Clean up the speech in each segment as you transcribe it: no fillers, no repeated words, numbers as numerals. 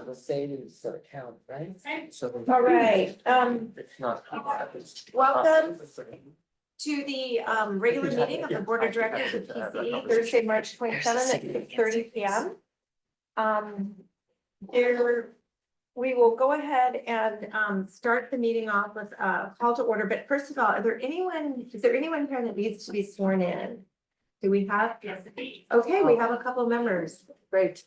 of the savings account, right? So. All right, It's not. welcome to the regular meeting of the Board of Directors of PCE, Thursday, March 27th at 6:30 p.m. We will go ahead and start the meeting off with a call to order, but first of all, is there anyone here that needs to be sworn in? Do we have? Yes. Okay, we have a couple members. Great.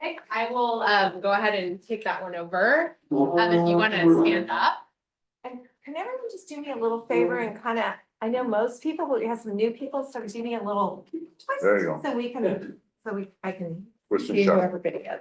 Okay, I will go ahead and take that one over. If you want to stand up. And can everyone just do me a little favor and kind of, I know most people, but we have some new people, so do me a little twist. There you go. So we can, I can With some see who shot. everybody is.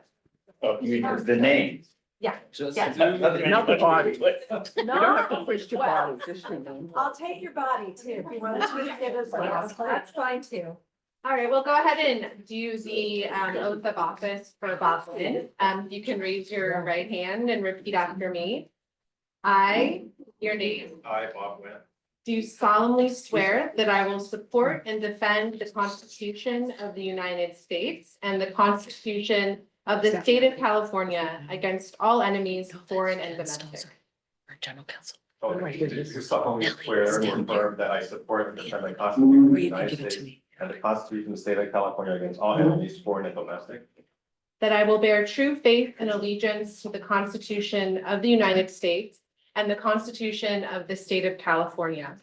Oh, you mean the name? Yeah. Just. Yes. Not the body. You don't have to No, twist your well, body, just your name. I'll take your body too, if you want to twist it as well, that's fine too. All right, we'll go ahead and do the oath of office for Bob Flynn. You can raise your right hand and repeat after me. I, your name, I, Bob Wynn. do solemnly swear that I will support and defend the Constitution of the United States and the Constitution of the State of California against all enemies, foreign and domestic. Our general counsel. Oh, Oh my goodness. do solemnly Nelly, swear or stand affirm that I support and defend the Constitution of the United Give it to States me. and the Constitution of the State of California against all enemies, foreign and domestic. That I will bear true faith and allegiance to the Constitution of the United States and the Constitution of the State of California.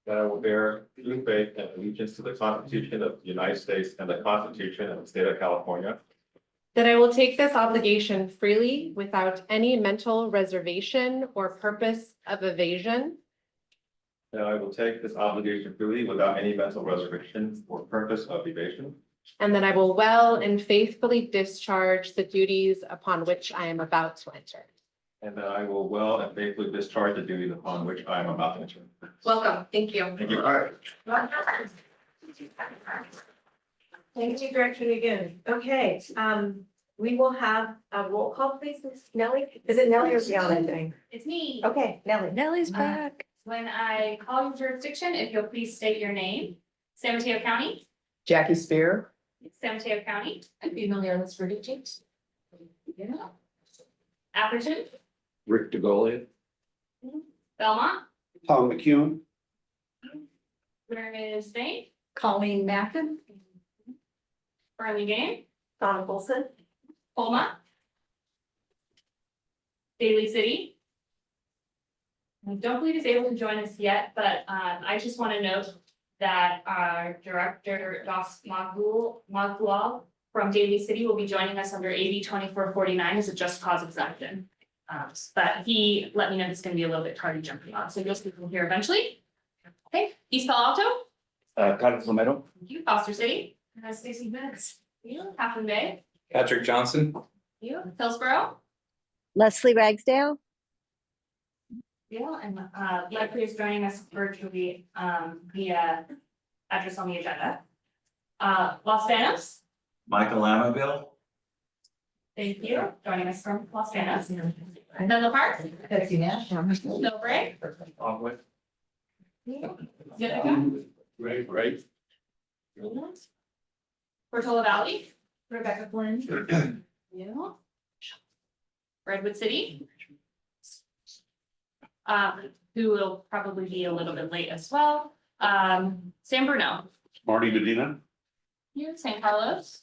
That I will bear true faith and allegiance to the Constitution of the United States and the Constitution of the State of California. That I will take this obligation freely without any mental reservation or purpose of evasion. That I will take this obligation freely without any mental reservation or purpose of evasion. And that I will well and faithfully discharge the duties upon which I am about to enter. And that I will well and faithfully discharge the duties upon which I am about to enter. Welcome. Thank you. Thank you. Thank you, Director again. Okay, we will have a roll call, please. Miss Nellie, is it Nellie or Brianna doing? It's me. Okay, Nellie. Nelly's back. When I call your jurisdiction, if you'll please state your name. San Mateo County, Jackie Spear. San Mateo County, I'd be familiar with Verdigent. Atherton, Rick DeGolia. Belmont, Tom McEwen. Marion Spain, Colleen Mackin. Burlingame, Donna Wilson. Colma, Daly City. I don't believe he's able to join us yet, but I just want to note that our director, Dos Magul from Daly City will be joining us under AB 2449 as a just cause exemption. But he let me know he's going to be a little bit tardy jumping on, so you'll see him here eventually. Okay, East Palo Alto, Carlos Romero. thank you, Foster City, Stacy Benz, you, Half Moon Bay, Patrick Johnson. you, Hillsborough. Leslie Ragsdale. Yeah, and Leslie is joining us virtually via address on the agenda. Los Banos, Michael Lamaville. thank you, joining us from Los Banos. Menlo Park, Betsy Nash. Millbrae, On with. Utica, Right. Portola Valley, Rebecca Flynn. Yeah. Redwood City. Who will probably be a little bit late as well. San Bruno, Marty Medina. here, San Carlos.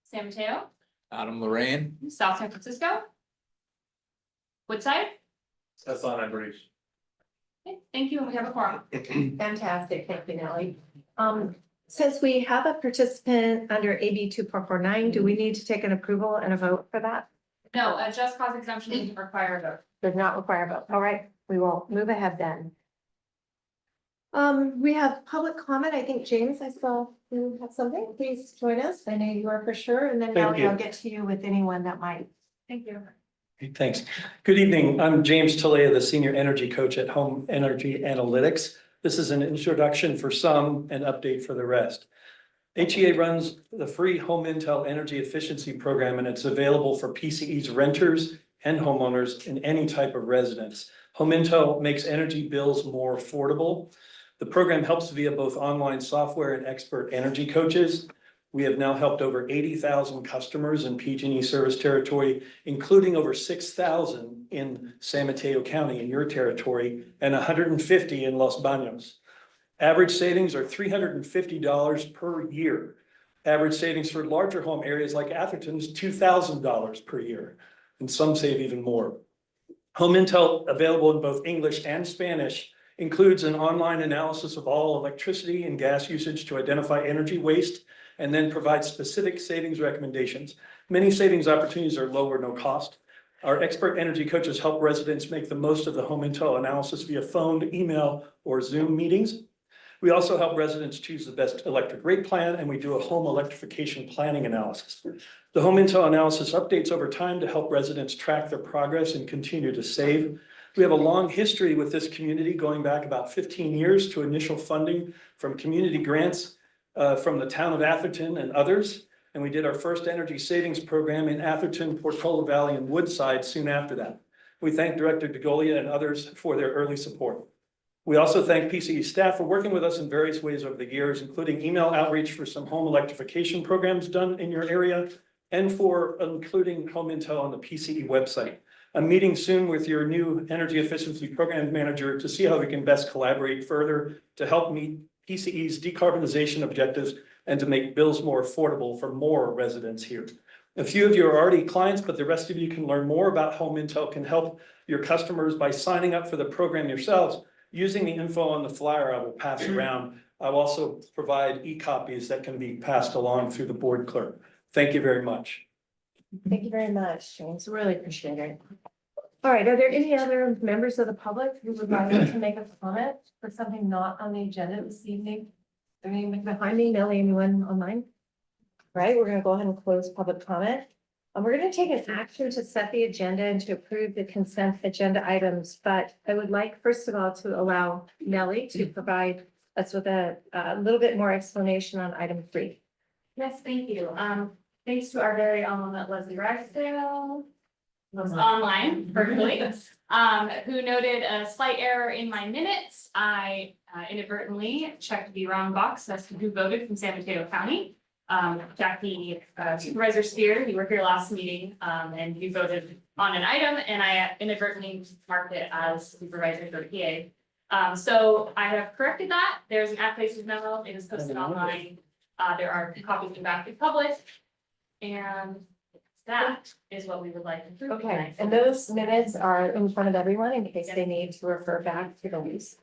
San Mateo, Adam Lorraine. South San Francisco. Woodside, That's on Embrace. okay, thank you, and we have a quorum. Fantastic, thank you, Nellie. Since we have a participant under AB 2449, do we need to take an approval and a vote for that? No, a just cause exemption doesn't require a vote. Does not require a vote. All right, we will move ahead then. We have public comment. I think, James, I saw you have something. Please join us. I know you are for sure. And then Thank Nellie, I'll you. get to you with anyone that might. Thank you. Hey, thanks. Good evening. I'm James Talea, the Senior Energy Coach at Home Energy Analytics. This is an introduction for some and update for the rest. HEA runs the free Home Intel Energy Efficiency Program, and it's available for PCE's renters and homeowners in any type of residence. Home Intel makes energy bills more affordable. The program helps via both online software and expert energy coaches. We have now helped over 80,000 customers in PG&E service territory, including over 6,000 in San Mateo County in your territory and 150 in Los Baños. Average savings are $350 per year. Average savings for larger home areas like Atherton is $2,000 per year, and some save even more. Home Intel, available in both English and Spanish, includes an online analysis of all electricity and gas usage to identify energy waste and then provide specific savings recommendations. Many savings opportunities are low or no cost. Our expert energy coaches help residents make the most of the Home Intel analysis via phone, email, or Zoom meetings. We also help residents choose the best electric rate plan, and we do a home electrification planning analysis. The Home Intel analysis updates over time to help residents track their progress and continue to save. We have a long history with this community, going back about 15 years to initial funding from community grants from the town of Atherton and others. And we did our first energy savings program in Atherton, Portola Valley, and Woodside soon after that. We thank Director DeGolia and others for their early support. We also thank PCE staff for working with us in various ways over the years, including email outreach for some home electrification programs done in your area, and for including Home Intel on the PCE website. I'm meeting soon with your new energy efficiency program manager to see how we can best collaborate further to help meet PCE's decarbonization objectives and to make bills more affordable for more residents here. A few of you are already clients, but the rest of you can learn more about Home Intel, can help your customers by signing up for the program yourselves, using the info on the flyer I will pass around. I will also provide e-copies that can be passed along through the board clerk. Thank you very much. Thank you very much, James. Really appreciate it. All right, are there any other members of the public who would like to make a comment for something not on the agenda this evening? Is there anyone behind me, Nellie, anyone online? All right, we're gonna go ahead and close public comment. We're gonna take an action to set the agenda and to approve the consent agenda items, but I would like, first of all, to allow Nellie to provide us with a little bit more explanation on item 3. Yes, thank you. Thanks to our very own Leslie Ragsdale, who's online virtually, who noted a slight error in my minutes. I inadvertently checked the wrong box as to who voted from San Mateo County. Jackie, Supervisor Spear, you were here last meeting, and you voted on an item, and I inadvertently marked it as Supervisor PA. So I have corrected that. There's an at-places memo. It is posted online. There are copies in back to public. And that is what we would like to prove. Okay, and those minutes are in front of everyone in case they need to refer back to those.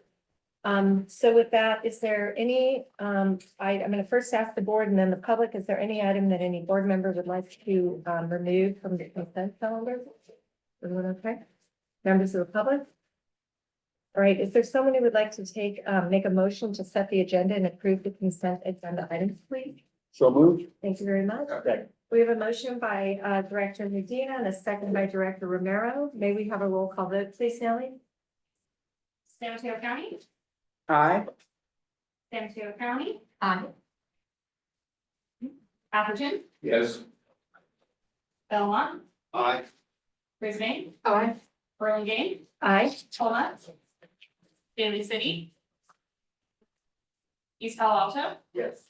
So with that, is there any, I'm gonna first ask the board and then the public, is there any item that any board member would like to remove from the consent calendar? Everyone okay? Members of the public? All right, is there someone who would like to make a motion to set the agenda and approve the consent agenda items, please? So moved. Thank you very much. Okay. We have a motion by Director Medina and a second by Director Romero. May we have a roll call vote, please, Nellie? San Mateo County, Aye. San Mateo County, Aye. Atherton, Yes. Belmont, Aye. Brisbane, Aye. Burlingame, Aye. Tolma, Daly City, East Palo Alto, Yes.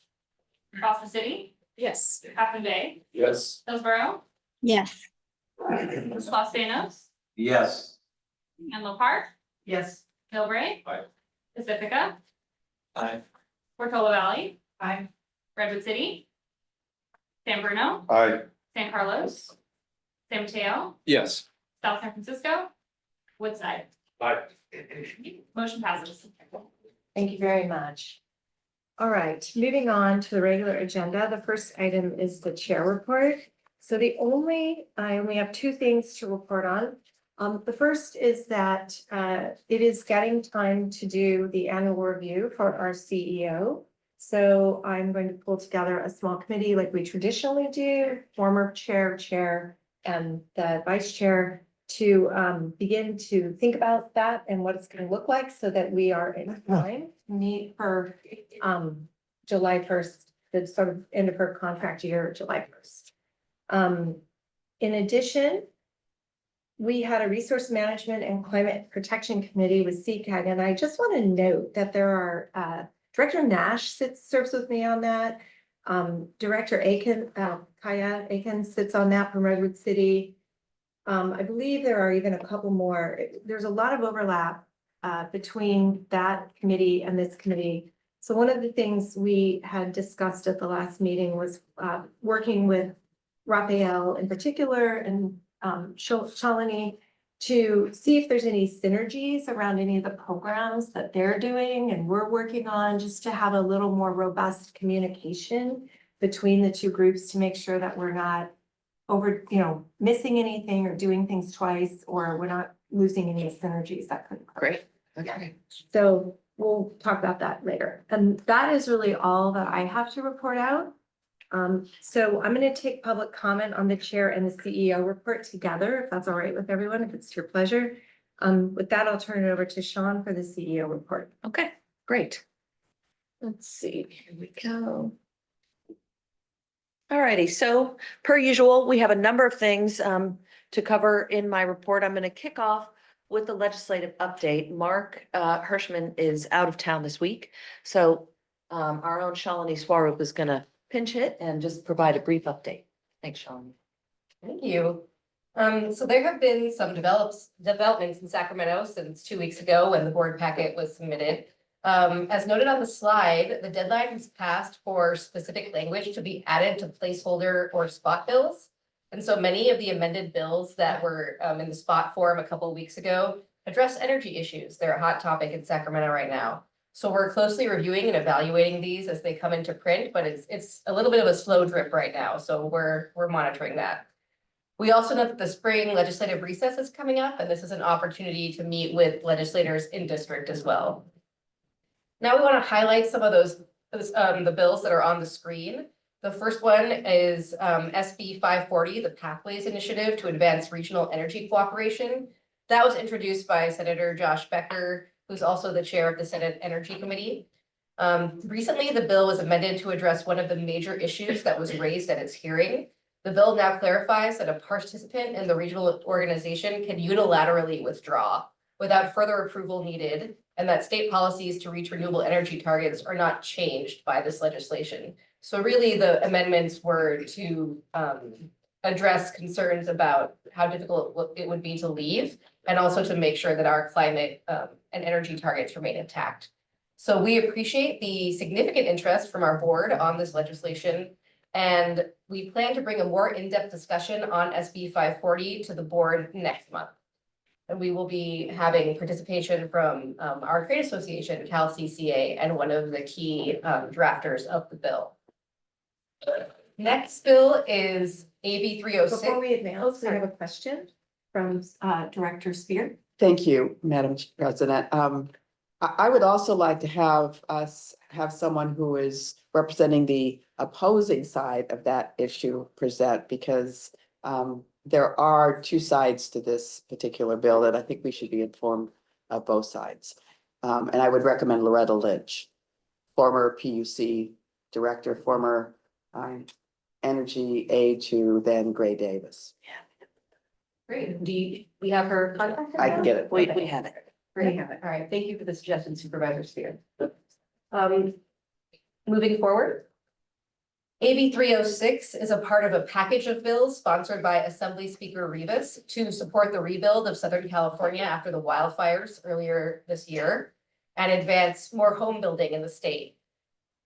Boston City, Yes. Half Moon Bay, Yes. Hillsborough, Yes. Los Banos, Yes. Menlo Park, Yes. Millbrae. Aye. Pacifica, Aye. Portola Valley, Aye. Redwood City, San Bruno, Aye. San Carlos, San Mateo, Yes. South San Francisco, Woodside. Aye. Motion passes. Thank you very much. All right, moving on to the regular agenda. The first item is the chair report. So I only have 2 things to report on. The first is that it is getting time to do the annual review for our CEO. So I'm going to pull together a small committee like we traditionally do, former chair, and the vice chair, to begin to think about that and what it's going to look like so that we are in time to meet for July 1st, the sort of end of her contract year, July 1st. In addition, we had a resource management and climate protection committee with CCAG, and I just want to note that there are Director Nash serves with me on that. Director Aiken, Kaya Aiken sits on that from Redwood City. I believe there are even a couple more. There's a lot of overlap between that committee and this committee. So one of the things we had discussed at the last meeting was working with Raphael in particular and Shalini to see if there's any synergies around any of the programs that they're doing and we're working on, just to have a little more robust communication between the two groups to make sure that we're not missing anything or doing things twice, or we're not losing any synergies that could occur. Great. Okay. So we'll talk about that later. And that is really all that I have to report out. So I'm going to take public comment on the chair and the CEO report together, if that's all right with everyone, if it's your pleasure. With that, I'll turn it over to Sean for the CEO report. Okay, great. Let's see, here we go. Alrighty, so per usual, we have a number of things to cover in my report. I'm going to kick off with the legislative update. Mark Hirschman is out of town this week, so our own Shalini Swaroop is going to pinch hit and just provide a brief update. Thanks, Shalini. Thank you. So there have been some developments in Sacramento since 2 weeks ago when the board packet was submitted. As noted on the slide, the deadline has passed for specific language to be added to placeholder or spot bills. And so many of the amended bills that were in the spot form a couple of weeks ago address energy issues. They're a hot topic in Sacramento right now. So we're closely reviewing and evaluating these as they come into print, but it's a little bit of a slow drip right now. So we're monitoring that. We also know that the spring legislative recess is coming up, and this is an opportunity to meet with legislators in district as well. Now we want to highlight some of the bills that are on the screen. The first one is SB 540, the Pathways Initiative to Advance Regional Energy Cooperation. That was introduced by Senator Josh Becker, who's also the chair of the Senate Energy Committee. Recently, the bill was amended to address one of the major issues that was raised at its hearing. The bill now clarifies that a participant in the regional organization can unilaterally withdraw without further approval needed, and that state policies to reach renewable energy targets are not changed by this legislation. So really, the amendments were to address concerns about how difficult it would be to leave, and also to make sure that our climate and energy targets remain intact. So we appreciate the significant interest from our board on this legislation, and we plan to bring a more in-depth discussion on SB 540 to the board next month. And we will be having participation from our trade association, Cal CCA, and one of the key drafters of the bill. Next bill is AB 306. Before we advance, I have a question from Director Spear. Thank you, Madam President. I would also like to have us have someone who is representing the opposing side of that issue present, because there are two sides to this particular bill that I think we should be informed of both sides. And I would recommend Loretta Lynch, former PUC director, former energy aide to then Gray Davis. Great. We have her contact? I can get it. We have it. Great. All right. Thank you for the suggestion, Supervisor Spear. Moving forward. AB 306 is a part of a package of bills sponsored by Assembly Speaker Rivas to support the rebuild of Southern California after the wildfires earlier this year and advance more home building in the state.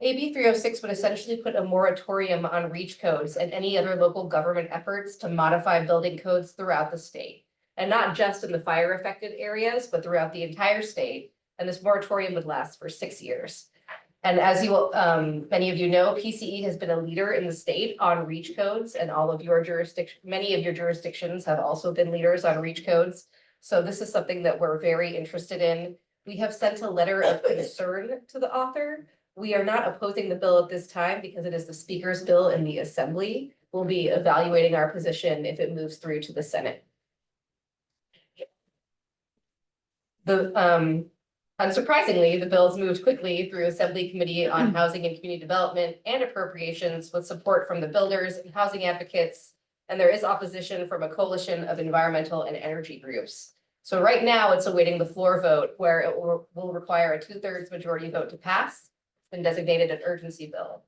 AB 306 would essentially put a moratorium on REACH codes and any other local government efforts to modify building codes throughout the state, and not just in the fire affected areas, but throughout the entire state. And this moratorium would last for 6 years. And as you will, many of you know, PCE has been a leader in the state on REACH codes, and many of your jurisdictions have also been leaders on REACH codes. So this is something that we're very interested in. We have sent a letter of concern to the author. We are not opposing the bill at this time because it is the speaker's bill in the Assembly. We'll be evaluating our position if it moves through to the Senate. Unsurprisingly, the bills moved quickly through Assembly Committee on Housing and Community Development and Appropriations with support from the builders and housing advocates. And there is opposition from a coalition of environmental and energy groups. So right now it's awaiting the floor vote where it will require a 2/3 majority vote to pass. It's been designated an urgency bill.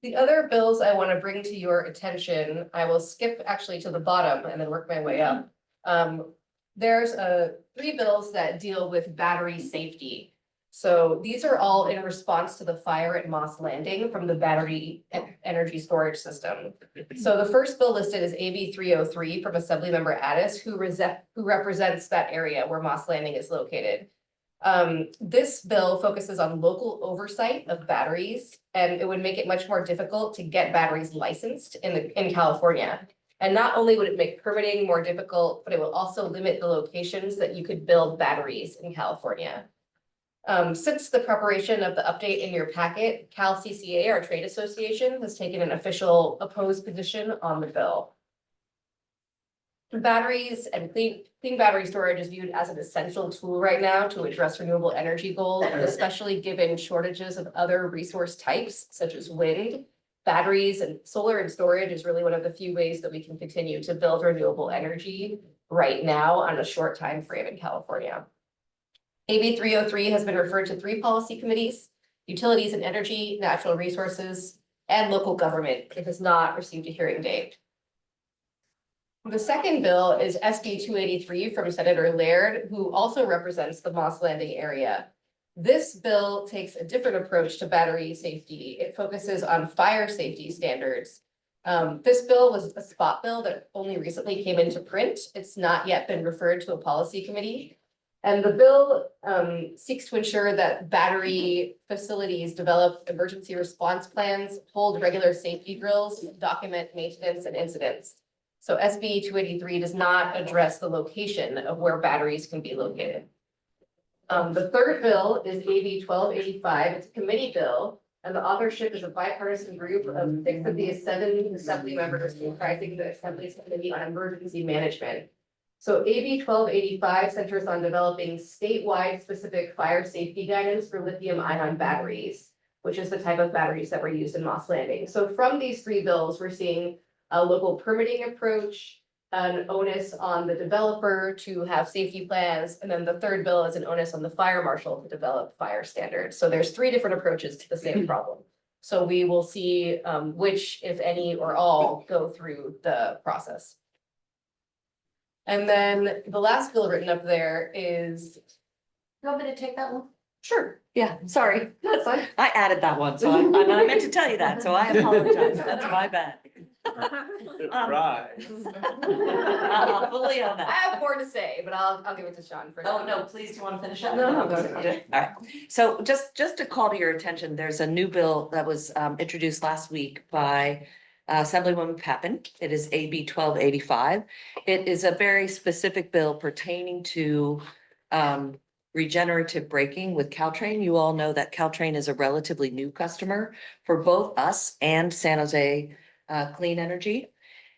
The other bills I want to bring to your attention, I will skip actually to the bottom and then work my way up. There's three bills that deal with battery safety. So these are all in response to the fire at Moss Landing from the battery energy storage system. So the first bill listed is AB 303 from Assemblymember Addis, who represents that area where Moss Landing is located. This bill focuses on local oversight of batteries, and it would make it much more difficult to get batteries licensed in California. And not only would it make permitting more difficult, but it will also limit the locations that you could build batteries in California. Since the preparation of the update in your packet, Cal CCA, our trade association, has taken an official opposed position on the bill. Batteries and clean battery storage is viewed as an essential tool right now to address renewable energy goals, especially given shortages of other resource types such as wind. Batteries and solar and storage is really one of the few ways that we can continue to build renewable energy right now on a short time frame in California. AB 303 has been referred to 3 policy committees: utilities and energy, natural resources, and local government. It has not received a hearing date. The second bill is SB 283 from Senator Laird, who also represents the Moss Landing area. This bill takes a different approach to battery safety. It focuses on fire safety standards. This bill was a spot bill that only recently came into print. It's not yet been referred to a policy committee. And the bill seeks to ensure that battery facilities develop emergency response plans, hold regular safety drills, document maintenance and incidents. So SB 283 does not address the location of where batteries can be located. The third bill is AB 1285. It's a committee bill, and the authorship is a bipartisan group of 6 of the 7 assembly members comprising the Assembly's Committee on Emergency Management. So AB 1285 centers on developing statewide specific fire safety guidance for lithium-ion batteries, which is the type of batteries that were used in Moss Landing. So from these 3 bills, we're seeing a local permitting approach, an onus on the developer to have safety plans, and then the third bill is an onus on the fire marshal to develop fire standards. So there's 3 different approaches to the same problem. So we will see which, if any, or all go through the process. And then the last bill written up there is, You want me to take that one? Sure, yeah, sorry. that's fine. I added that one, so I meant to tell you that, so I apologize. That's my bad. Right. I'll fully own I that. have more to say, but I'll give it to Sean for now. Oh, no, please, do you want to finish up? No, go. All right, so just to call to your attention, there's a new bill that was introduced last week by Assemblywoman Pappen. It is AB 1285. It is a very specific bill pertaining to regenerative braking with Caltrain. You all know that Caltrain is a relatively new customer for both us and San Jose Clean Energy.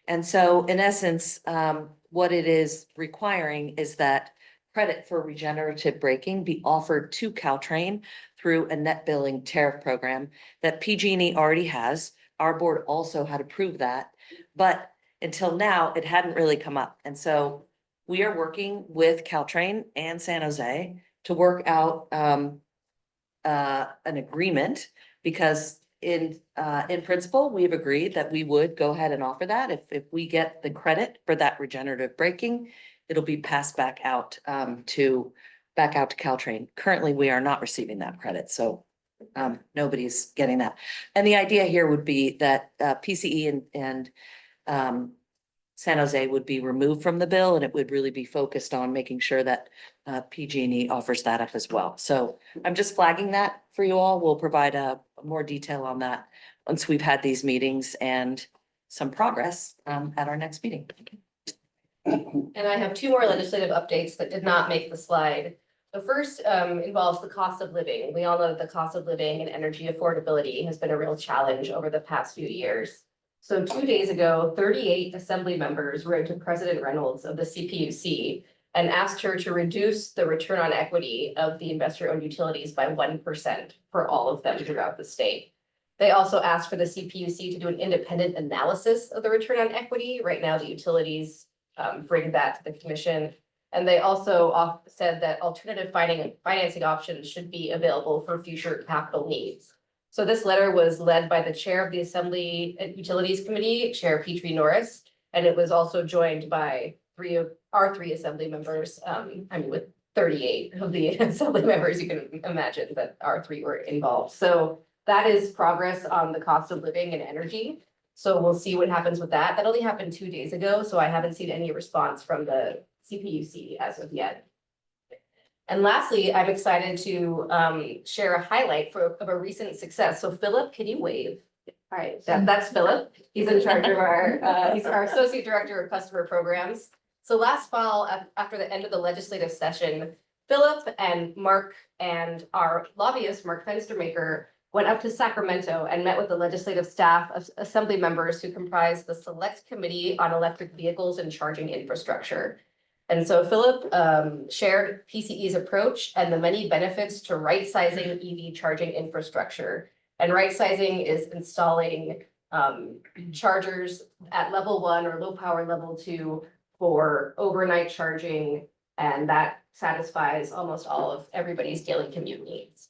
And so in essence, what it is requiring is that credit for regenerative braking be offered to Caltrain through a net billing tariff program that PG&E already has. Our board also had approved that, but until now, it hadn't really come up. And so we are working with Caltrain and San Jose to work out an agreement, because in principle, we've agreed that we would go ahead and offer that. If we get the credit for that regenerative braking, it'll be passed back out to Caltrain. Currently, we are not receiving that credit, so nobody's getting that. And the idea here would be that PCE and San Jose would be removed from the bill, and it would really be focused on making sure that PG&E offers that up as well. So I'm just flagging that for you all. We'll provide more detail on that once we've had these meetings and some progress at our next meeting. And I have 2 more legislative updates that did not make the slide. The first involves the cost of living. We all know that the cost of living and energy affordability has been a real challenge over the past few years. So 2 days ago, 38 assembly members wrote to President Reynolds of the CPUC and asked her to reduce the return on equity of the investor-owned utilities by 1% for all of them throughout the state. They also asked for the CPUC to do an independent analysis of the return on equity. Right now, the utilities bring that to the commission. And they also said that alternative financing options should be available for future capital needs. So this letter was led by the chair of the Assembly Utilities Committee, Chair Petrie Norris, and it was also joined by our three assembly members. With 38 of the assembly members, you can imagine that our three were involved. So that is progress on the cost of living and energy. So we'll see what happens with that. That only happened 2 days ago, so I haven't seen any response from the CPUC as of yet. And lastly, I'm excited to share a highlight of a recent success. So Philip, can you wave? All right, that's Philip. He's in charge of he's our Associate Director of Customer Programs. So last fall, after the end of the legislative session, Philip and Mark and our lobbyist, Mark Fenstermaker, went up to Sacramento and met with the legislative staff of assembly members who comprise the Select Committee on Electric Vehicles and Charging Infrastructure. And so Philip shared PCE's approach and the many benefits to right-sizing EV charging infrastructure. And right-sizing is installing chargers at level 1 or low power level 2 for overnight charging, and that satisfies almost all of everybody's daily commute needs.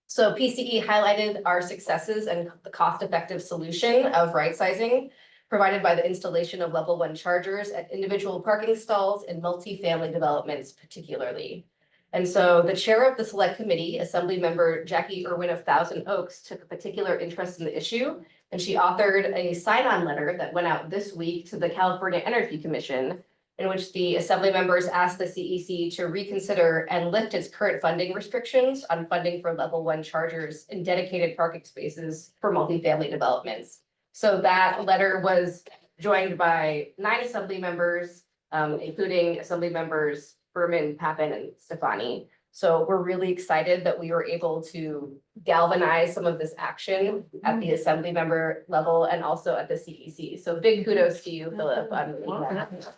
So PCE highlighted our successes and the cost-effective solution of right-sizing provided by the installation of level 1 chargers at individual parking stalls in multifamily developments particularly. And so the chair of the Select Committee, Assembly Member Jackie Irwin of Thousand Oaks, took a particular interest in the issue, and she authored a sign-on letter that went out this week to the California Energy Commission, in which the assembly members asked the CEC to reconsider and lift its current funding restrictions on funding for level 1 chargers in dedicated parking spaces for multifamily developments. So that letter was joined by 9 assembly members, including assembly members Berman, Pappen, and Stefani. So we're really excited that we were able to galvanize some of this action at the assembly member level and also at the CEC. So big kudos to you, Philip, on that.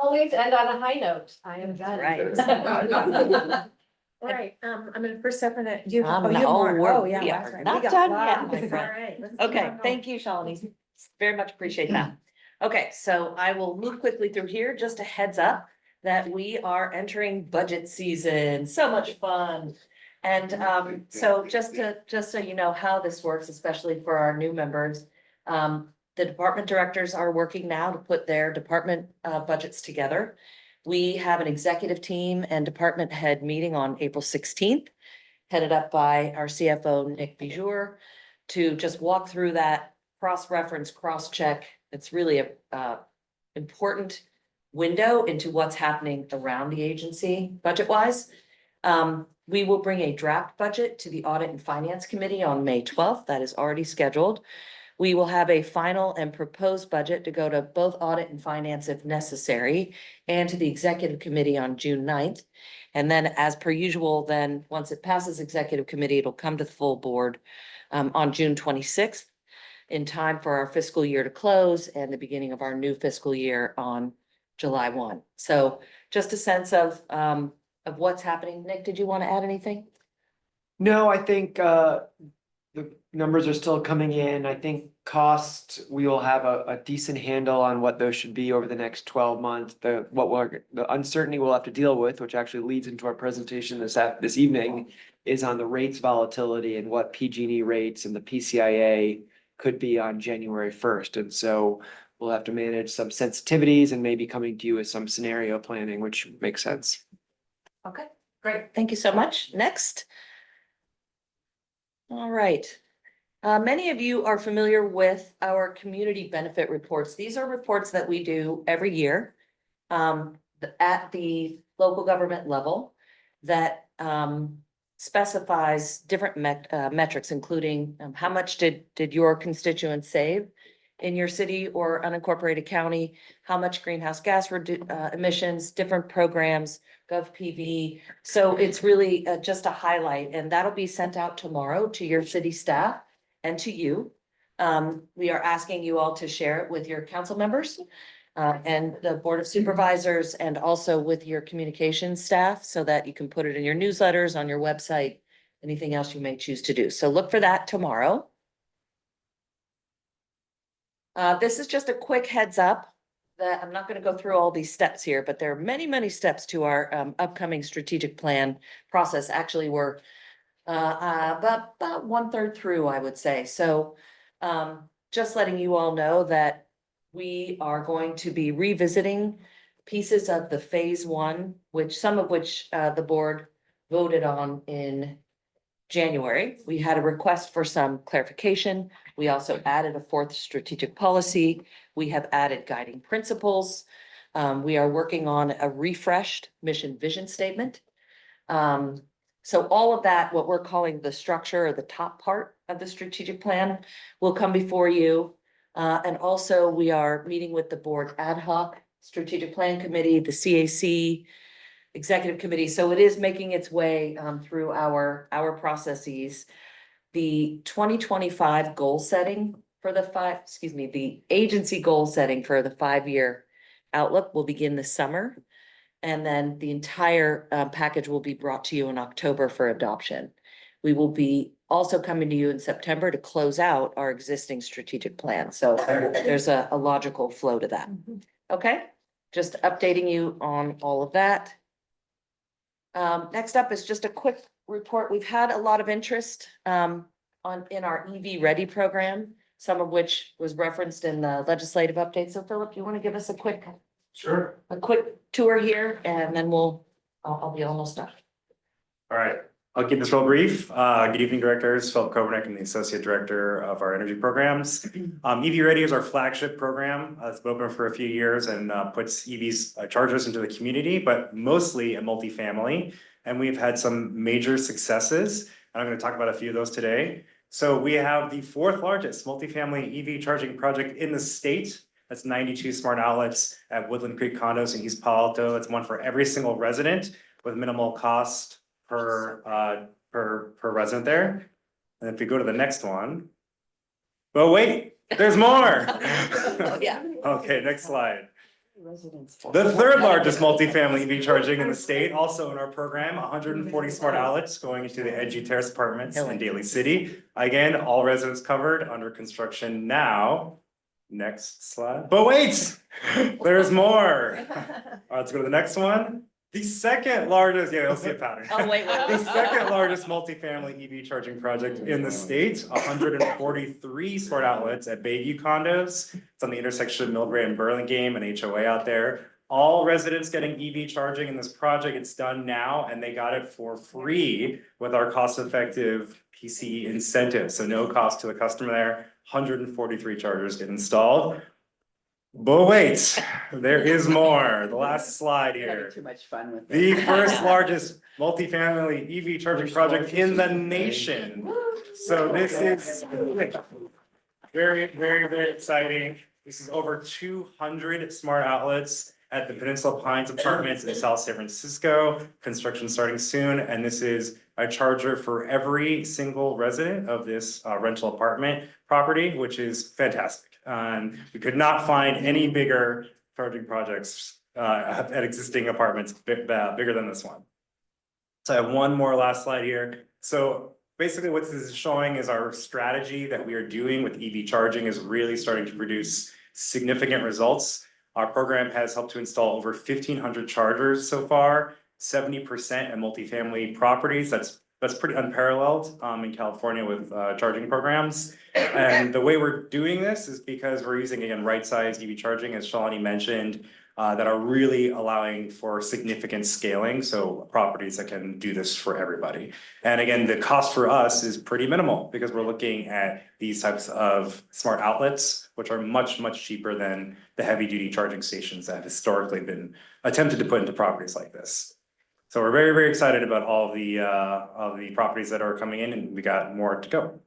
Always end on a high note. I am done. Right. All right, I'm gonna first step in it. You have, No, you have more. we're- Oh, yeah. we that's are right. not We got done lots. yet, my All friend. right, let's keep Okay, on going. thank you, Shalini. Very much appreciate that. Okay, so I will move quickly through here. Just a heads up that we are entering budget season. So much fun. And so just so you know how this works, especially for our new members. The department directors are working now to put their department budgets together. We have an executive team and department head meeting on April 16th, headed up by our CFO, Nick Bijour, to just walk through that, cross-reference, cross-check. It's really a important window into what's happening around the agency budget-wise. We will bring a draft budget to the Audit and Finance Committee on May 12th. That is already scheduled. We will have a final and proposed budget to go to both Audit and Finance if necessary, and to the Executive Committee on June 9th. And then, as per usual, then, once it passes Executive Committee, it'll come to the full board on June 26th, in time for our fiscal year to close and the beginning of our new fiscal year on July 1. So just a sense of what's happening. Nick, did you want to add anything? No, I think the numbers are still coming in. I think cost, we will have a decent handle on what those should be over the next 12 months. The uncertainty we'll have to deal with, which actually leads into our presentation this evening, is on the rates volatility and what PG&E rates and the PCIA could be on January 1st. And so we'll have to manage some sensitivities and maybe coming to you with some scenario planning, which makes sense. Okay, great. Thank you so much. Next. All right. Many of you are familiar with our community benefit reports. These are reports that we do every year at the local government level that specifies different metrics, including how much did your constituents save in your city or unincorporated county, how much greenhouse gas emissions, different programs, GovPV. So it's really just a highlight, and that'll be sent out tomorrow to your city staff and to you. We are asking you all to share it with your council members and the Board of Supervisors, and also with your communications staff, so that you can put it in your newsletters, on your website, anything else you may choose to do. So look for that tomorrow. This is just a quick heads up that, I'm not gonna go through all these steps here, but there are many, many steps to our upcoming strategic plan process. Actually, we're about 1/3 through, I would say. So just letting you all know that we are going to be revisiting pieces of the phase one, some of which the board voted on in January. We had a request for some clarification. We also added a fourth strategic policy. We have added guiding principles. We are working on a refreshed mission vision statement. So all of that, what we're calling the structure or the top part of the strategic plan, will come before you. And also we are meeting with the board ad hoc strategic plan committee, the CAC, executive committee. So it is making its way through our processes. The 2025 goal setting for the agency goal setting for the 5-year outlook will begin this summer. And then the entire package will be brought to you in October for adoption. We will be also coming to you in September to close out our existing strategic plan. So there's a logical flow to that. Okay, just updating you on all of that. Next up is just a quick report. We've had a lot of interest in our EV Ready program, some of which was referenced in the legislative update. So Philip, you want to give us a quick tour here, and then I'll be almost done. All right, I'll keep this real brief. Good evening, directors. Philip Kobernick, I'm the Associate Director of our energy programs. EV Ready is our flagship program. It's been open for a few years and puts EVs chargers into the community, but mostly a multifamily. And we've had some major successes. I'm going to talk about a few of those today. So we have the 4th largest multifamily EV charging project in the state. That's 92 smart outlets at Woodland Creek Condos in East Palo Alto. It's one for every single resident with minimal cost per resident there. And if we go to the next one, but wait, there's more. Yeah. Okay, next slide. The 3rd largest multifamily EV charging in the state, also in our program, 140 smart outlets going into the Edgy Terrace Apartments in Daly City. Again, all residents covered, under construction now. Next slide. But wait, there's more. All right, let's go to the next one. The 2nd largest, yeah, you'll see a pattern. Oh, wait. The 2nd largest multifamily EV charging project in the state, 143 smart outlets at Bayview Condos. It's on the intersection of Millbrae and Burlingame, and HOA out there. All residents getting EV charging in this project. It's done now, and they got it for free with our cost-effective PCE incentive. So no cost to the customer there. 143 chargers get installed. But wait, there is more. The last slide here. Too much fun with The 1st largest multifamily EV charging project in the nation. So this is very, very, very exciting. This is over 200 smart outlets at the Peninsula Pines Apartments in South San Francisco. Construction starting soon, and this is a charger for every single resident of this rental apartment property, which is fantastic. We could not find any bigger charging projects at existing apartments bigger than this one. So I have one more last slide here. So basically what this is showing is our strategy that we are doing with EV charging is really starting to produce significant results. Our program has helped to install over 1,500 chargers so far, 70% in multifamily properties. That's pretty unparalleled in California with charging programs. And the way we're doing this is because we're using, again, right-sized EV charging, as Shalini mentioned, that are really allowing for significant scaling. So properties that can do this for everybody. And again, the cost for us is pretty minimal because we're looking at these types of smart outlets, which are much, much cheaper than the heavy duty charging stations that have historically been attempted to put into properties like this. So we're very, very excited about all of the properties that are coming in, and we got more to go.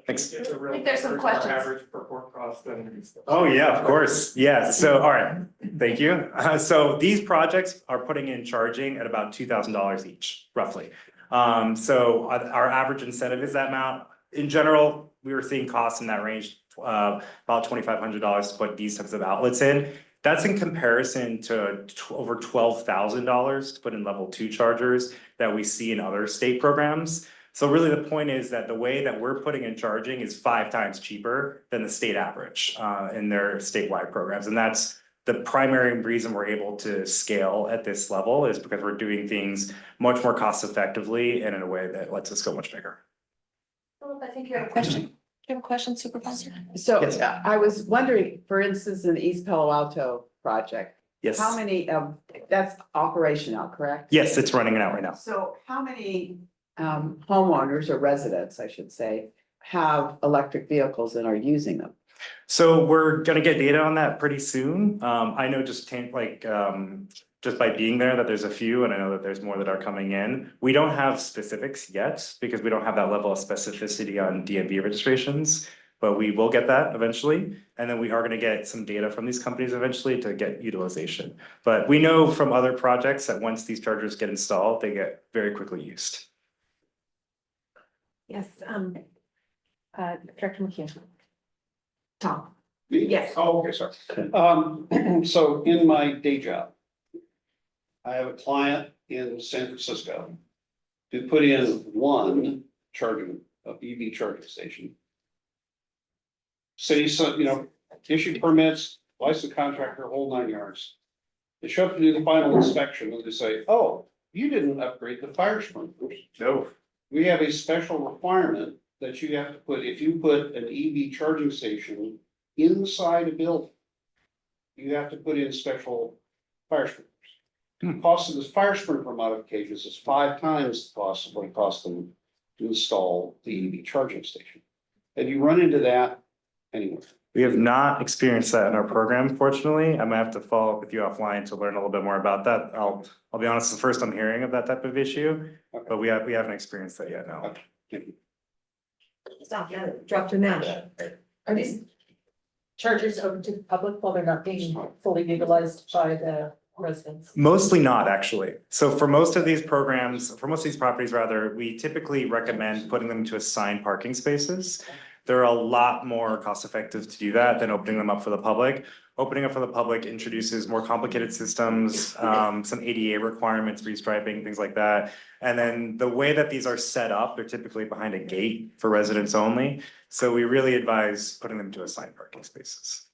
Thanks. I think there's some questions. Average per port cost and. Oh, yeah, of course. Yeah. So, all right. Thank you. So these projects are putting in charging at about $2,000 each, roughly. So our average incentive is that amount. In general, we were seeing costs in that range, about $2,500 to put these types of outlets in. That's in comparison to over $12,000 to put in level 2 chargers that we see in other state programs. So really the point is that the way that we're putting in charging is 5 times cheaper than the state average in their statewide programs. And that's The primary reason we're able to scale at this level is because we're doing things much more cost effectively and in a way that lets us go much bigger. Philip, I think you have a question. Do you have a question, Supervisor? So Yes. I was wondering, for instance, in the East Palo Alto project, Yes. how many, that's operational, correct? Yes, it's running out right now. So how many homeowners or residents, I should say, have electric vehicles and are using them? So we're gonna get data on that pretty soon. I know just just by being there that there's a few, and I know that there's more that are coming in. We don't have specifics yet because we don't have that level of specificity on DMV registrations. But we will get that eventually, and then we are gonna get some data from these companies eventually to get utilization. But we know from other projects that once these chargers get installed, they get very quickly used. Yes, Director McHugh. Tom. Yes. Oh, okay, sorry. So in my day job, I have a client in San Francisco who put in one EV charging station. City, issued permits, licensed contractor, whole 9 yards. They show up to do the final inspection and they say, oh, you didn't upgrade the fire sprinklers. No. We have a special requirement that you have to put, if you put an EV charging station inside a building, you have to put in special fire sprinklers. The cost of this fire sprinkler modifications is 5 times the cost of what it costs them to install the EV charging station. Have you run into that anywhere? We have not experienced that in our program, fortunately. I'm gonna have to follow up with you offline to learn a little bit more about that. I'll be honest, it's the first I'm hearing of that type of issue, Okay. but we haven't experienced that yet, no. Okay, thank you. Stop, Dr. Nash. Are these chargers open to the public while they're not being fully utilized by the residents? Mostly not, actually. So for most of these programs, for most of these properties rather, we typically recommend putting them to assigned parking spaces. They're a lot more cost effective to do that than opening them up for the public. Opening up for the public introduces more complicated systems, some ADA requirements, restriping, things like that. And then the way that these are set up, they're typically behind a gate for residents only. So we really advise putting them to assigned parking spaces.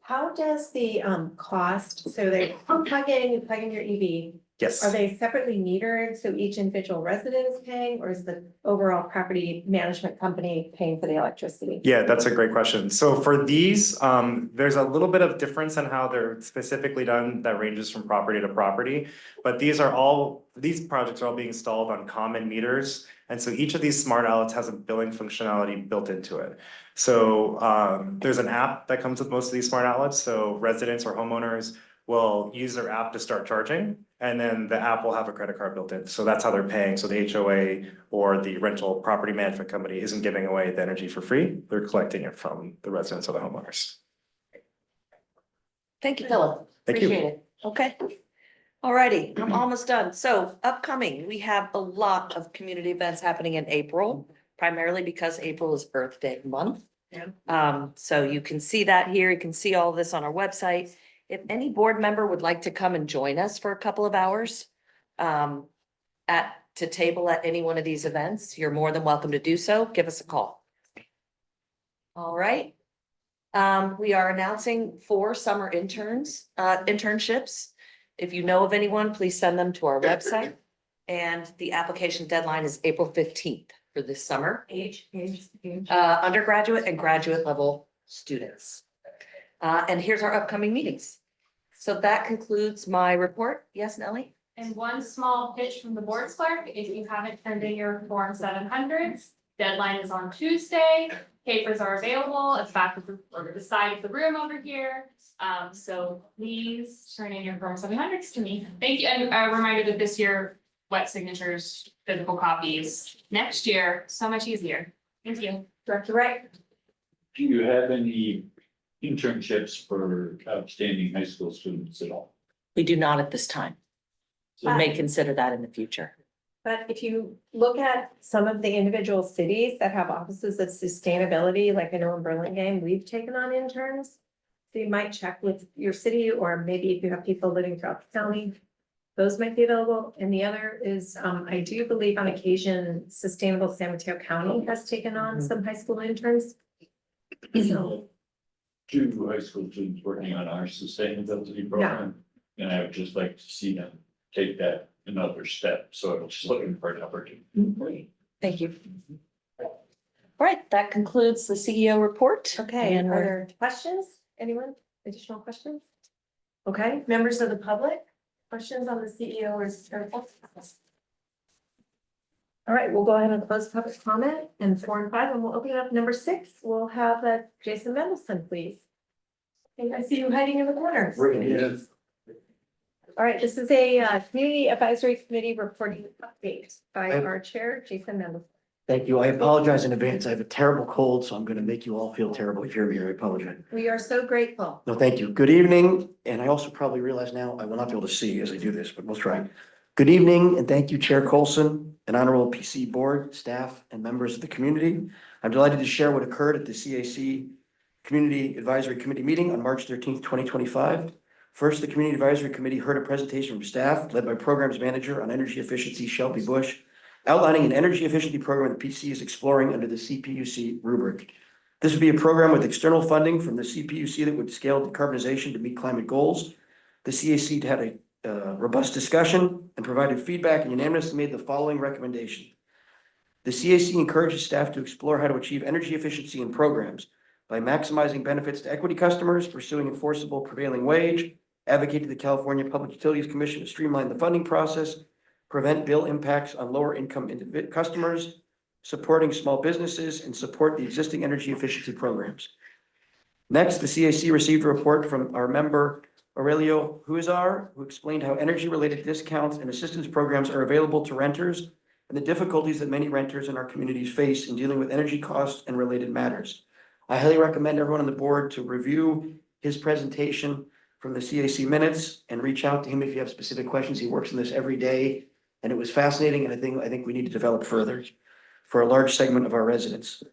How does the cost, so they plug in your EV, Yes. are they separately metered, so each individual resident is paying, or is the overall property management company paying for the electricity? Yeah, that's a great question. So for these, there's a little bit of difference in how they're specifically done that ranges from property to property. But these projects are all being installed on common meters. And so each of these smart outlets has a billing functionality built into it. So there's an app that comes with most of these smart outlets. So residents or homeowners will use their app to start charging. And then the app will have a credit card built in. So that's how they're paying. So the HOA or the rental property management company isn't giving away the energy for free. They're collecting it from the residents or the homeowners. Thank you, Philip. Thank you. Appreciate it. Okay. Alrighty, I'm almost done. So upcoming, we have a lot of community events happening in April, primarily because April is Earth Day month. Yeah. So you can see that here. You can see all this on our website. If any board member would like to come and join us for a couple of hours to table at any one of these events, you're more than welcome to do so. Give us a call. All right. We are announcing 4 summer internships. If you know of anyone, please send them to our website. And the application deadline is April 15th for this summer. Age. Undergraduate and graduate level students. And here's our upcoming meetings. So that concludes my report. Yes, Nellie? And one small pitch from the board's clerk, if you haven't turned in your Form 700s, deadline is on Tuesday. Papers are available at the back of the side of the room over here. So please turn in your Form 700s to me. Thank you. And a reminder that this year, wet signatures, physical copies. Next year, so much easier. Thank you. Director Wright? Do you have any internships for outstanding high school students at all? We do not at this time. We may consider that in the future. But if you look at some of the individual cities that have offices of sustainability, like I know in Burlingame, we've taken on interns. So you might check with your city, or maybe if you have people living throughout the county, those might be available. And the other is, I do believe on occasion, Sustainable San Mateo County has taken on some high school interns. So 2 high school students working on our sustainability program. And I would just like to see them take that another step. So I'm just looking for an opportunity. Thank you. All right, that concludes the CEO report. Okay, And are we're- there questions? Anyone? Additional questions? Okay, members of the public, questions on the CEO or? All right, we'll go ahead and close public comment and 4 and 5, and we'll open it up. Number 6, we'll have Jason Mendelson, please. I see you hiding in the corner. All right, this is a Community Advisory Committee reporting update by our chair, Jason Mendelson. Thank you. I apologize in advance. I have a terrible cold, so I'm gonna make you all feel terrible if you're here. I apologize. We are so grateful. No, thank you. Good evening, and I also probably realize now I will not be able to see as I do this, but we'll try. Good evening, and thank you, Chair Colson, and honorable PC board, staff, and members of the community. I'm delighted to share what occurred at the CAC Community Advisory Committee meeting on March 13th, 2025. First, the Community Advisory Committee heard a presentation from staff led by Programs Manager on Energy Efficiency, Shelby Bush, outlining an energy efficiency program the PC is exploring under the CPUC rubric. This would be a program with external funding from the CPUC that would scale decarbonization to meet climate goals. The CAC had a robust discussion and provided feedback and unanimously made the following recommendation. The CAC encourages staff to explore how to achieve energy efficiency in programs by maximizing benefits to equity customers, pursuing enforceable prevailing wage, advocate to the California Public Utilities Commission to streamline the funding process, prevent bill impacts on lower income customers, supporting small businesses, and support the existing energy efficiency programs. Next, the CAC received a report from our member Aurelio Huizar, who explained how energy-related discounts and assistance programs are available to renters and the difficulties that many renters in our communities face in dealing with energy costs and related matters. I highly recommend everyone on the board to review his presentation from the CAC minutes and reach out to him if you have specific questions. He works in this every day, and it was fascinating, and I think we need to develop further for a large segment of our residents.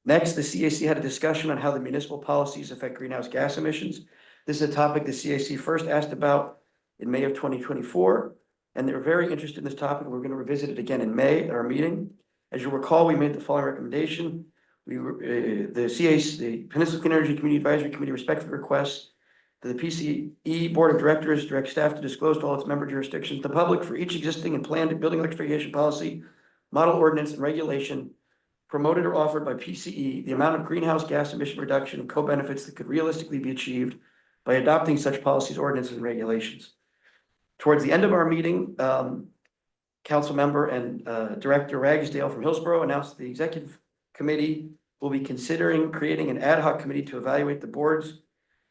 Next, the CAC had a discussion on how the municipal policies affect greenhouse gas emissions. This is a topic the CAC first asked about in May of 2024, and they were very interested in this topic. We're going to revisit it again in May at our meeting. As you'll recall, we made the following recommendation. The Peninsula Clean Energy Community Advisory Committee respectfully requests that the PCE Board of Directors direct staff to disclose to all its member jurisdictions to the public for each existing and planned building electrification policy, model ordinance, and regulation promoted or offered by PCE, the amount of greenhouse gas emission reduction and co-benefits that could realistically be achieved by adopting such policies, ordinances, and regulations. Towards the end of our meeting, Council Member and Director Ragsdale from Hillsborough announced the Executive Committee will be considering creating an ad hoc committee to evaluate the board's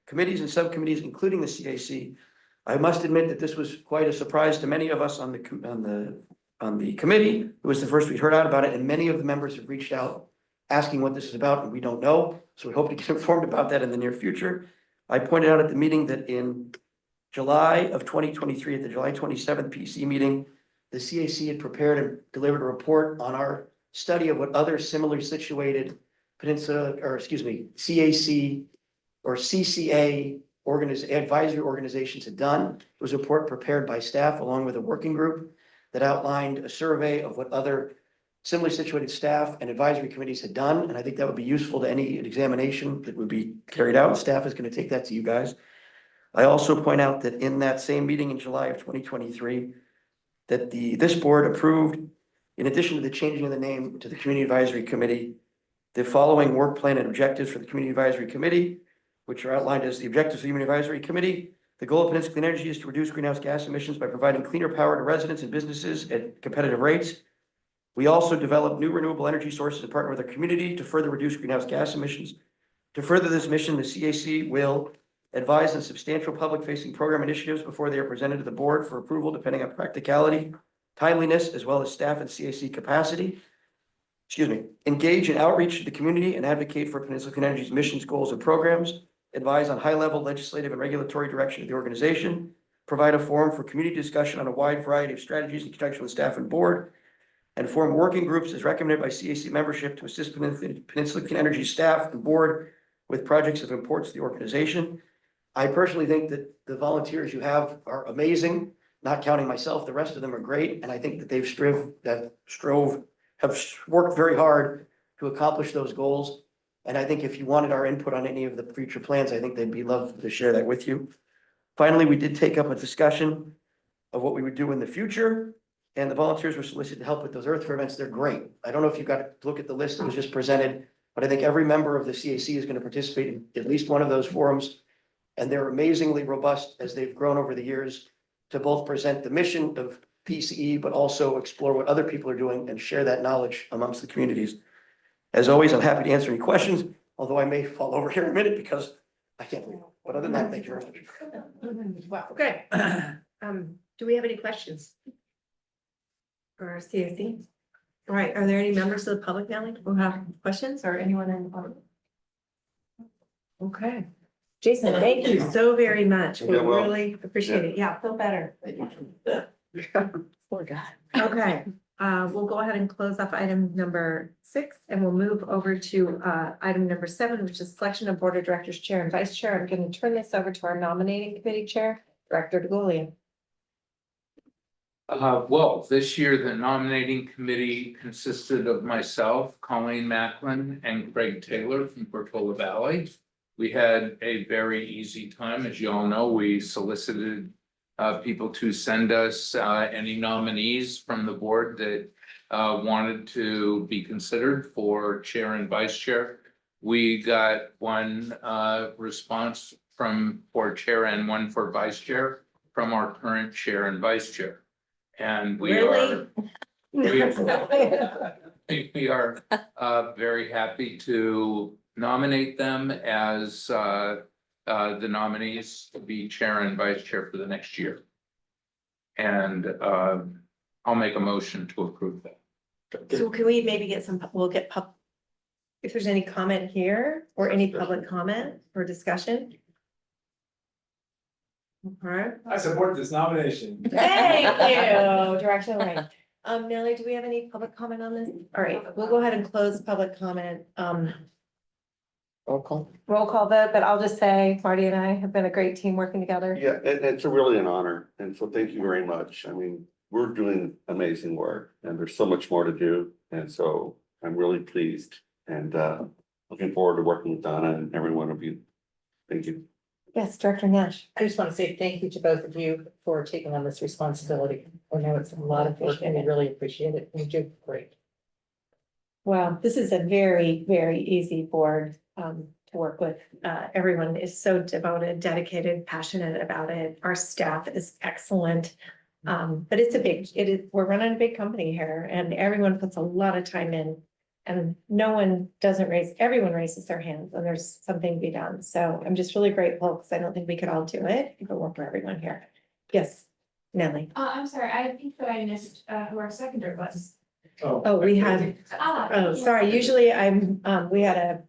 committees and subcommittees, including the CAC. I must admit that this was quite a surprise to many of us on the committee. It was the first we'd heard out about it, and many of the members have reached out asking what this is about, and we don't know. So we hope to get informed about that in the near future. I pointed out at the meeting that in July of 2023, at the July 27th PC meeting, the CAC had prepared and delivered a report on our study of what other similarly situated CAC or CCA advisory organizations had done. It was a report prepared by staff along with a working group that outlined a survey of what other similarly situated staff and advisory committees had done. And I think that would be useful to any examination that would be carried out. Staff is going to take that to you guys. I also point out that in that same meeting in July of 2023, that this board approved, in addition to the changing of the name to the Community Advisory Committee, the following work plan and objectives for the Community Advisory Committee, which are outlined as the objectives of the Community Advisory Committee. The goal of Peninsula Clean Energy is to reduce greenhouse gas emissions by providing cleaner power to residents and businesses at competitive rates. We also develop new renewable energy sources and partner with our community to further reduce greenhouse gas emissions. To further this mission, the CAC will advise on substantial public-facing program initiatives before they are presented to the board for approval, depending on practicality, timeliness, as well as staff and CAC capacity. Engage in outreach to the community and advocate for Peninsula Clean Energy's missions, goals, and programs. Advise on high-level legislative and regulatory direction of the organization. Provide a forum for community discussion on a wide variety of strategies in conjunction with staff and board. And form working groups as recommended by CAC membership to assist Peninsula Clean Energy staff and board with projects of importance to the organization. I personally think that the volunteers you have are amazing, not counting myself. The rest of them are great. And I think that have worked very hard to accomplish those goals. And I think if you wanted our input on any of the future plans, I think they'd be love to share that with you. Finally, we did take up a discussion of what we would do in the future. And the volunteers were solicited to help with those Earth Fair events. They're great. I don't know if you got to look at the list that was just presented, but I think every member of the CAC is going to participate in at least one of those forums. And they're amazingly robust as they've grown over the years to both present the mission of PCE, but also explore what other people are doing and share that knowledge amongst the communities. As always, I'm happy to answer any questions, although I may fall over here in a minute because I can't read. But other than that, thank you very much. Wow, okay. Do we have any questions? For our CAC? All right, are there any members of the public now who have questions or anyone in the public? Okay. Jason, thank you so very much. We Yeah, well, really appreciate it. Yeah, feel better. Poor guy. Okay, we'll go ahead and close off item number 6 and we'll move over to item number 7, which is selection of board of directors chair and vice chair. I'm going to turn this over to our nominating committee chair, Director DeGolia. Well, this year, the nominating committee consisted of myself, Colleen Macklin, and Craig Taylor from Portola Valley. We had a very easy time. As you all know, we solicited people to send us any nominees from the board that wanted to be considered for chair and vice chair. We got one response for chair and one for vice chair from our current chair and vice chair. And we are very happy to nominate them as the nominees to be chair and vice chair for the next year. And I'll make a motion to approve that. So can we maybe get if there's any comment here or any public comment or discussion? All right. I support this nomination. Thank you, Director Lane. Nellie, do we have any public comment on this? All right, we'll go ahead and close public comment. Roll call. Roll call vote, but I'll just say Marty and I have been a great team working together. Yeah, it's really an honor, and so thank you very much. I mean, we're doing amazing work, and there's so much more to do, and so I'm really pleased and looking forward to working with Donna and every one of you. Thank you. Yes, Director Nash. I just want to say thank you to both of you for taking on this responsibility. I know it's a lot of work and I really appreciate it. You do great. Wow, this is a very, very easy board to work with. Everyone is so devoted, dedicated, passionate about it. Our staff is excellent. But we're running a big company here and everyone puts a lot of time in. And everyone raises their hands when there's something to be done. So I'm just really grateful because I don't think we could all do it. It could work for everyone here. Yes, Nellie. I'm sorry, I think that I missed who our seconder was. Oh, we had, sorry, usually we had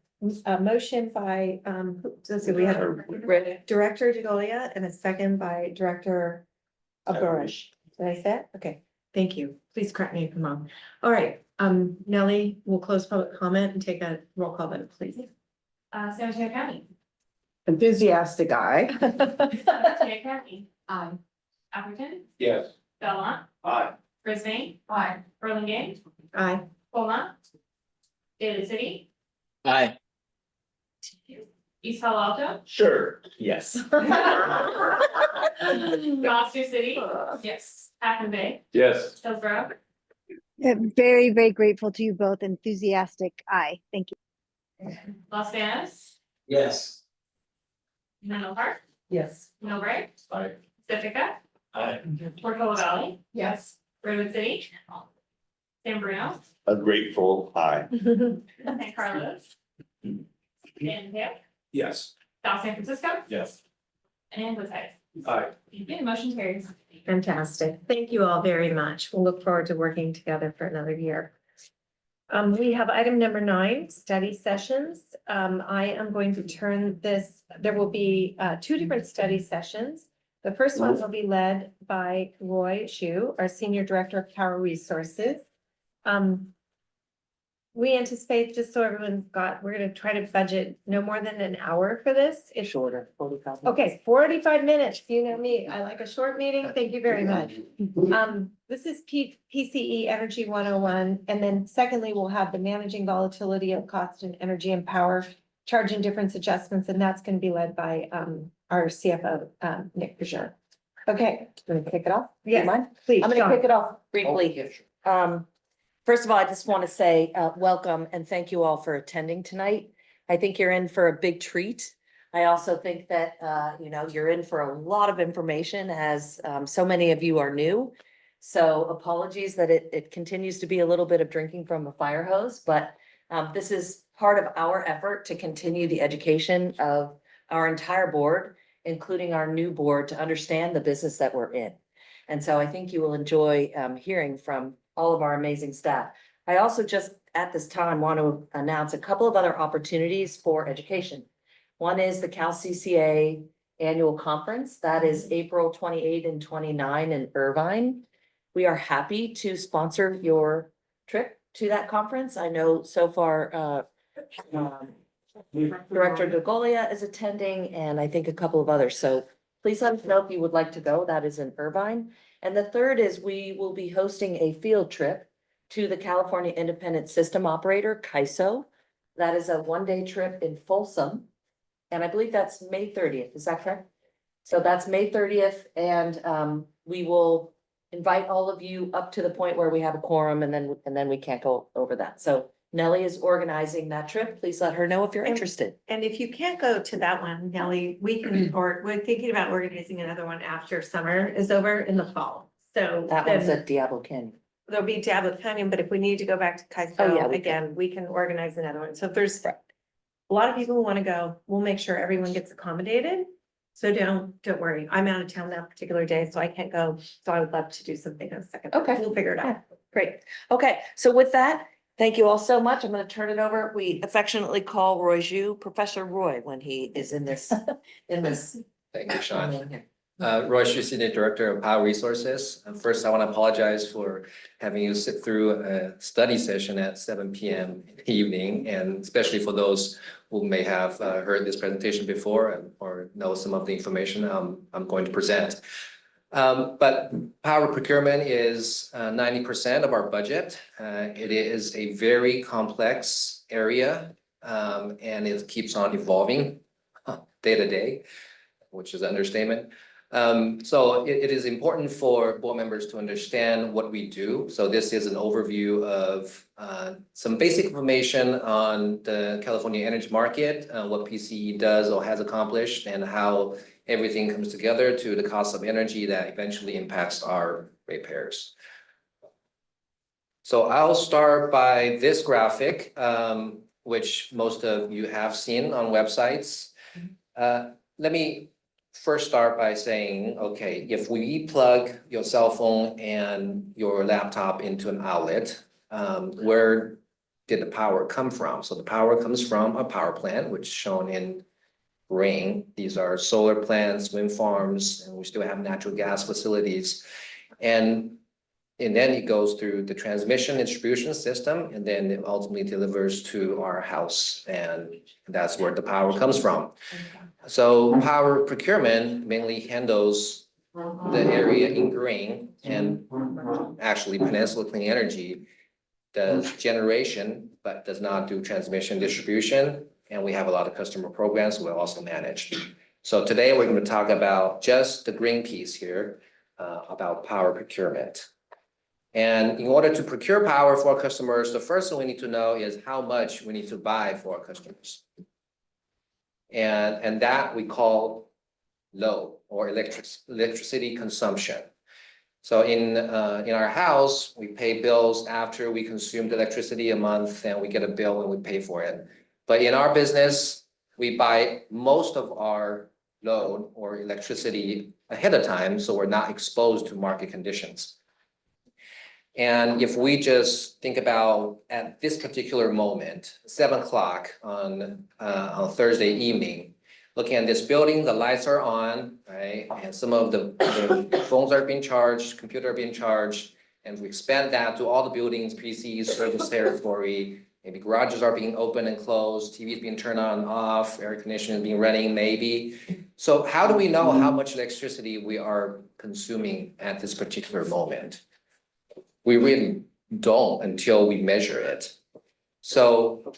a motion by, let's see, we had a Director DeGolia and a second by Director Aburish. Did I say it? Okay, thank you. Please correct me if I'm wrong. All right, Nellie, we'll close public comment and take a roll call vote, please. San Mateo County. Enthusiastic eye. San Mateo County. Aye. Atherton. Yes. Belmont. Aye. Brisbane. Aye. Burlingame. Aye. Colma. Daly City. Aye. East Palo Alto. Sure, yes. Gloucester City. Yes. Half Bay. Yes. Hillsborough. Very, very grateful to you both. Enthusiastic. Aye. Thank you. Los Angeles. Yes. Menlo Park. Yes. Millbrae. Aye. Pacifica. Aye. Portola Valley. Yes. Redwood City. San Bruno. A grateful eye. San Carlos. And Hale. Yes. South San Francisco. Yes. And Woodside. Aye. Okay, motion carries. Fantastic. Thank you all very much. We'll look forward to working together for another year. We have item number 9, study sessions. I am going to turn this, there will be 2 different study sessions. The first one will be led by Roy Shu, our Senior Director of Power Resources. we anticipate, just so everyone's got, we're gonna try to budget no more than an hour for this. It's Shorter, 45. okay, 45 minutes. You know me. I like a short meeting. Thank you very much. This is PCE Energy 101. And then secondly, we'll have the managing volatility of cost and energy and power charge and difference adjustments, and that's gonna be led by our CFO, Nick Boucher. Okay, Gonna kick it off? You yes, mind? please, I'm gonna Sean. kick it off briefly. First of all, I just want to say, welcome and thank you all for attending tonight. I think you're in for a big treat. I also think that, you know, you're in for a lot of information as, so many of you are new. So apologies that it continues to be a little bit of drinking from a fire hose, but, this is part of our effort to continue the education of our entire board, including our new board, to understand the business that we're in. And so I think you will enjoy, hearing from all of our amazing staff. I also just at this time want to announce a couple of other opportunities for education. One is the Cal CCA Annual Conference. That is April 28 and 29 in Irvine. We are happy to sponsor your trip to that conference. I know so far, Director DeGolia is attending and I think a couple of others. So please let us know if you would like to go. That is in Irvine. And the third is we will be hosting a field trip to the California Independent System Operator, CAISO. That is a one-day trip in Folsom. And I believe that's May 30th. Is that correct? So that's May 30th. And we will invite all of you up to the point where we have a quorum and then we can't go over that. So Nellie is organizing that trip. Please let her know if you're interested. And if you can't go to that one, Nellie, we can, or we're thinking about organizing another one after summer is over in the fall. So That one's then at Diablo Canyon. there'll be Diablo Canyon, but if we need to go back to Oh, yeah, CAISO we again, we can organize another one. So if there's a lot of people who want to go, we'll make sure everyone gets accommodated. So don't worry. I'm out of town that particular day, so I can't go. So I would love to do something in a second. Okay. We'll figure it out. Great. Okay, so with that, thank you all so much. I'm going to turn it over. We affectionately call Roy Zhu Professor Roy when he is in this, Thank you, Sean. Roy Zhu, Senior Director of Power Resources. First, I want to apologize for having you sit through a study session at 7 p.m. in the evening, and especially for those who may have heard this presentation before or know some of the information I'm going to present. But power procurement is 90% of our budget. It is a very complex area, and it keeps on evolving day to day, which is an understatement. So it is important for board members to understand what we do. So this is an overview of some basic information on the California energy market, what PCE does or has accomplished, and how everything comes together to the cost of energy that eventually impacts our ratepayers. So I'll start by this graphic, which most of you have seen on websites. Let me first start by saying, okay, if we plug your cell phone and your laptop into an outlet, where did the power come from? So the power comes from a power plant, which is shown in green. These are solar plants, wind farms, and we still have natural gas facilities. And then it goes through the transmission and distribution system, and then it ultimately delivers to our house, and that's where the power comes from. So power procurement mainly handles the area in green, and actually Peninsula Clean Energy does generation, but does not do transmission distribution. And we have a lot of customer programs we'll also manage. So today we're going to talk about just the green piece here, about power procurement. And in order to procure power for our customers, the first thing we need to know is how much we need to buy for our customers. And that we call load or electricity consumption. So in our house, we pay bills after we consume the electricity a month, and we get a bill and we pay for it. But in our business, we buy most of our load or electricity ahead of time, so we're not exposed to market conditions. And if we just think about at this particular moment, 7 o'clock on Thursday evening, looking at this building, the lights are on, right? And some of the phones are being charged, computer are being charged. And if we expand that to all the buildings, PCs, service territory, Maybe garages are being opened and closed, TV is being turned on and off, air conditioning being running, maybe. So how do we know how much electricity we are consuming at this particular moment? We really don't until we measure it. So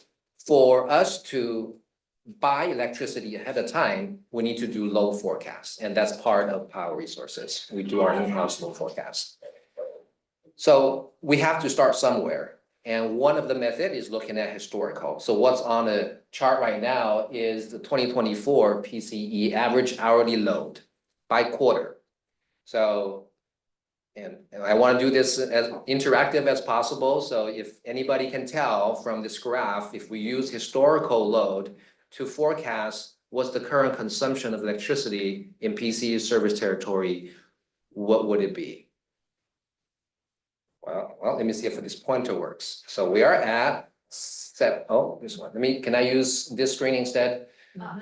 for us to buy electricity ahead of time, we need to do load forecasts, and that's part of Power Resources. We do our in-house load forecast. So we have to start somewhere. And one of the method is looking at historical. So what's on the chart right now is the 2024 PCE average hourly load by quarter. So, and I want to do this as interactive as possible. So if anybody can tell from this graph, if we use historical load to forecast what's the current consumption of electricity in PCE service territory, what would it be? Well, let me see if this pointer works. So we are at this one. Can I use this screen instead?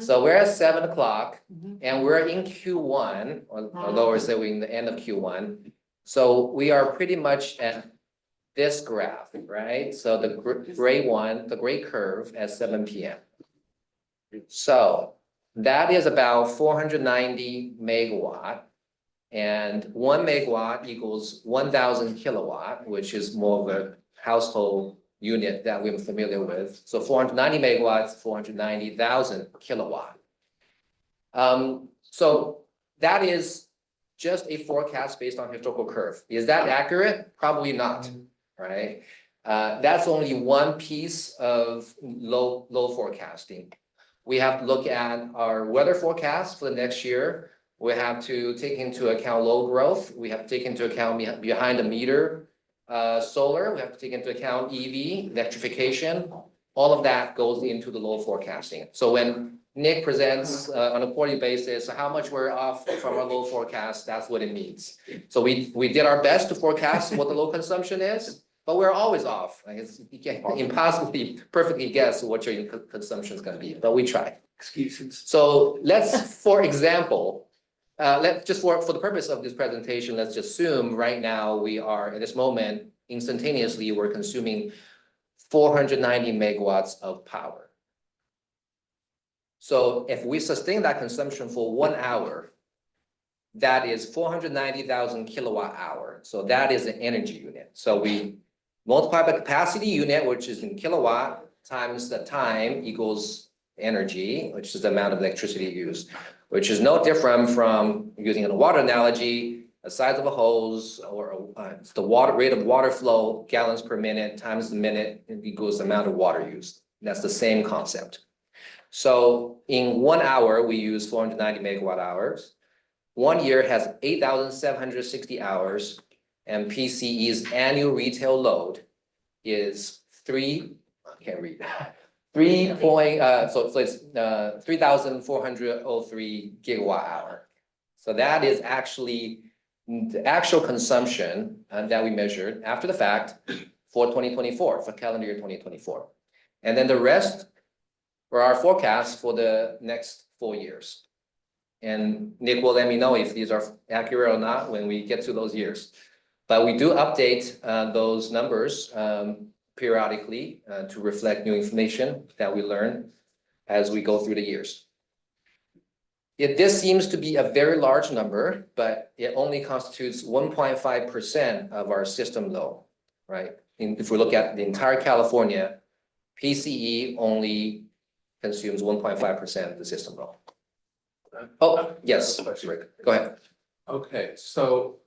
So we're at 7 o'clock and we're in Q1, or lower, say we're in the end of Q1. So we are pretty much at this graph, right? So the gray one, the gray curve at 7 p.m. So that is about 490 megawatt. And 1 megawatt equals 1,000 kilowatt, which is more of a household unit that we're familiar with. So 490 megawatts, 490,000 kilowatt. So that is just a forecast based on historical curve. Is that accurate? Probably not, right? That's only one piece of low forecasting. We have to look at our weather forecast for the next year. We have to take into account load growth. We have to take into account behind the meter solar. We have to take into account EV, electrification. All of that goes into the load forecasting. So when Nick presents on a quarterly basis how much we're off from our load forecast, that's what it means. So we did our best to forecast what the load consumption is, but we're always off. Like you can't impossibly perfectly guess what your consumption is going to be, but we try. Excuses. So let's, for example, let's just for the purpose of this presentation, let's just assume right now we are at this moment instantaneously we're consuming 490 megawatts of power. So if we sustain that consumption for 1 hour, that is 490,000 kilowatt hour. So that is an energy unit. So we multiply the capacity unit, which is in kilowatt, times the time equals energy, which is the amount of electricity used, which is no different from using a water analogy, the size of a hose, or it's the rate of water flow, gallons per minute times the minute equals the amount of water used. That's the same concept. So in 1 hour, we use 490 megawatt hours. 1 year has 8,760 hours, and PCE's annual retail load is so it's 3,403 gigawatt hour. So that is actually the actual consumption that we measured after the fact for 2024, for calendar year 2024. And then the rest were our forecasts for the next 4 years. And Nick will let me know if these are accurate or not when we get to those years. But we do update those numbers periodically to reflect new information that we learn as we go through the years. This seems to be a very large number, but it only constitutes 1.5% of our system load, right? If we look at the entire California, PCE only consumes 1.5% of the system load. Oh, yes, Rick, go ahead. Okay, so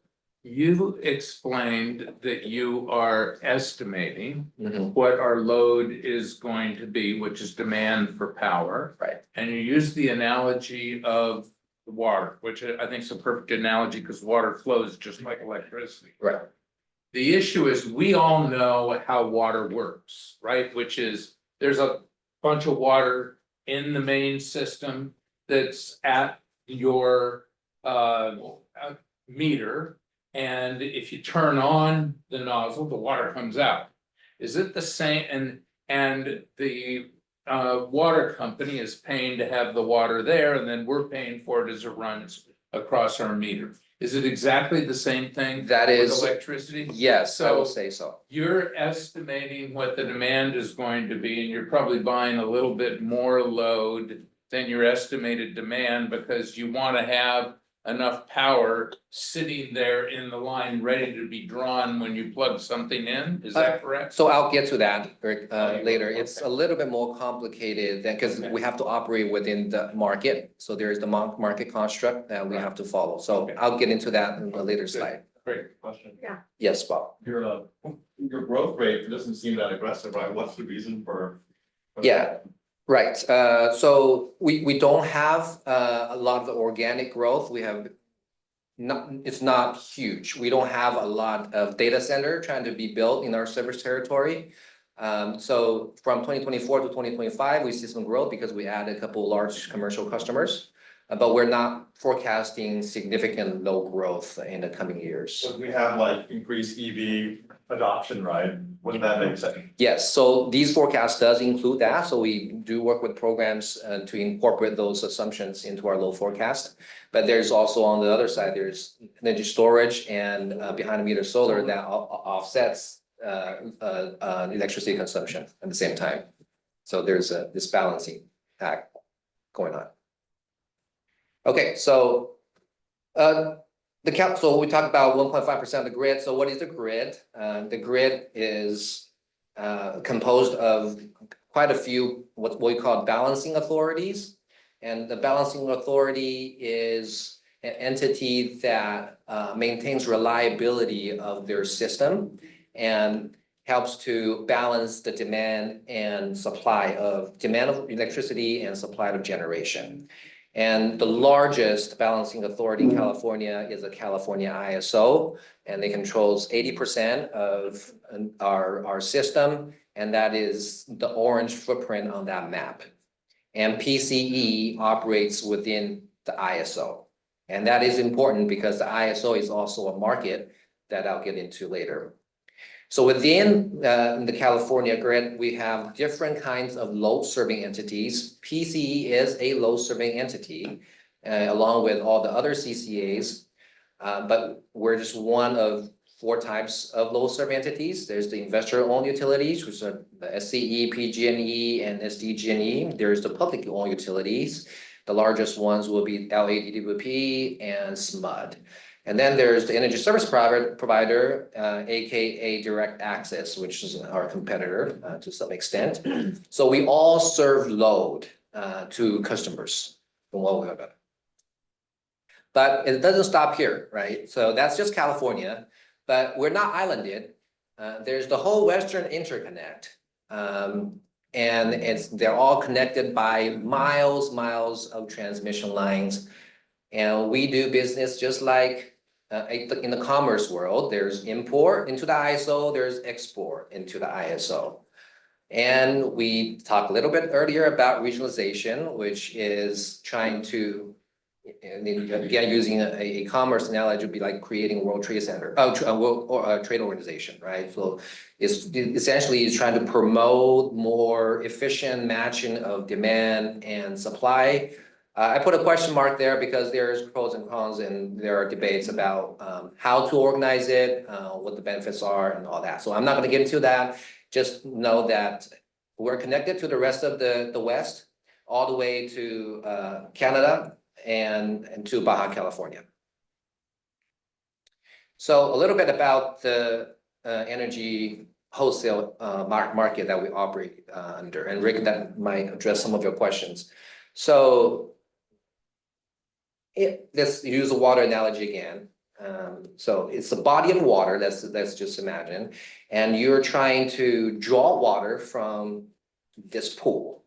you explained that you are estimating what our load is going to be, which is demand for power. Right. And you use the analogy of water, which I think is a perfect analogy because water flows just like electricity. Right. The issue is we all know how water works, right? Which is there's a bunch of water in the main system that's at your meter. And if you turn on the nozzle, the water comes out. Is it the same? And the water company is paying to have the water there, and then we're paying for it as it runs across our meter. Is it exactly the same thing? That with is- electricity? Yes, I will So- say so. You're estimating what the demand is going to be, and you're probably buying a little bit more load than your estimated demand because you want to have enough power sitting there in the line ready to be drawn when you plug something in. Is that correct? So I'll get to that Oh, you later. will, It's okay. a little bit more complicated than, because Okay. we have to operate within the market. So there is the market construct that we have to follow. So Okay. I'll get into that in a later slide. Great question. Yes, Bob. Your growth rate doesn't seem that aggressive, right? What's the reason for? Yeah, right. So we don't have a lot of organic growth. We have it's not huge. We don't have a lot of data center trying to be built in our service territory. So from 2024 to 2025, we see some growth because we added a couple large commercial customers. But we're not forecasting significant low growth in the coming years. So we have like increased EV adoption, right? Wouldn't that make sense? Yes, so these forecasts does include that, so we do work with programs to incorporate those assumptions into our load forecast. But there's also on the other side, there's energy storage and behind the meter solar that offsets electricity consumption at the same time. So there's this balancing act going on. Okay, so so we talked about 1.5% of the grid. So what is the grid? The grid is composed of quite a few what we call balancing authorities. And the balancing authority is an entity that maintains reliability of their system and helps to balance the demand of electricity and supply of generation. And the largest balancing authority in California is the California ISO, and they controls 80% of our system, and that is the orange footprint on that map. And PCE operates within the ISO. And that is important because the ISO is also a market that I'll get into later. So within the California grid, we have different kinds of load serving entities. PCE is a load serving entity along with all the other CCAs. But we're just one of 4 types of load serving entities. There's the investor-owned utilities, which are the SCE, PG&E, and SDG&E. There's the publicly owned utilities. The largest ones will be LADWP and SMUD. And then there's the energy service provider, AKA Direct Access, which is our competitor to some extent. So we all serve load to customers from what we have. But it doesn't stop here, right? So that's just California, but we're not islanded. There's the whole Western Interconnect. And they're all connected by miles of transmission lines. And we do business just like in the commerce world. There's import into the ISO, there's export into the ISO. And we talked a little bit earlier about regionalization, which is trying to, again, using a commerce analogy, would be like creating a World Trade Center, or a trade organization, right? So it's essentially trying to promote more efficient matching of demand and supply. I put a question mark there because there's pros and cons and there are debates about how to organize it, what the benefits are and all that. So I'm not gonna get into that. Just know that we're connected to the rest of the West, all the way to Canada and to Baja California. So a little bit about the energy wholesale market that we operate under, and Rick, that might address some of your questions. So let's use the water analogy again. So it's a body of water, let's just imagine, and you're trying to draw water from this pool.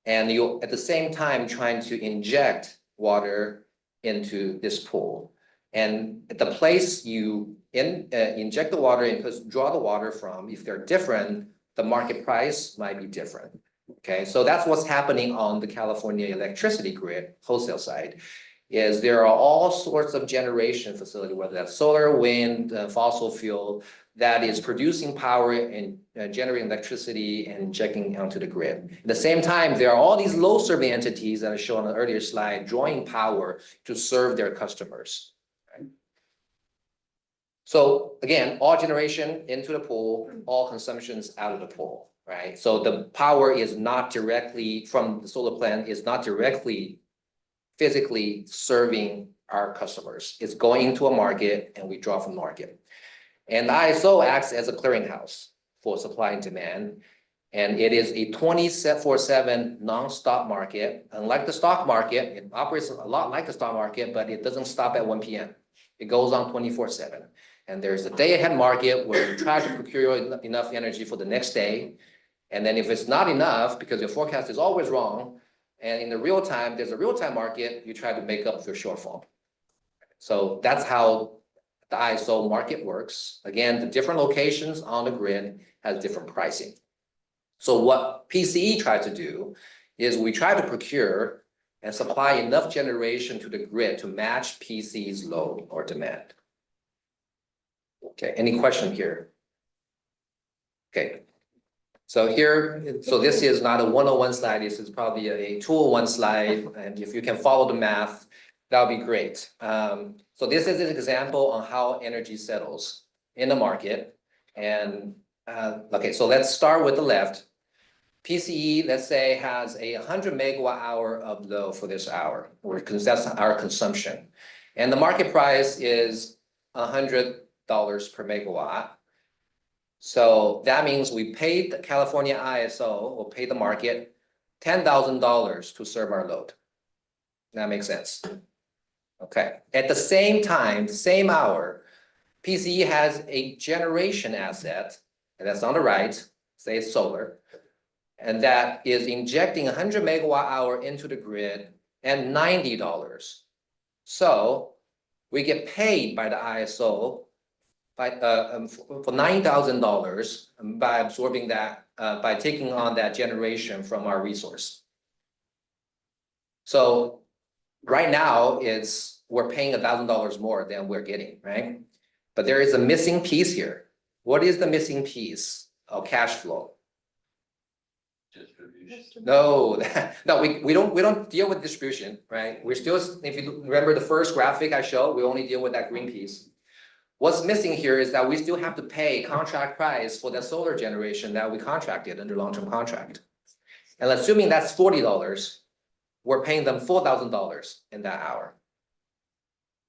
And you're at the same time trying to inject water into this pool. And the place you inject the water and draw the water from, if they're different, the market price might be different. Okay, so that's what's happening on the California electricity grid wholesale side. Is there are all sorts of generation facility, whether that's solar, wind, fossil fuel, that is producing power and generating electricity and injecting onto the grid. At the same time, there are all these load serving entities that I showed on the earlier slide, drawing power to serve their customers. So again, all generation into the pool, all consumptions out of the pool, right? So the power is not directly from the solar plant, is not directly physically serving our customers. It's going into a market and we draw from the market. And the ISO acts as a clearinghouse for supply and demand. And it is a 24/7 non-stop market. Unlike the stock market, it operates a lot like the stock market, but it doesn't stop at 1 p.m. It goes on 24/7. And there's a day ahead market where you try to procure enough energy for the next day. And then if it's not enough, because your forecast is always wrong, and in the real time, there's a real-time market, you try to make up your shortfall. So that's how the ISO market works. Again, the different locations on the grid has different pricing. So what PCE tried to do is we try to procure and supply enough generation to the grid to match PCE's load or demand. Okay, any question here? Okay. So here, so this is not a 101 slide, this is probably a 201 slide, and if you can follow the math, that would be great. So this is an example on how energy settles in the market. And okay, so let's start with the left. PCE, let's say, has 100 megawatt hour of load for this hour, because that's our consumption. And the market price is $100 per megawatt. So that means we paid the California ISO, or pay the market $10,000 to serve our load. That makes sense. Okay, at the same time, same hour, PCE has a generation asset, and that's on the right, say it's solar, and that is injecting 100 megawatt hour into the grid at $90. So we get paid by the ISO by for $9,000 by absorbing that, by taking on that generation from our resource. So right now we're paying $1,000 more than we're getting, right? But there is a missing piece here. What is the missing piece of cash flow? No, no, we don't deal with distribution, right? We're still, if you remember the first graphic I showed, we only deal with that green piece. What's missing here is that we still have to pay contract price for the solar generation that we contracted under long-term contract. And assuming that's $40, we're paying them $4,000 in that hour.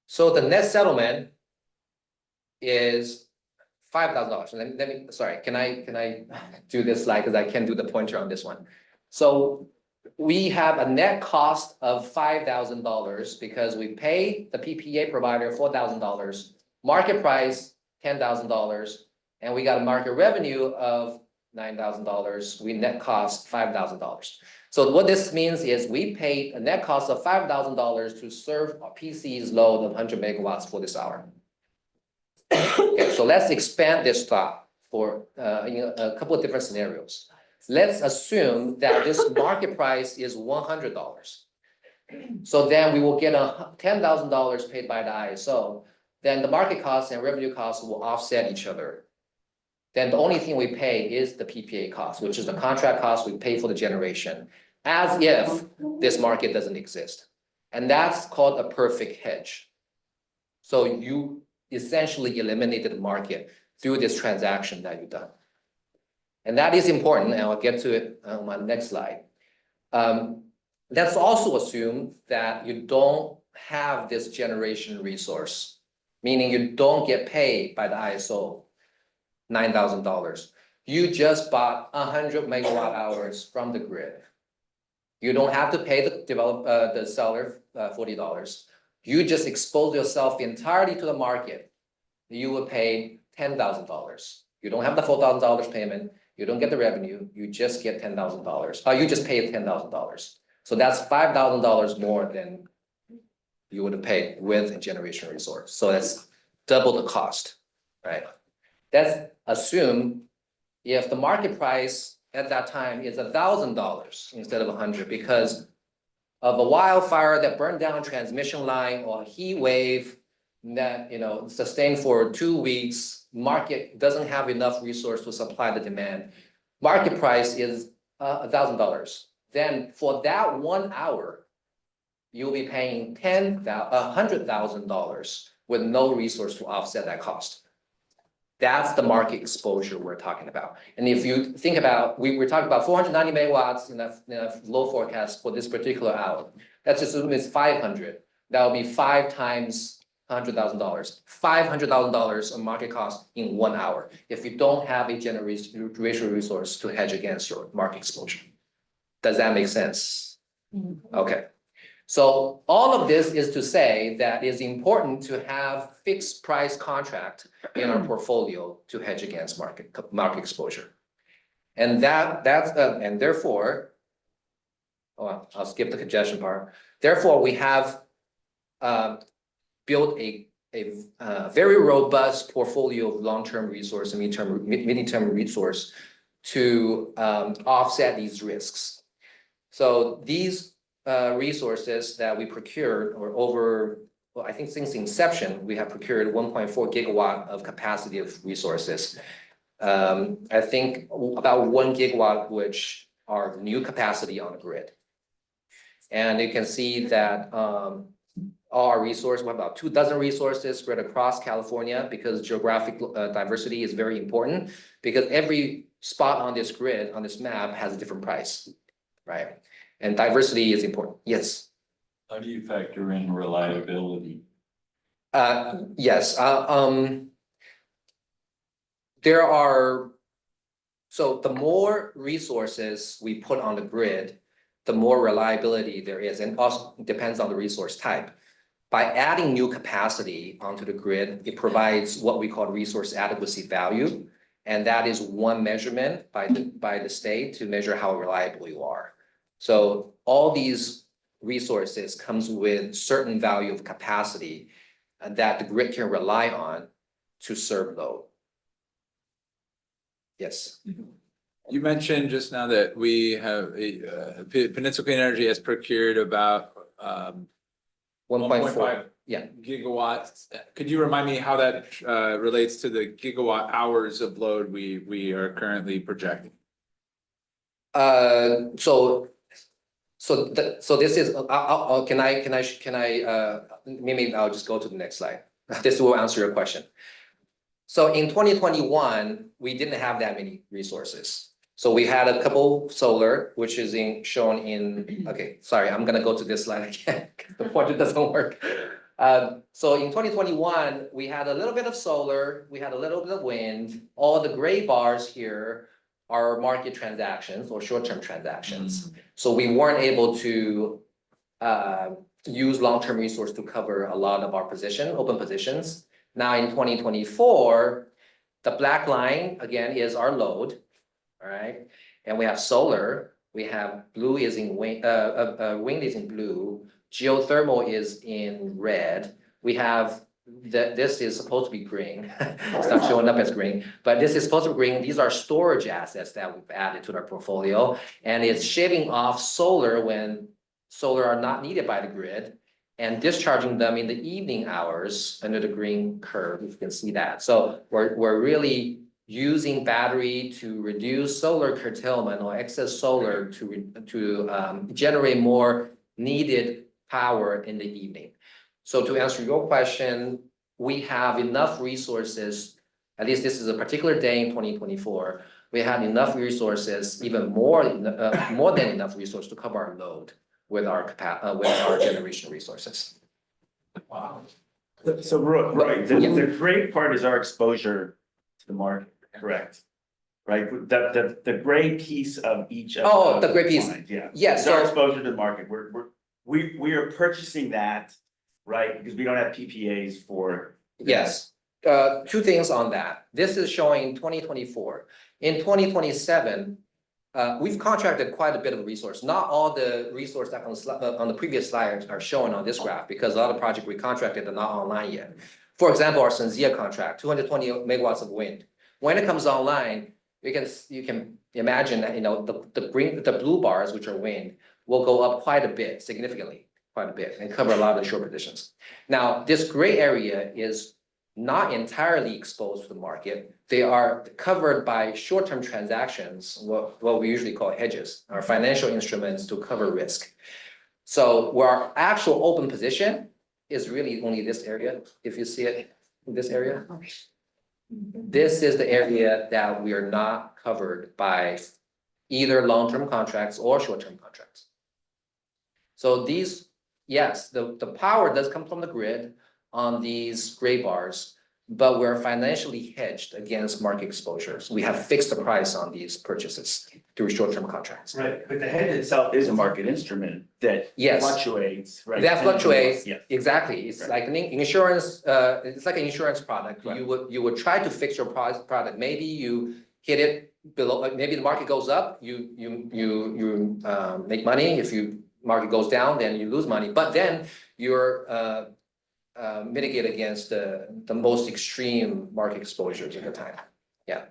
So the net settlement is $5,000. Let me, sorry, can I do this slide, because I can't do the pointer on this one. So we have a net cost of $5,000 because we pay the PPA provider $4,000, market price $10,000, and we got a market revenue of $9,000. We net cost $5,000. So what this means is we paid a net cost of $5,000 to serve our PC's load of 100 megawatts for this hour. Okay, so let's expand this thought for a couple of different scenarios. Let's assume that this market price is $100. So then we will get $10,000 paid by the ISO. Then the market costs and revenue costs will offset each other. Then the only thing we pay is the PPA cost, which is the contract cost we pay for the generation, as if this market doesn't exist. And that's called a perfect hedge. So you essentially eliminated the market through this transaction that you've done. And that is important, and I'll get to it on my next slide. Let's also assume that you don't have this generation resource, meaning you don't get paid by the ISO $9,000. You just bought 100 megawatt hours from the grid. You don't have to pay the seller $40. You just expose yourself entirely to the market. You will pay $10,000. You don't have the $4,000 payment. You don't get the revenue. You just get $10,000. You just pay $10,000. So that's $5,000 more than you would have paid with a generation resource. So that's double the cost, right? Let's assume if the market price at that time is $1,000 instead of 100 because of a wildfire that burned down a transmission line or a heat wave that sustained for 2 weeks. Market doesn't have enough resource to supply the demand. Market price is $1,000. Then for that 1 hour, you'll be paying $100,000 with no resource to offset that cost. That's the market exposure we're talking about. And if you think about, we're talking about 490 megawatts in a load forecast for this particular hour. Let's assume it's 500. That will be 5 times $100,000, $500,000 of market cost in 1 hour. If you don't have a generation resource to hedge against your market exposure. Does that make sense? Okay. So all of this is to say that it's important to have fixed price contract in our portfolio to hedge against market exposure. And and therefore, I'll skip the congestion part. Therefore, we have built a very robust portfolio of long-term resource and mid-term resource to offset these risks. So these resources that we procured or over, well, I think since inception, we have procured 1.4 gigawatt of capacity of resources. I think about 1 gigawatt, which are new capacity on the grid. And you can see that our resource, we have about 24 resources spread across California because geographic diversity is very important because every spot on this grid, on this map has a different price, right? And diversity is important. Yes. How do you factor in reliability? Yes. There are, so the more resources we put on the grid, the more reliability there is, and also depends on the resource type. By adding new capacity onto the grid, it provides what we call resource adequacy value. And that is one measurement by the state to measure how reliable you are. So all these resources comes with certain value of capacity that the grid can rely on to serve load. Yes. You mentioned just now that we have Peninsula Clean Energy has procured about 1.4 gigawatts. Could you remind me how that relates to the gigawatt hours of load we are currently projecting? So this is, maybe I'll just go to the next slide. This will answer your question. So in 2021, we didn't have that many resources. So we had a couple solar, which is shown in, okay, sorry, I'm gonna go to this slide again, the pointer doesn't work. So in 2021, we had a little bit of solar, we had a little bit of wind. All the gray bars here are market transactions or short-term transactions. So we weren't able to use long-term resource to cover a lot of our open positions. Now in 2024, the black line again is our load, all right? And we have solar, we have blue is in wind is in blue, geothermal is in red. We have this is supposed to be green. It's not showing up as green, but this is supposed to be green. These are storage assets that we've added to our portfolio, and it's shaving off solar when solar are not needed by the grid and discharging them in the evening hours under the green curve. You can see that. So we're really using battery to reduce solar curtailment or excess solar to generate more needed power in the evening. So to answer your question, we have enough resources, at least this is a particular day in 2024, we had enough resources, even more than enough resources to cover our load with our generation resources. Wow. So right, the great part is our exposure to the market, correct? Right, the gray piece of each of the gray piece. lines, yeah. Yes, It's our so exposure to the market. We are purchasing that, right? Because we don't have PPAs for. yes, two things on that. This is showing 2024. In 2027, we've contracted quite a bit of resource. Not all the resource that on the previous slide are shown on this graph because a lot of projects we contracted are not online yet. For example, our SunZia contract, 220 megawatts of wind. When it comes online, you can imagine that the blue bars, which are wind, will go up quite a bit, significantly, quite a bit, and cover a lot of the short positions. Now, this gray area is not entirely exposed to the market. They are covered by short-term transactions, what we usually call hedges, or financial instruments to cover risk. So where our actual open position is really only this area, if you see it in this area. this is the area that we are not covered by either long-term contracts or short-term contracts. So these, yes, the power does come from the grid on these gray bars, but we're financially hedged against market exposures. We have fixed the price on these purchases through short-term contracts. Right, but the hedge itself is a market instrument that Yes. fluctuates, right? That fluctuates, Yeah. exactly. It's Right. like an insurance, it's like an insurance product. Right. You would try to fix your product. Maybe you hit it below, maybe the market goes up, you make money. If market goes down, then you lose money. But then you're mitigate against the most extreme market exposures at the time. Yeah.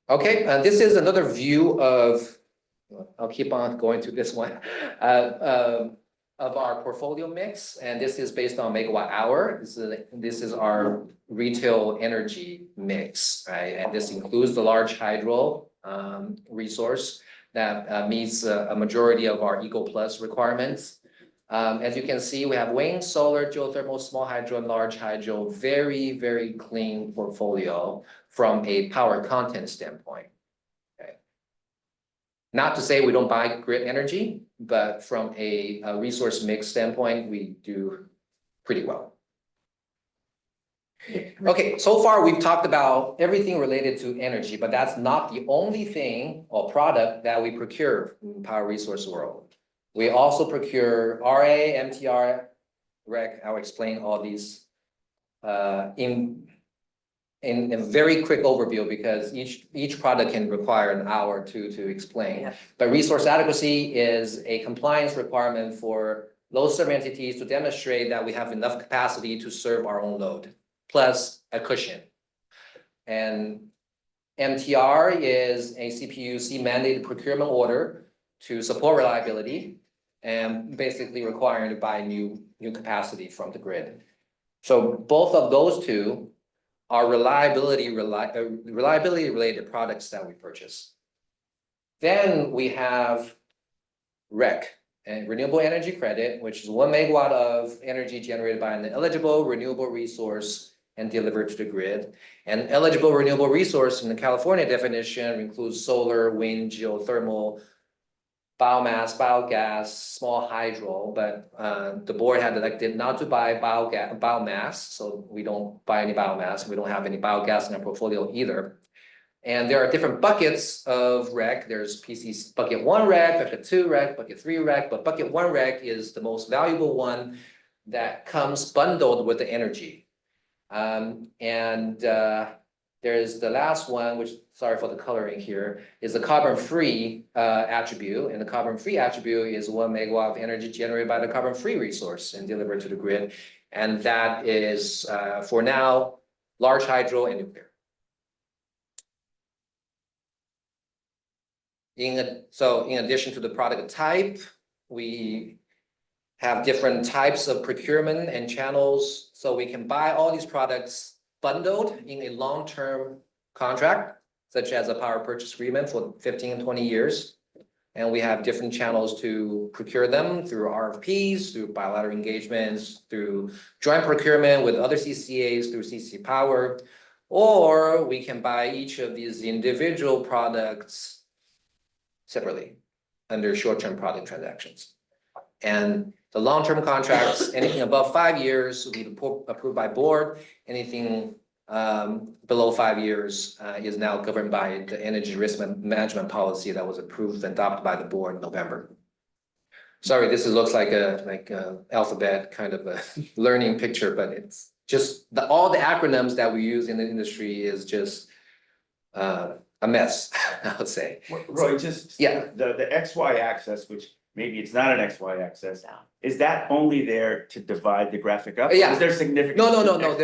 Okay, and this is another view of, I'll keep on going to this one, of our portfolio mix, and this is based on megawatt hour. This is our retail energy mix, right? And this includes the large hydro resource that meets a majority of our Eco Plus requirements. As you can see, we have wind, solar, geothermal, small hydro, and large hydro. Very, very clean portfolio from a power content standpoint. Okay. Not to say we don't buy grid energy, but from a resource mix standpoint, we do pretty well. Okay, so far we've talked about everything related to energy, but that's not the only thing or product that we procure in power resource world. We also procure RA, MTR, REC. I'll explain all these in a very quick overview because each product can require an hour or two to explain. Yeah. But resource adequacy is a compliance requirement for load serving entities to demonstrate that we have enough capacity to serve our own load, plus a cushion. And MTR is a CPUC mandated procurement order to support reliability and basically requiring to buy new capacity from the grid. So both of those two are reliability related products that we purchase. Then we have REC, and renewable energy credit, which is 1 megawatt of energy generated by an eligible renewable resource and delivered to the grid. And eligible renewable resource in the California definition includes solar, wind, geothermal, biomass, biogas, small hydro, but the board had elected not to buy biomass, so we don't buy any biomass. We don't have any biogas in our portfolio either. And there are different buckets of REC. There's PC bucket 1 REC, bucket 2 REC, bucket 3 REC, but bucket 1 REC is the most valuable one that comes bundled with the energy. There's the last one, which, sorry for the coloring here, is the carbon-free attribute. And the carbon-free attribute is 1 megawatt of energy generated by the carbon-free resource and delivered to the grid. And that is, for now, large hydro and nuclear. So in addition to the product type, we have different types of procurement and channels. So we can buy all these products bundled in a long-term contract, such as a power purchase agreement for 15 and 20 years. And we have different channels to procure them through RFPs, through bilateral engagements, through joint procurement with other CCAs, through CC Power, or we can buy each of these individual products separately under short-term product transactions. And the long-term contracts, anything above 5 years will be approved by board. Anything below 5 years is now governed by the energy risk management policy that was approved and adopted by the board in November. Sorry, this looks like a alphabet kind of a learning picture, but it's just all the acronyms that we use in the industry is just a mess, I would say. Roy, just. Yeah. The XY axis, which maybe it's not an XY axis, is that only there to divide the graphic up? Or Yeah. is there significance? No, to the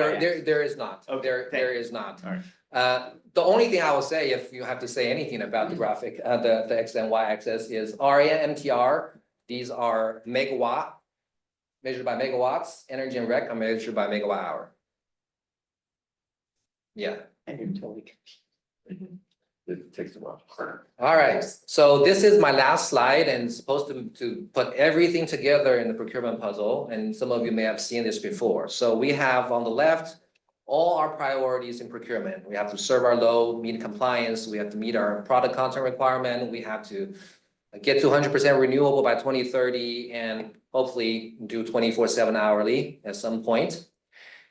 there XY is not. Okay, There is not. All right. The only thing I will say, if you have to say anything about the graphic, the X and Y axis is RA and MTR. These are megawatt, measured by megawatts. Energy and REC are measured by megawatt hour. Yeah. And you're totally confused. It takes a while. All right, so this is my last slide and supposed to put everything together in the procurement puzzle. And some of you may have seen this before. So we have on the left, all our priorities in procurement. We have to serve our load, meet compliance, we have to meet our product content requirement, we have to get to 100% renewable by 2030 and hopefully do 24/7 hourly at some point.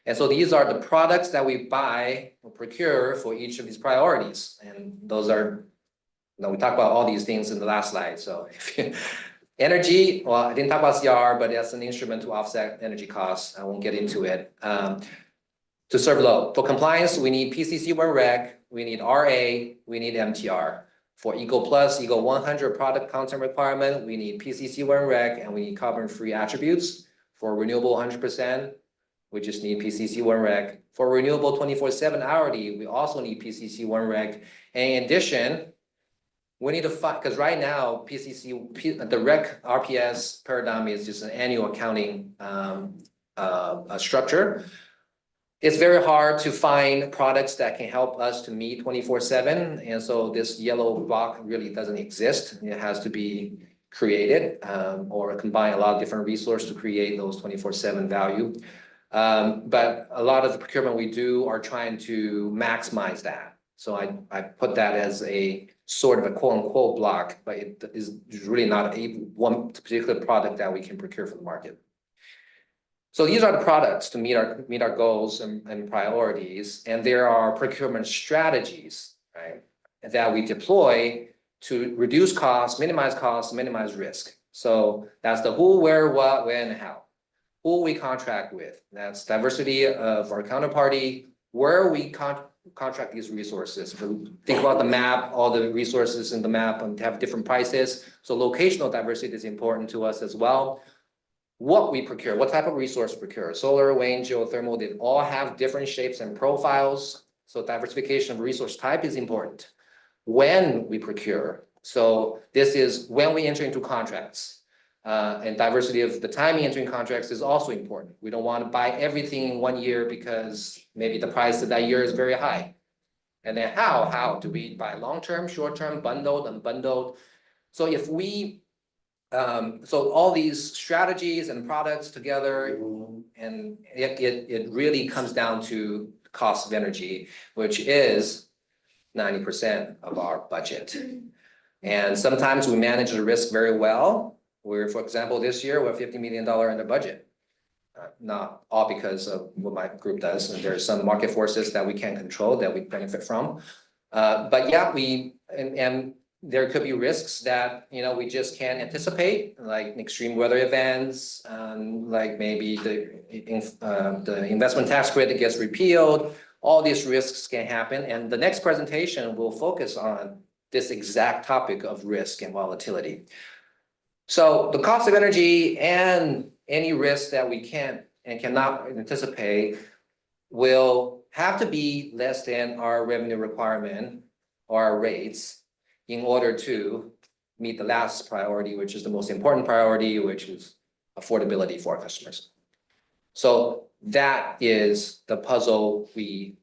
And so these are the products that we buy or procure for each of these priorities. And those are, we talked about all these things in the last slide. So if you, energy, well, I didn't talk about CR, but that's an instrument to offset energy costs. I won't get into it. To serve load. For compliance, we need PCC 1 rec, we need RA, we need MTR. For Eco Plus, Eco 100 product content requirement, we need PCC 1 rec and we need carbon-free attributes. For renewable 100%, we just need PCC 1 rec. For renewable 24/7 hourly, we also need PCC 1 rec. And in addition, we need to find, because right now, the rec RPS paradigm is just an annual accounting structure. It's very hard to find products that can help us to meet 24/7. And so this yellow block really doesn't exist. It has to be created or combine a lot of different resources to create those 24/7 value. But a lot of the procurement we do are trying to maximize that. So I put that as a sort of a quote unquote block, but it is really not one particular product that we can procure for the market. So these are the products to meet our goals and priorities, and there are procurement strategies, right, that we deploy to reduce costs, minimize risk. So that's the who, where, what, when, and how. Who we contract with, that's diversity of our counterparty, where we contract these resources. Think about the map, all the resources in the map and have different prices. So locational diversity is important to us as well. What we procure, what type of resource procure, solar, wind, geothermal, they all have different shapes and profiles. So diversification of resource type is important. When we procure, so this is when we enter into contracts. And diversity of the timing entering contracts is also important. We don't want to buy everything in 1 year because maybe the price of that year is very high. And then how do we buy long-term, short-term, bundled, unbundled? So if we, so all these strategies and products together, and it really comes down to cost of energy, which is 90% of our budget. And sometimes we manage the risk very well. We're, for example, this year, we're $50 million under budget. Not all because of what my group does, and there's some market forces that we can't control that we benefit from. But yeah, and there could be risks that, we just can't anticipate, like extreme weather events, like maybe the investment tax credit gets repealed. All these risks can happen, and the next presentation will focus on this exact topic of risk and volatility. So the cost of energy and any risk that we can't and cannot anticipate will have to be less than our revenue requirement or our rates in order to meet the last priority, which is the most important priority, which is affordability for our customers. So that is the puzzle we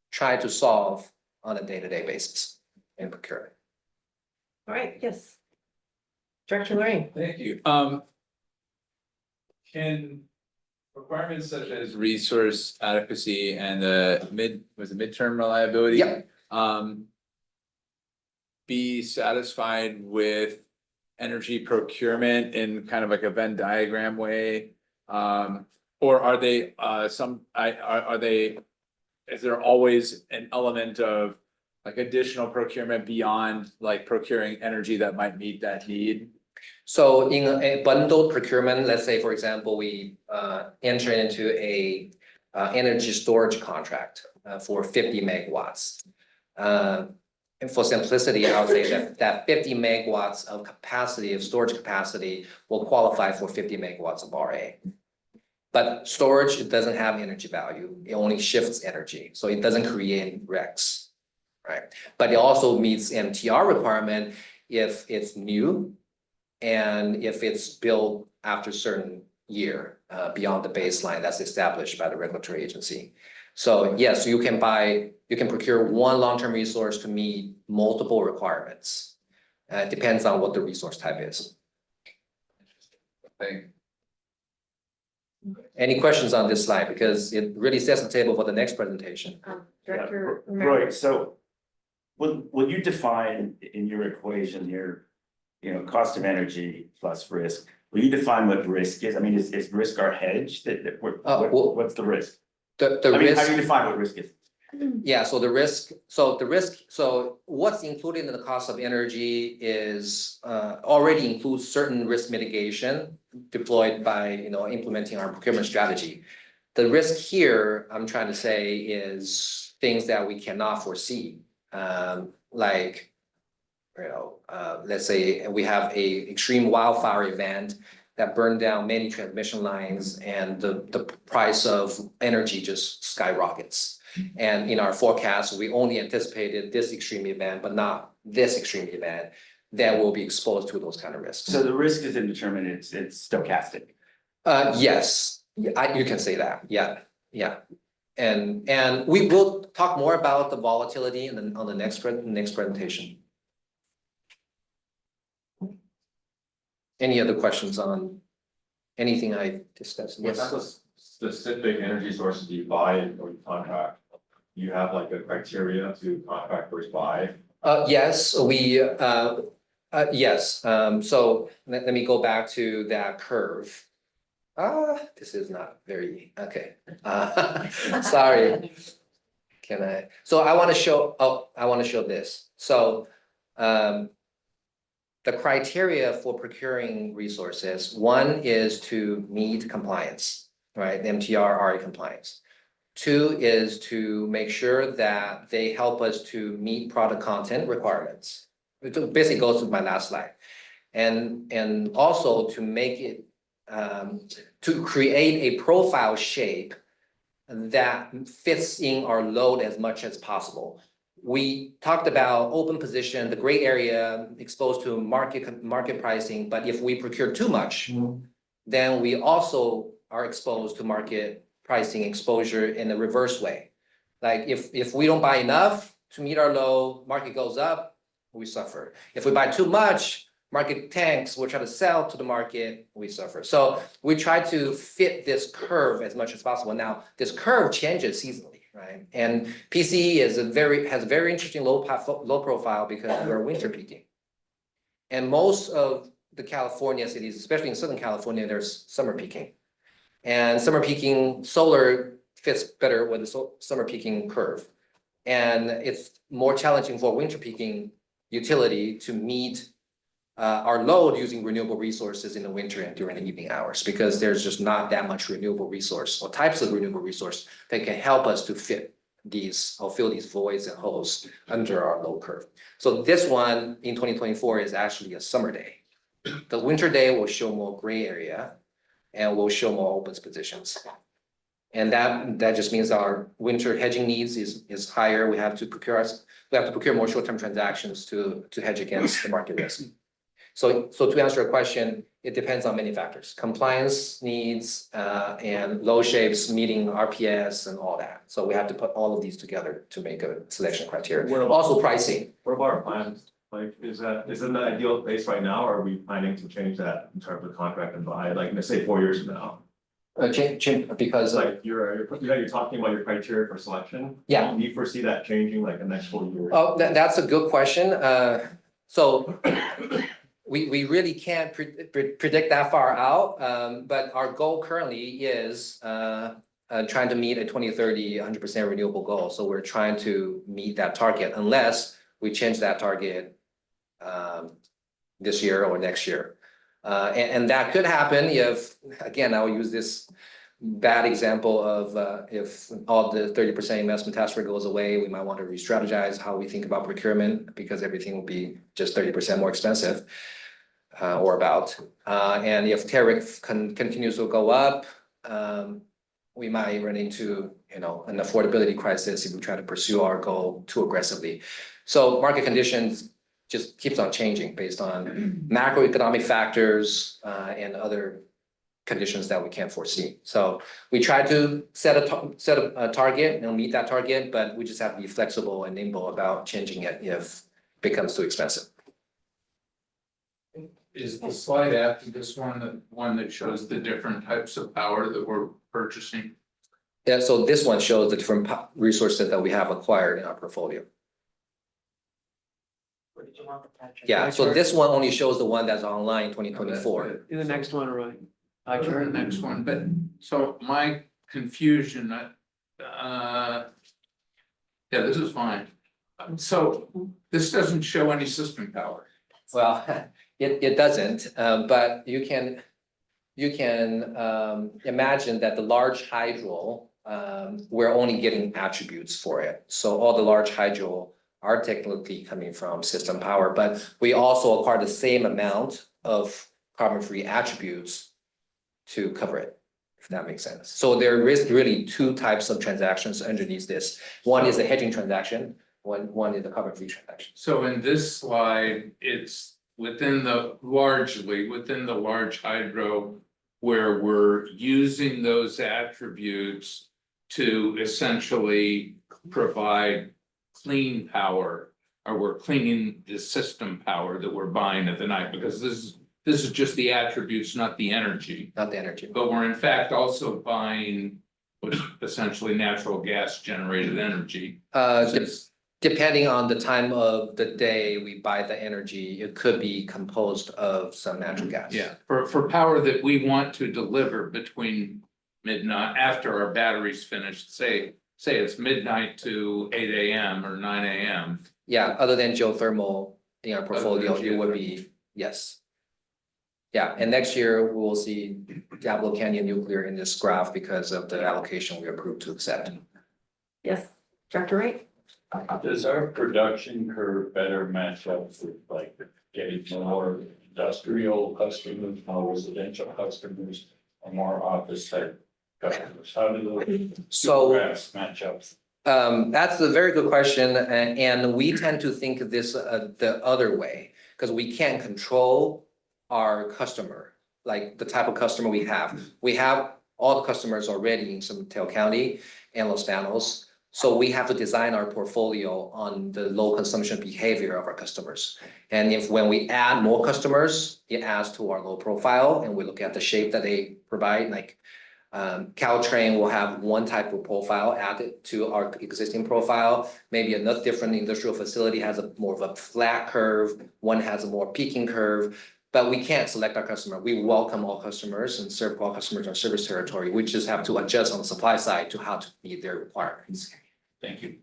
try to solve on a day-to-day basis in procurement. All right, yes. Director Lorraine. Thank you. Can requirements such as resource adequacy and the midterm reliability? Yep. Be satisfied with energy procurement in kind of like a Venn diagram way? Or are they is there always an element of like additional procurement beyond like procuring energy that might meet that need? So in a bundled procurement, let's say, for example, we enter into a energy storage contract for 50 megawatts. And for simplicity, I would say that 50 megawatts of capacity, of storage capacity, will qualify for 50 megawatts of RA. But storage, it doesn't have energy value. It only shifts energy, so it doesn't create RECs, right? But it also meets MTR requirement if it's new and if it's built after a certain year beyond the baseline that's established by the regulatory agency. So yes, you can procure one long-term resource to meet multiple requirements. It depends on what the resource type is. Thank you. Any questions on this slide? Because it really sets the table for the next presentation. Director Romero. Right, so will you define in your equation here, you know, cost of energy plus risk? Will you define what risk is? I mean, is risk our hedge that what's the risk? The I mean, how risk. do you define what risk is? Yeah, so the risk, so what's included in the cost of energy is already includes certain risk mitigation deployed by, you know, implementing our procurement strategy. The risk here, I'm trying to say, is things that we cannot foresee. Like, you know, let's say we have a extreme wildfire event that burned down many transmission lines and the price of energy just skyrockets. And in our forecast, we only anticipated this extreme event, but not this extreme event that will be exposed to those kind of risks. So the risk is indeterminate, it's stochastic. Yes, you can say that, yeah. And we will talk more about the volatility on the next presentation. Any other questions on anything I discussed? What type of specific energy sources do you buy or you contract? Do you have like a criteria to contract versus buy? Yes, yes, so let me go back to that curve. This is not very, okay. Sorry. Can I, so I wanna show this. So, the criteria for procuring resources, one is to meet compliance, right? MTR RA compliance. Two is to make sure that they help us to meet product content requirements. It basically goes to my last slide. And also to make it, to create a profile shape that fits in our load as much as possible. We talked about open position, the gray area exposed to market pricing, but if we procure too much, then we also are exposed to market pricing exposure in a reverse way. Like if we don't buy enough to meet our load, market goes up, we suffer. If we buy too much, market tanks, we're trying to sell to the market, we suffer. So we try to fit this curve as much as possible. Now, this curve changes seasonally. Right, and PCE has a very interesting low profile because we're winter peaking. And most of the California cities, especially in Southern California, there's summer peaking. And summer peaking solar fits better with the summer peaking curve. And it's more challenging for winter peaking utility to meet our load using renewable resources in the winter and during the evening hours, because there's just not that much renewable resource or types of renewable resource that can help us to fit these or fill these voids and holes under our load curve. So this one in 2024 is actually a summer day. The winter day will show more gray area and will show more open positions. And that just means our winter hedging needs is higher. We have to procure more short-term transactions to hedge against the market risk. So to answer your question, it depends on many factors, compliance needs, and low shapes meeting RPS and all that. So we have to put all of these together to make a selection criteria. Also pricing. What about our plans? Like, is that the ideal place right now, or are we planning to change that in terms of contract and buy, like, let's say 4 years from now? Change because like you're talking about your criteria for selection. Yeah. Do you foresee that changing like the next 4 years? Oh, that's a good question. So we really can't predict that far out, but our goal currently is trying to meet a 2030 100% renewable goal. So we're trying to meet that target unless we change that target this year or next year. And that could happen if, again, I'll use this bad example of if all the 30% investment tax credit goes away, we might want to re-strategize how we think about procurement because everything will be just 30% more expensive. Or about, and if tariff continues to go up, we might run into, an affordability crisis if we try to pursue our goal too aggressively. So market conditions just keeps on changing based on macroeconomic factors and other conditions that we can't foresee. So we try to set a target and meet that target, but we just have to be flexible and nimble about changing it if it becomes too expensive. Is the slide after this one, the one that shows the different types of power that we're purchasing? Yeah, so this one shows the different resources that we have acquired in our portfolio. Yeah, so this one only shows the one that's online 2024. In the next one, Roy. The next one, but so my confusion, yeah, this is fine. So this doesn't show any system power. Well, it doesn't, but you can imagine that the large hydro, we're only getting attributes for it. So all the large hydro are technically coming from system power, but we also acquire the same amount of carbon-free attributes to cover it, if that makes sense. So there is really two types of transactions underneath this. One is the hedging transaction, one is the carbon-free transaction. So in this slide, it's largely within the large hydro where we're using those attributes to essentially provide clean power, or we're cleaning the system power that we're buying at the night, because this is just the attributes, not the energy. Not the energy. But we're in fact also buying what is essentially natural gas generated energy. Depending on the time of the day we buy the energy, it could be composed of some natural gas. Yeah, for power that we want to deliver between midnight, after our battery's finished, say it's midnight to 8 AM or 9 AM. Yeah, other than geothermal in our portfolio, it would be, yes. Yeah, and next year we will see Diablo Canyon Nuclear in this graph because of the allocation we approved to accept. Yes, Director Wright? Does our production curve better match up with like getting more industrial customers, more residential customers, or more office type customers? How do those two graphs match up? That's a very good question, and we tend to think of this the other way, because we can't control our customer, like the type of customer we have. We have all the customers already in San Mateo County and Los Banos. So we have to design our portfolio on the low consumption behavior of our customers. And if when we add more customers, it adds to our low profile, and we look at the shape that they provide, like Caltrain will have one type of profile added to our existing profile. Maybe another different industrial facility has a more of a flat curve, one has a more peaking curve. But we can't select our customer. We welcome all customers and serve all customers in our service territory. We just have to adjust on the supply side to how to meet their requirements. Thank you.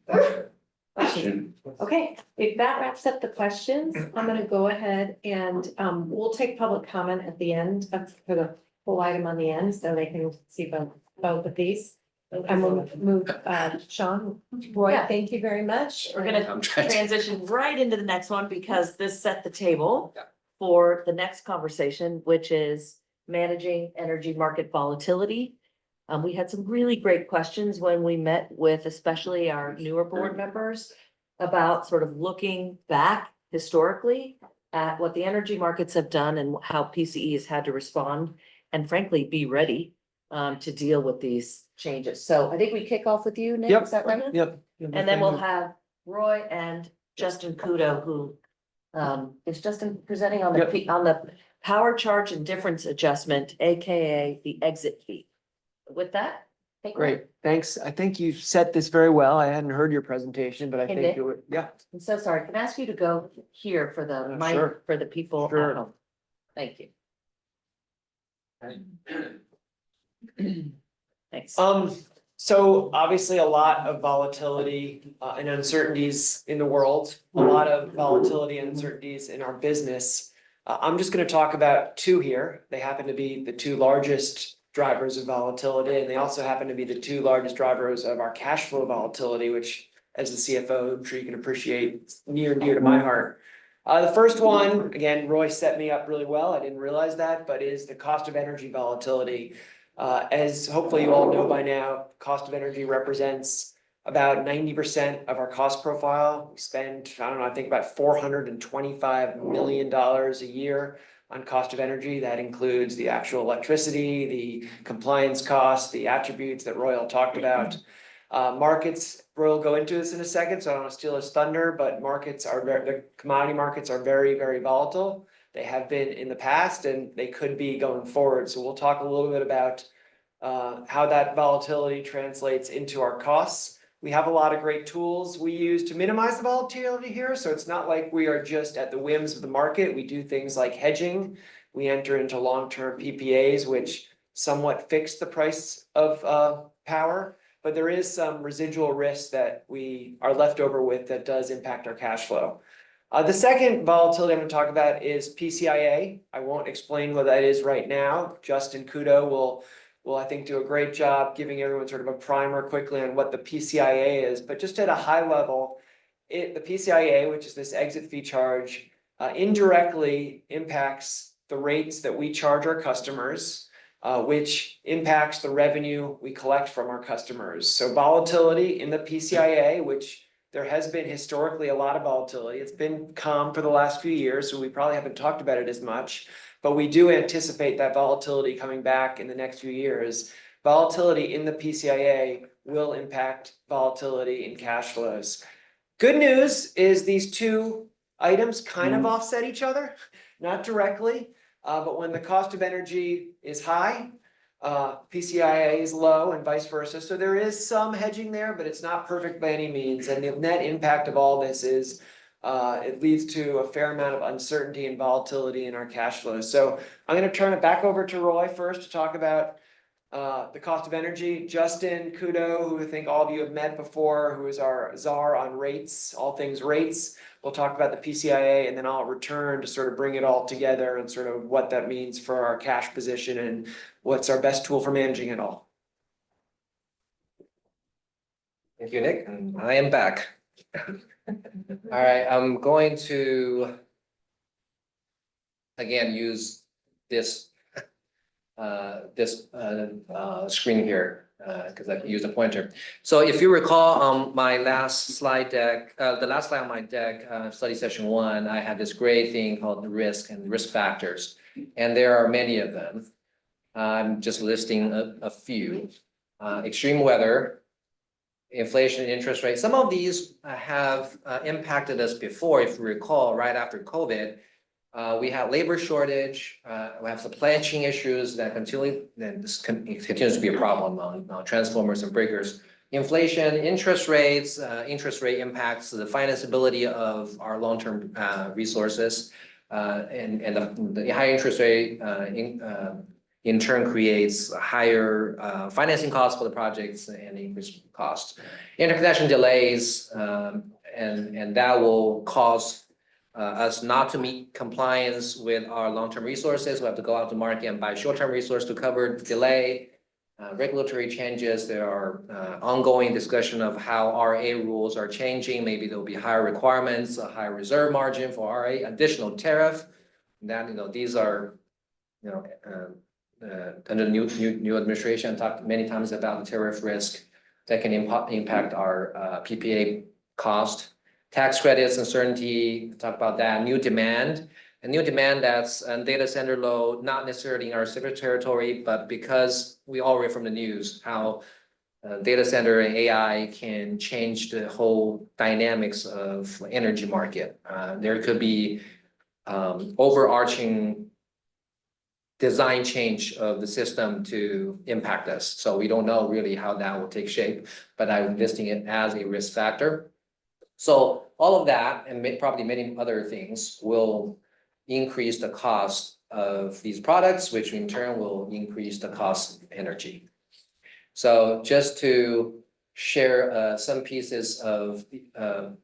Okay, if that wraps up the questions, I'm gonna go ahead and we'll take public comment at the end for the full item on the end, so they can see both of these. And we'll move, Sean, Roy, Yeah. thank you very much. We're gonna I'm trying to- transition right into the next one because this set the table Yeah. for the next conversation, which is managing energy market volatility. We had some really great questions when we met with especially our newer board members about sort of looking back historically at what the energy markets have done and how PCE has had to respond and frankly, be ready to deal with these changes. So I think we kick off with you, Nick, is that right? Yep. And then we'll have Roy and Justin Kudo, who is Justin presenting on the power charge and difference adjustment, AKA the exit fee. With that. take it away. Great, thanks. I think you set this very well. I hadn't heard your presentation, but I Hey, think Nick? it would, yeah. I'm so sorry. Can I ask you to go here for the mic Sure. for the people at Sure. home? Thank you. Thanks. So obviously a lot of volatility and uncertainties in the world, a lot of volatility and uncertainties in our business. I'm just gonna talk about two here. They happen to be the two largest drivers of volatility, and they also happen to be the two largest drivers of our cash flow volatility, which as the CFO, I'm sure you can appreciate, is near and dear to my heart. The first one, again, Roy set me up really well. I didn't realize that, but is the cost of energy volatility. As hopefully you all know by now, cost of energy represents about 90% of our cost profile. We spend, I don't know, I think about $425 million a year on cost of energy. That includes the actual electricity, the compliance costs, the attributes that Royal talked about. Markets, Roy will go into this in a second, so I don't want to steal his thunder, but the commodity markets are very, very volatile. They have been in the past and they could be going forward. So we'll talk a little bit about how that volatility translates into our costs. We have a lot of great tools we use to minimize the volatility here. So it's not like we are just at the whims of the market. We do things like hedging. We enter into long-term PPAs, which somewhat fix the price of power. But there is some residual risk that we are left over with that does impact our cash flow. The second volatility I'm going to talk about is PCIA. I won't explain what that is right now. Justin Kudo will I think do a great job giving everyone sort of a primer quickly on what the PCIA is. But just at a high level, the PCIA, which is this exit fee charge, indirectly impacts the rates that we charge our customers, which impacts the revenue we collect from our customers. So volatility in the PCIA, which there has been historically a lot of volatility. It's been calm for the last few years, so we probably haven't talked about it as much, but we do anticipate that volatility coming back in the next few years. Volatility in the PCIA will impact volatility in cash flows. Good news is these two items kind of offset each other, not directly, but when the cost of energy is high, PCIA is low and vice versa. So there is some hedging there, but it's not perfect by any means. And the net impact of all this is it leads to a fair amount of uncertainty and volatility in our cash flows. So I'm going to turn it back over to Roy first to talk about the cost of energy. Justin Kudo, who I think all of you have met before, who is our czar on rates, all things rates. We'll talk about the PCIA, and then I'll return to sort of bring it all together and sort of what that means for our cash position and what's our best tool for managing it all. Thank you, Nick, and I am back. All right, I'm going to again use this screen here because I used a pointer. So if you recall on my last slide deck, the last slide on my deck, study session 1, I had this great thing called the risk and risk factors, and there are many of them. I'm just listing a few. Extreme weather, inflation, interest rates. Some of these have impacted us before. If you recall, right after COVID, we had labor shortage, we have supply chain issues that continues to be a problem on transformers and breakers. Inflation, interest rates, interest rate impacts the financeability of our long-term resources, and the high interest rate in turn creates higher financing costs for the projects and increased costs. Interconnection delays, and that will cause us not to meet compliance with our long-term resources. We have to go out to market and buy short-term resource to cover delay. Regulatory changes, there are ongoing discussion of how RA rules are changing. Maybe there'll be higher requirements, a higher reserve margin for RA, additional tariff. That, these are, under the new administration, talked many times about the tariff risk that can impact our PPA cost. Tax credits, uncertainty, talk about that. New demand, a new demand that's data center load, not necessarily in our service territory, but because we all read from the news how data center and AI can change the whole dynamics of energy market. There could be overarching design change of the system to impact us. So we don't know really how that will take shape, but I'm listing it as a risk factor. So all of that, and probably many other things, will increase the cost of these products, which in turn will increase the cost of energy. So just to share some pieces of,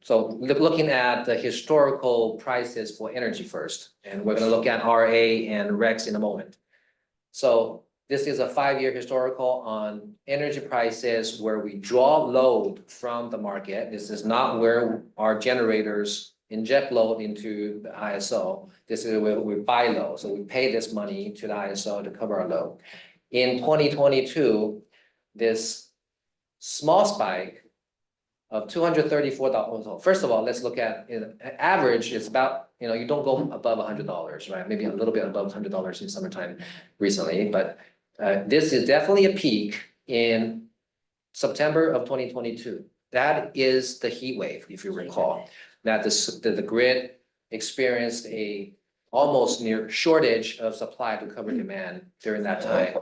looking at the historical prices for energy first, and we're going to look at RA and RECs in a moment. So this is a 5-year historical on energy prices where we draw load from the market. This is not where our generators inject load into the ISO. This is where we buy load. So we pay this money to the ISO to cover our load. In 2022, this small spike of $234. First of all, let's look at average is about, you don't go above $100, right? Maybe a little bit above $100 in summertime recently, but this is definitely a peak in September of 2022. That is the heat wave, if you recall, that the grid experienced a almost near shortage of supply to cover demand during that time.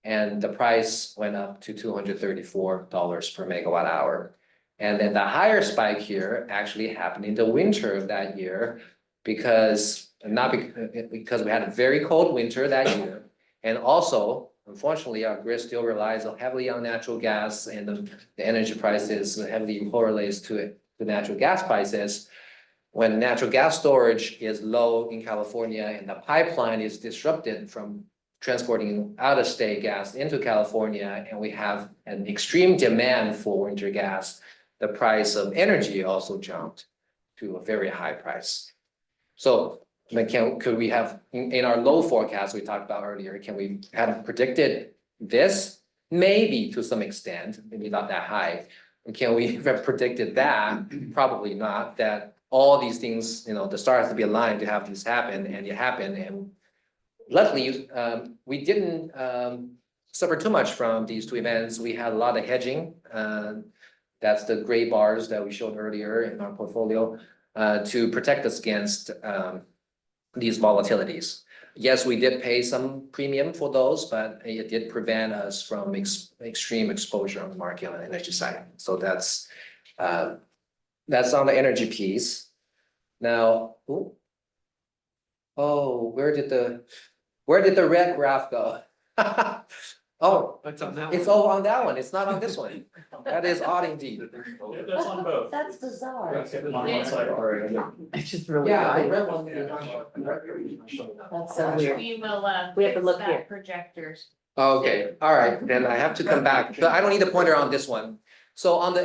And the price went up to $234 per megawatt hour. And then the higher spike here actually happened in the winter of that year because because we had a very cold winter that year. And also, unfortunately, our grid still relies heavily on natural gas, and the energy prices heavily correlates to the natural gas prices. When natural gas storage is low in California and the pipeline is disrupted from transporting out-of-state gas into California, and we have an extreme demand for winter gas, the price of energy also jumped to a very high price. So could we have, in our low forecast we talked about earlier, can we have predicted this? Maybe to some extent, maybe not that high. Can we have predicted that? Probably not. That all these things, the stars have to be aligned to have this happen, and it happened. And luckily, we didn't suffer too much from these two events. We had a lot of hedging. That's the gray bars that we showed earlier in our portfolio to protect us against these volatilities. Yes, we did pay some premium for those, but it did prevent us from extreme exposure on the market on the energy side. So that's on the energy piece. Now, where did the red graph go? Oh, It's on that it's one. all on that one. It's not on this one. That is odd indeed. That's on both. That's bizarre. On one side already. It's just really. Yeah, the red one. That's so weird. We will, We have to fix look that here. projectors. Okay, all right, then I have to come back, but I don't need a pointer on this one. So on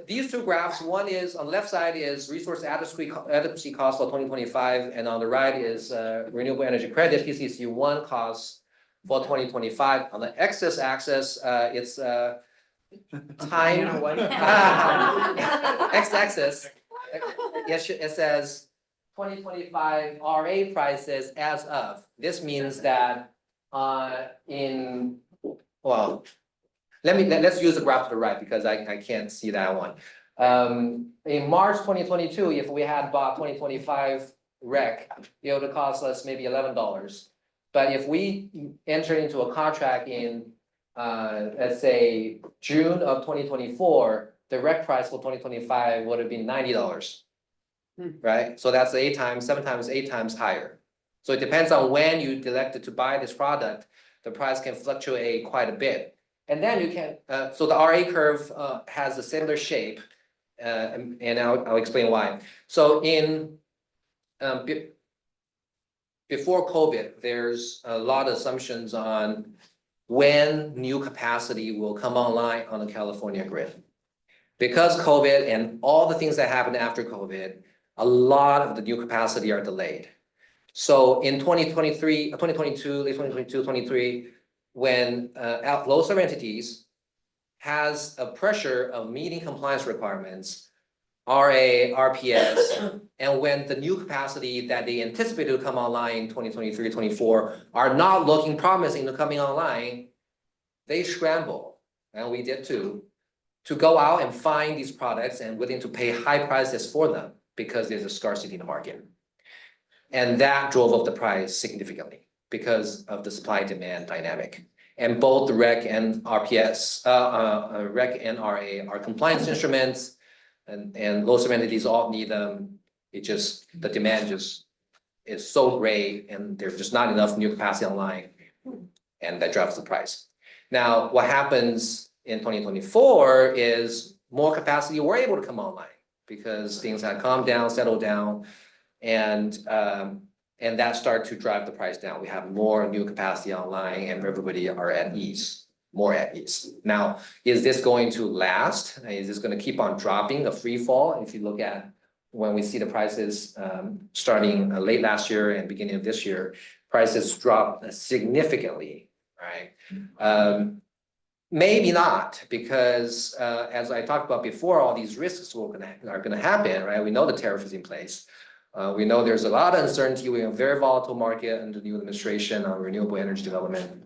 these two graphs, one is on the left side is resource adequacy cost for 2025, and on the right is renewable energy credit PCC 1 costs for 2025. On the x-axis, it's time. X-axis, it says 2025 RA prices as of. This means that let's use the graph to the right because I can't see that one. In March 2022, if we had bought 2025 REC, it would have cost us maybe $11. But if we enter into a contract in, let's say, June of 2024, the REC price for 2025 would have been $90. Right? So that's 8 times, 7 times, 8 times higher. So it depends on when you elected to buy this product, the price can fluctuate quite a bit. And then you can, so the RA curve has a similar shape, and I'll explain why. So before COVID, there's a lot of assumptions on when new capacity will come online on the California grid. Because COVID and all the things that happened after COVID, a lot of the new capacity are delayed. So in 2023, 2022, late 2022, 23, when load-serving entities has a pressure of meeting compliance requirements, RA, RPS, and when the new capacity that they anticipated to come online in 2023, 24 are not looking promising to coming online, they scramble, and we did too, to go out and find these products and willing to pay high prices for them because there's a scarcity in the market. And that drove up the price significantly because of the supply-demand dynamic. And both the REC and RPS, REC and RA are compliance instruments, and load-serving entities all need them. The demand just is so great, and there's just not enough new capacity online, and that drops the price. Now, what happens in 2024 is more capacity were able to come online because things had calmed down, settled down, and that started to drive the price down. We have more new capacity online, and everybody are at ease, more at ease. Now, is this going to last? Is this going to keep on dropping, a free fall? If you look at when we see the prices starting late last year and beginning of this year, prices dropped significantly, right? Maybe not, because as I talked about before, all these risks are gonna happen, right? We know the tariff is in place. We know there's a lot of uncertainty. We have a very volatile market under the new administration on renewable energy development.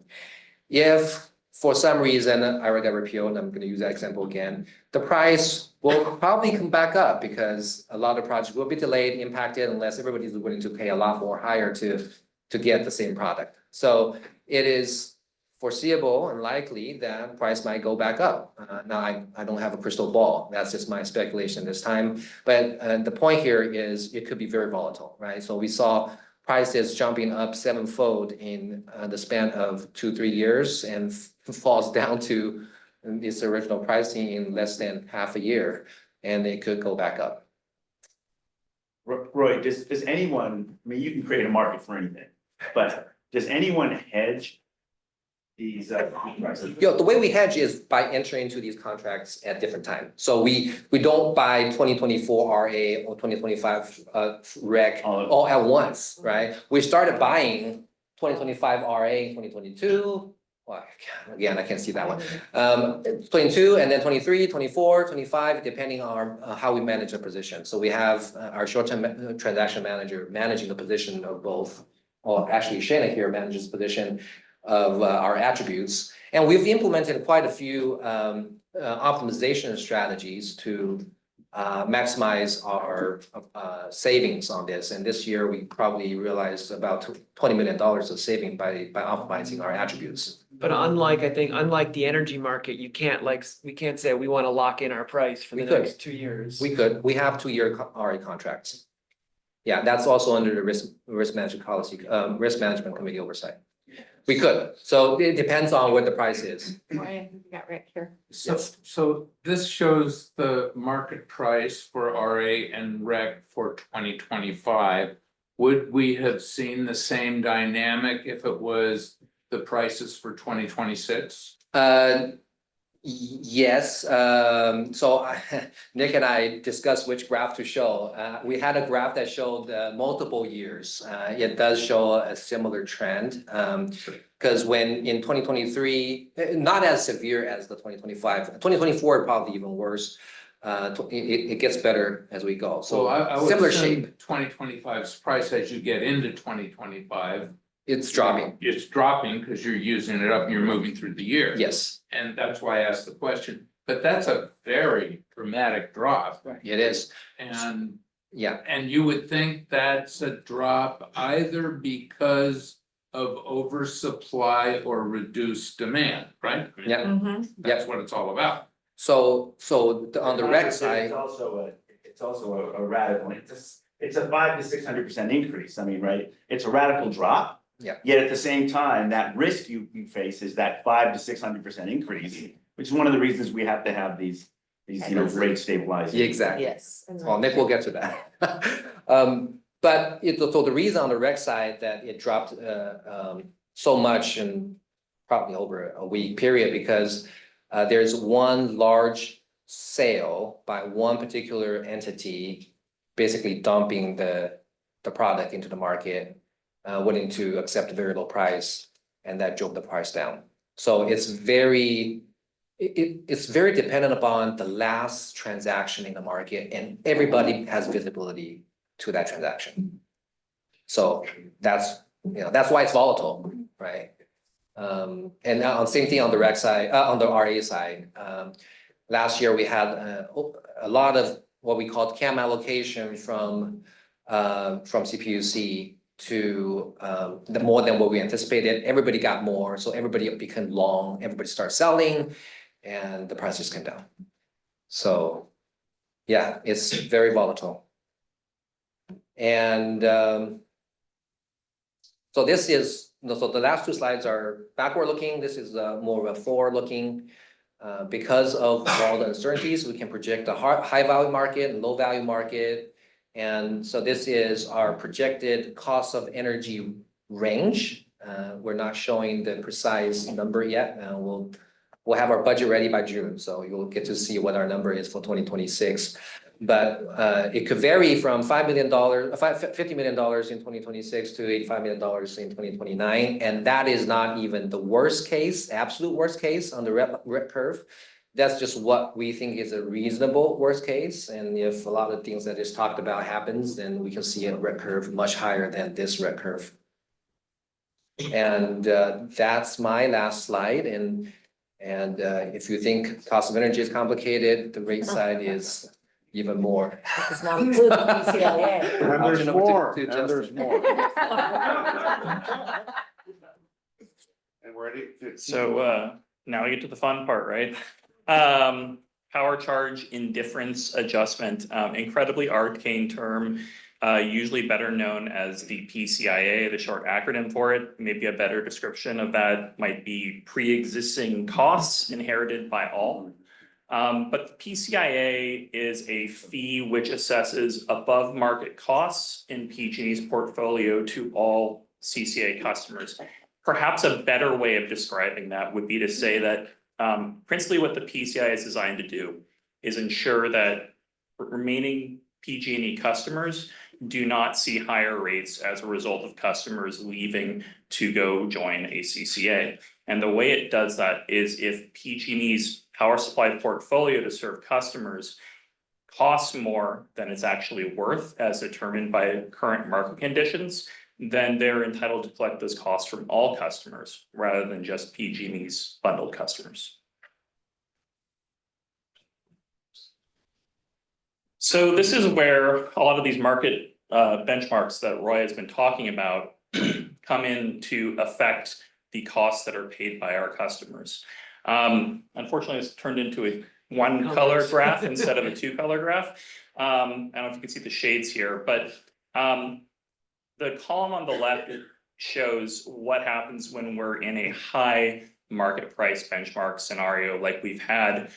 If for some reason IRA got repealed, I'm gonna use that example again, the price will probably come back up because a lot of projects will be delayed, impacted unless everybody's willing to pay a lot more higher to get the same product. So it is foreseeable and likely that price might go back up. Now, I don't have a crystal ball. That's just my speculation this time. But the point here is it could be very volatile, right? So we saw prices jumping up 7-fold in the span of 2-3 years and falls down to its original pricing in less than half a year, and it could go back up. Roy, does anyone, I mean, you can create a market for anything, but does anyone hedge these prices? The way we hedge is by entering into these contracts at different time. So we don't buy 2024 RA or 2025 rec all at once, right? We started buying 2025 RA in 2022. Well, again, I can't see that one. 22 and then 23, 24, 25, depending on how we manage a position. So we have our short-term transaction manager managing the position of both, or actually Shayna here manages the position of our attributes. And we've implemented quite a few optimization strategies to maximize our savings on this. And this year, we probably realized about $20 million of saving by optimizing our attributes. But unlike the energy market, we can't say we want to lock in our price for the next 2 years. We could. We have 2-year RA contracts. Yeah, that's also under the risk management policy, risk management committee oversight. We could. So it depends on what the price is. Ryan, you got Rick here. So this shows the market price for RA and rec for 2025. Would we have seen the same dynamic if it was the prices for 2026? Yes, so Nick and I discussed which graph to show. We had a graph that showed multiple years. It does show a similar trend. Because when in 2023, not as severe as the 2025, 2024 probably even worse. It gets better as we go. So I would similar assume shape. 2025's price as you get into 2025. It's dropping. It's dropping because you're using it up and you're moving through the year. Yes. And that's why I asked the question, but that's a very dramatic drop. It is. And yeah, and you would think that's a drop either because of oversupply or reduced demand, right? I mean, Yeah. That's what it's all about. So on the rec side. It's also a radical, it's a 500% to 600% increase. I mean, right? It's a radical drop. Yeah. Yet at the same time, that risk you face is that 500% to 600% increase, which is one of the reasons we have to have these rate stabilizing. Exactly. Yes. Well, Nick will get to that. But so the reason on the rec side that it dropped so much in probably over a week period, because there's one large sale by one particular entity, basically dumping the product into the market, willing to accept a very low price, and that drove the price down. So it's very dependent upon the last transaction in the market, and everybody has visibility to that transaction. So that's why it's volatile, right? And now same thing on the rec side, on the RA side. Last year we had a lot of what we called CAM allocation from CPUC to the more than what we anticipated. Everybody got more, so everybody became long. Everybody started selling, and the prices came down. So, yeah, it's very volatile. And so this is so the last two slides are backward looking. This is more of a forward looking. Because of all the uncertainties, we can project a high value market and low value market. And so this is our projected cost of energy range. We're not showing the precise number yet. We'll have our budget ready by June, so you'll get to see what our number is for 2026. But it could vary from $50 million in 2026 to $85 million in 2029. And that is not even the worst case, absolute worst case on the rep curve. That's just what we think is a reasonable worst case. And if a lot of things that is talked about happens, then we can see a rep curve much higher than this rep curve. And that's my last slide. And And if you think cost of energy is complicated, the rate side is even more. It's not included in PCIA. And I'll there's turn over to- more, to and Justin. there's more. And we're ready to. So now we get to the fun part, right? Power charge indifference adjustment, incredibly arcane term. Usually better known as the PCIA, the short acronym for it. Maybe a better description of that might be pre-existing costs inherited by all. But the PCIA is a fee which assesses above market costs in PG&E's portfolio to all CCA customers. Perhaps a better way of describing that would be to say that principally what the PCIA is designed to do is ensure that remaining PG&E customers do not see higher rates as a result of customers leaving to go join a CCA. And the way it does that is if PG&E's power supply portfolio to serve customers costs more than it's actually worth as determined by current market conditions, then they're entitled to collect those costs from all customers rather than just PG&E's bundled customers. So this is where a lot of these market benchmarks that Roy has been talking about come in to affect the costs that are paid by our customers. Unfortunately, it's turned into a one color graph instead of a two color graph. I don't know if you can see the shades here, but the column on the left shows what happens when we're in a high market price benchmark scenario like we have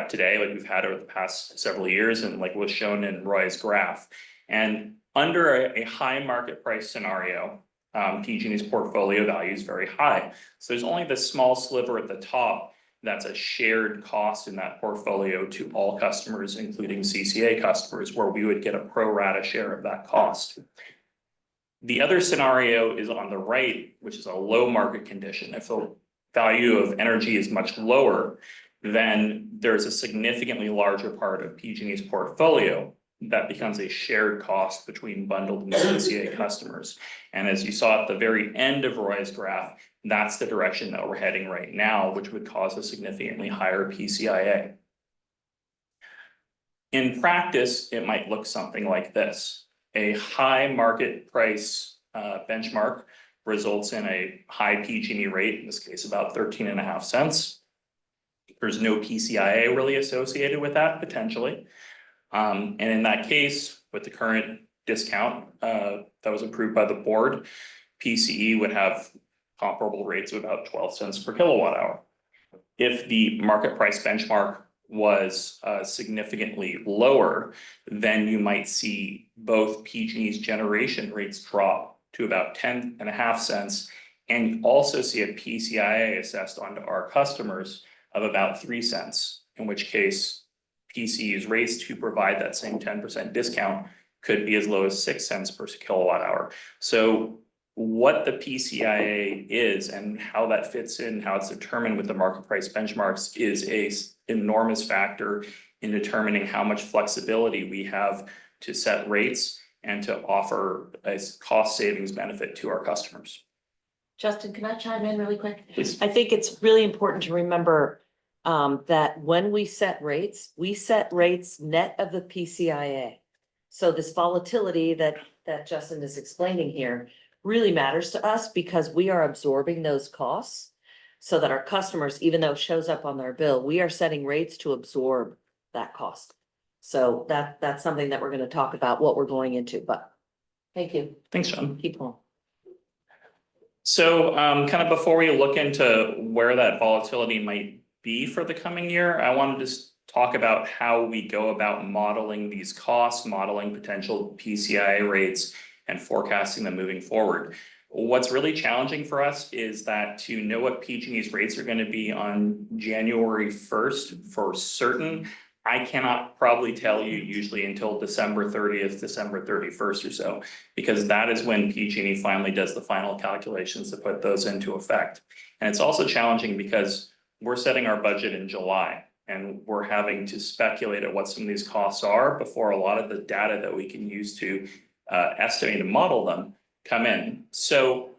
today, like we've had over the past several years, and like was shown in Roy's graph. And under a high market price scenario, PG&E's portfolio value is very high. So there's only this small sliver at the top that's a shared cost in that portfolio to all customers, including CCA customers, where we would get a pro rata share of that cost. The other scenario is on the right, which is a low market condition. If the value of energy is much lower, then there's a significantly larger part of PG&E's portfolio that becomes a shared cost between bundled and CCA customers. And as you saw at the very end of Roy's graph, that's the direction that we're heading right now, which would cause a significantly higher PCIA. In practice, it might look something like this. A high market price benchmark results in a high PG&E rate, in this case about 13.5 cents. There's no PCIA really associated with that potentially. And in that case, with the current discount that was approved by the board, PCE would have comparable rates of about 12 cents per kilowatt hour. If the market price benchmark was significantly lower, then you might see both PG&E's generation rates drop to about 10.5 cents, and you also see a PCIA assessed onto our customers of about 3 cents, in which case PCE's rates to provide that same 10% discount could be as low as 6 cents per kilowatt hour. So what the PCIA is and how that fits in, how it's determined with the market price benchmarks is a enormous factor in determining how much flexibility we have to set rates and to offer a cost savings benefit to our customers. Justin, can I chime in really quick? Please. I think it's really important to remember that when we set rates net of the PCIA. So this volatility that Justin is explaining here really matters to us because we are absorbing those costs so that our customers, even though it shows up on their bill, we are setting rates to absorb that cost. So that's something that we're going to talk about what we're going into, but thank you. Thanks, John. Keep on. So kind of before we look into where that volatility might be for the coming year, I wanted to just talk about how we go about modeling these costs, modeling potential PCIA rates, and forecasting them moving forward. What's really challenging for us is that to know what PG&E's rates are going to be on January 1st for certain, I cannot probably tell you usually until December 30th, December 31st or so, because that is when PG&E finally does the final calculations to put those into effect. And it's also challenging because we're setting our budget in July and we're having to speculate at what some of these costs are before a lot of the data that we can use to estimate and model them come in. So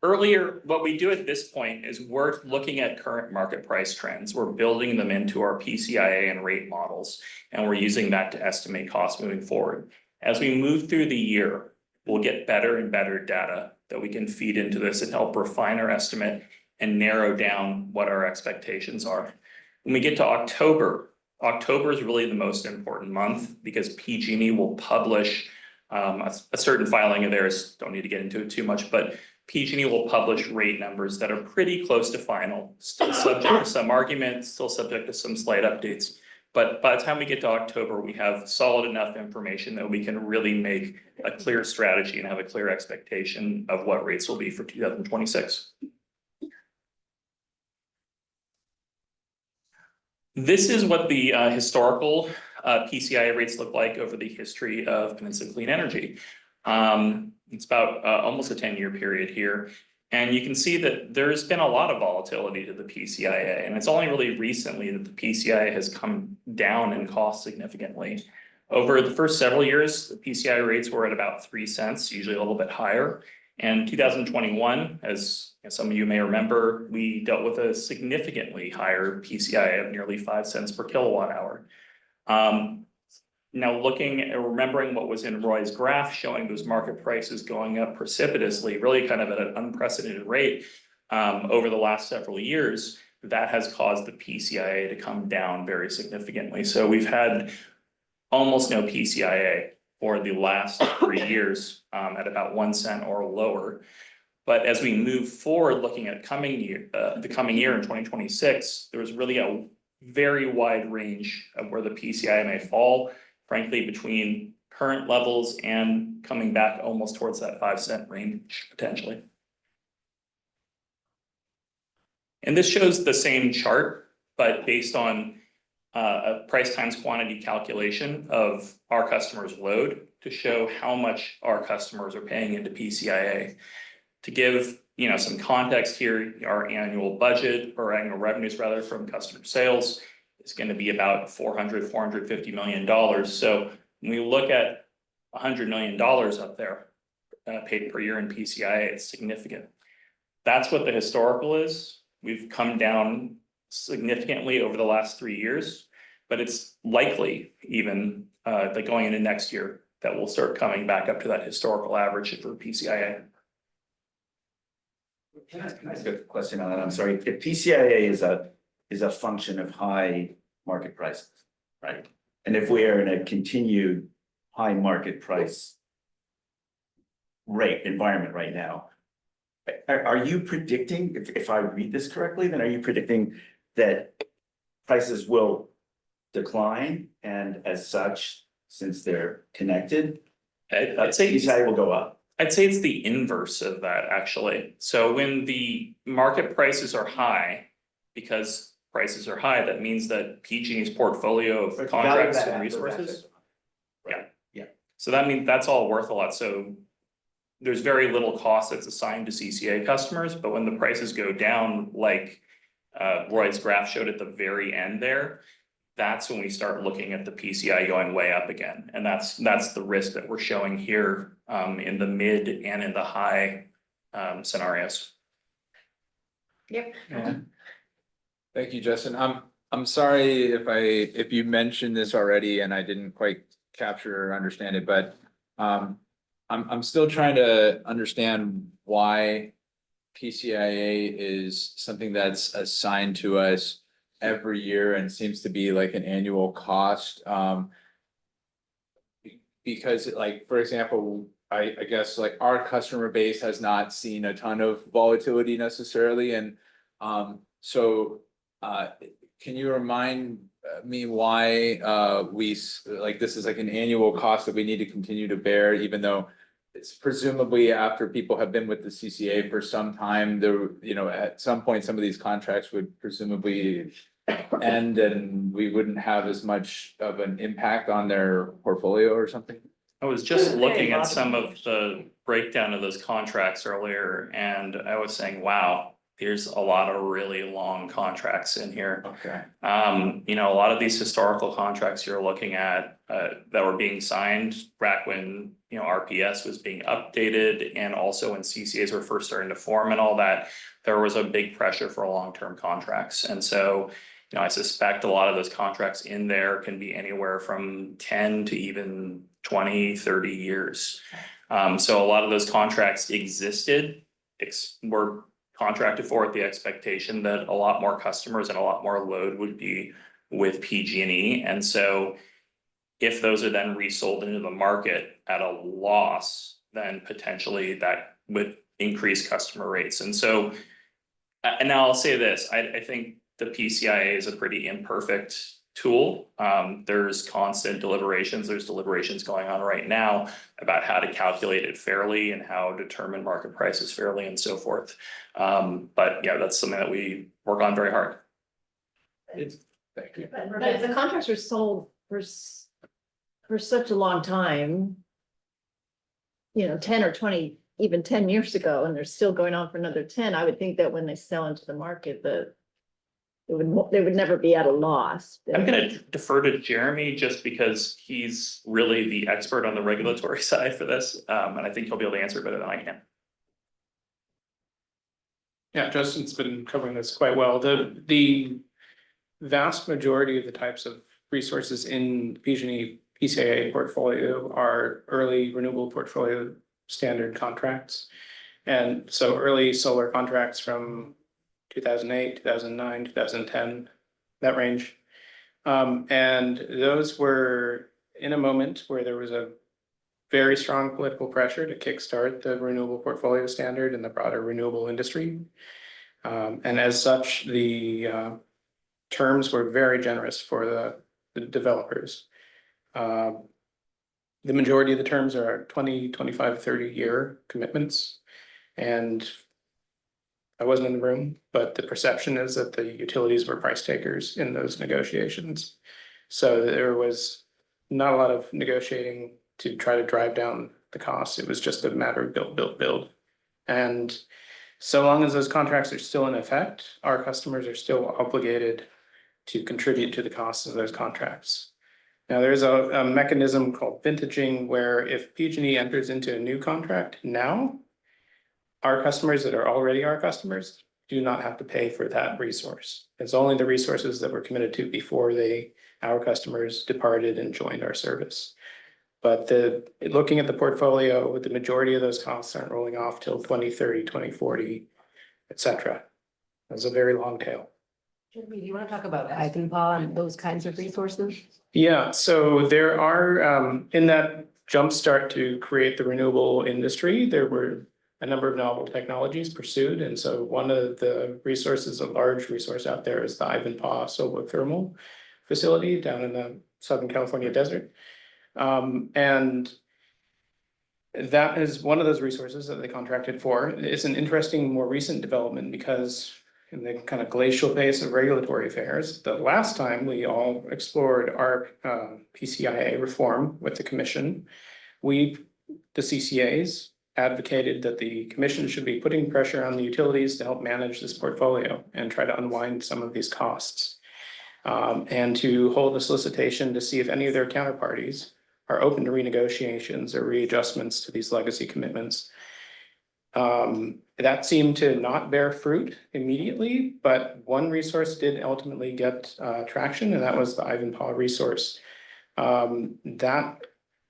Earlier, what we do at this point is we're looking at current market price trends. We're building them into our PCIA and rate models, and we're using that to estimate costs moving forward. As we move through the year, we'll get better and better data that we can feed into this and help refine our estimate and narrow down what our expectations are. When we get to October, October is really the most important month because PG&E will publish a certain filing of theirs. Don't need to get into it too much, but PG&E will publish rate numbers that are pretty close to final, still subject to some arguments, still subject to some slight updates. But by the time we get to October, we have solid enough information that we can really make a clear strategy and have a clear expectation of what rates will be for 2026. This is what the historical PCIA rates look like over the history of Peninsula Clean Energy. It's about almost a 10-year period here. And you can see that there's been a lot of volatility to the PCIA, and it's only really recently that the PCIA has come down in cost significantly. Over the first several years, the PCIA rates were at about 3 cents, usually a little bit higher. And 2021, as some of you may remember, we dealt with a significantly higher PCIA of nearly 5 cents per kilowatt hour. Now looking and remembering what was in Roy's graph showing those market prices going up precipitously, really kind of at an unprecedented rate over the last several years, that has caused the PCIA to come down very significantly. So we've had almost no PCIA for the last 3 years at about 1 cent or lower. But as we move forward, looking at the coming year in 2026, there's really a very wide range of where the PCIA may fall, frankly, between current levels and coming back almost towards that 5 cent range potentially. And this shows the same chart, but based on a price times quantity calculation of our customers' load to show how much our customers are paying into PCIA. To give some context here, our annual budget or annual revenues rather from customer sales is going to be about $450 million. So when we look at $100 million up there paid per year in PCIA, it's significant. That's what the historical is. We've come down significantly over the last 3 years, but it's likely even that going into next year that we'll start coming back up to that historical average for PCIA. Can I ask a question on that? I'm sorry. If PCIA is a function of high market prices, right? And if we are in a continued high market price rate environment right now, are you predicting, if I read this correctly, then are you predicting that prices will decline and as such, since they're connected, I'd say PCIA will go up? I'd say it's the inverse of that, actually. So when the market prices are high, because prices are high, that means that PG&E's portfolio of contracts and resources. Yeah. So that means that's all worth a lot. So there's very little cost that's assigned to CCA customers, but when the prices go down, like Roy's graph showed at the very end there, that's when we start looking at the PCI going way up again. And that's the risk that we're showing here in the mid and in the high scenarios. Yep. Yeah. Thank you, Justin. I'm sorry if you mentioned this already and I didn't quite capture or understand it, but I'm still trying to understand why PCIA is something that's assigned to us every year and seems to be like an annual cost. Because like, for example, I guess like our customer base has not seen a ton of volatility necessarily. And so can you remind me why like this is like an annual cost that we need to continue to bear, even though it's presumably after people have been with the CCA for some time, there, at some point, some of these contracts would presumably end and we wouldn't have as much of an impact on their portfolio or something? I was just looking at some of the breakdown of those contracts earlier, and I was saying, wow, there's a lot of really long contracts in here. Okay. You know, a lot of these historical contracts you're looking at, that were being signed back when, you know, RPS was being updated and also when CCAs were first starting to form and all that, there was a big pressure for long-term contracts. And so, you know, I suspect a lot of those contracts in there can be anywhere from 10 to even 20, 30 years. So a lot of those contracts existed, were contracted for with the expectation that a lot more customers and a lot more load would be with PG&E. And so if those are then resold into the market at a loss, then potentially that would increase customer rates. And so, and now I'll say this, I think the PCIA is a pretty imperfect tool. There's constant deliberations. There's deliberations going on right now about how to calculate it fairly and how to determine market prices fairly and so forth. But yeah, that's something that we work on very hard. Thank you. But the contracts were sold for such a long time. You know, 10 or 20, even 10 years ago, and they're still going on for another 10. I would think that when they sell into the market, they would never be at a loss. I'm gonna defer to Jeremy just because he's really the expert on the regulatory side for this. And I think he'll be able to answer it better than I can. Yeah, Justin's been covering this quite well. The vast majority of the types of resources in PG&E PCIA portfolio are early renewable portfolio standard contracts. And so early solar contracts from 2008, 2009, 2010, that range. And those were in a moment where there was a very strong political pressure to kickstart the renewable portfolio standard in the broader renewable industry. And as such, the terms were very generous for the developers. The majority of the terms are 20, 25, 30-year commitments. And I wasn't in the room, but the perception is that the utilities were price takers in those negotiations. So there was not a lot of negotiating to try to drive down the costs. It was just a matter of build. And so long as those contracts are still in effect, our customers are still obligated to contribute to the costs of those contracts. Now, there's a mechanism called vintaging where if PG&E enters into a new contract now, our customers that are already our customers do not have to pay for that resource. It's only the resources that were committed to before our customers departed and joined our service. But looking at the portfolio, the majority of those costs aren't rolling off till 2030, 2040, et cetera. That's a very long tail. Jeremy, do you want to talk about Ivanpah and those kinds of resources? Yeah, so there are, in that jumpstart to create the renewable industry, there were a number of novel technologies pursued. And so one of the resources, a large resource out there is the Ivanpah solar thermal facility down in the Southern California desert. And that is one of those resources that they contracted for. It's an interesting, more recent development because in the kind of glacial pace of regulatory affairs, the last time we all explored our PCIA reform with the commission, the CCAs advocated that the commission should be putting pressure on the utilities to help manage this portfolio and try to unwind some of these costs. And to hold a solicitation to see if any of their counterparties are open to renegotiations or readjustments to these legacy commitments. That seemed to not bear fruit immediately, but one resource did ultimately get traction, and that was the Ivanpah resource. That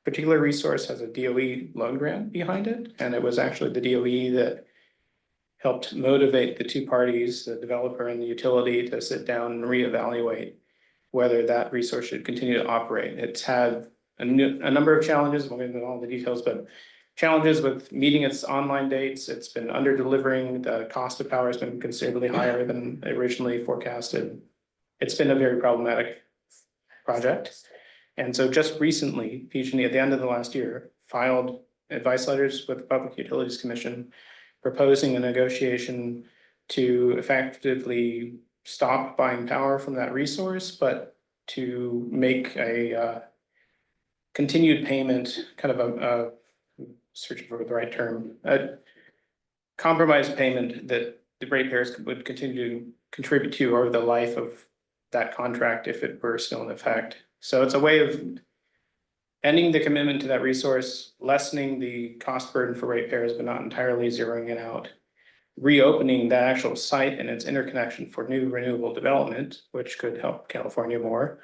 particular resource has a DOE loan grant behind it, and it was actually the DOE that helped motivate the two parties, the developer and the utility, to sit down and reevaluate whether that resource should continue to operate. It's had a number of challenges, we'll get into all the details, but challenges with meeting its online dates. It's been under delivering. The cost of power has been considerably higher than originally forecasted. It's been a very problematic project. And so just recently, PG&E at the end of the last year filed advice letters with the Public Utilities Commission proposing a negotiation to effectively stop buying power from that resource, but to make a continued payment, kind of a searching for the right term, a compromise payment that the ratepayers would continue to contribute to over the life of that contract if it were still in effect. So it's a way of ending the commitment to that resource, lessening the cost burden for ratepayers, but not entirely zeroing it out. Reopening that actual site and its interconnection for new renewable development, which could help California more.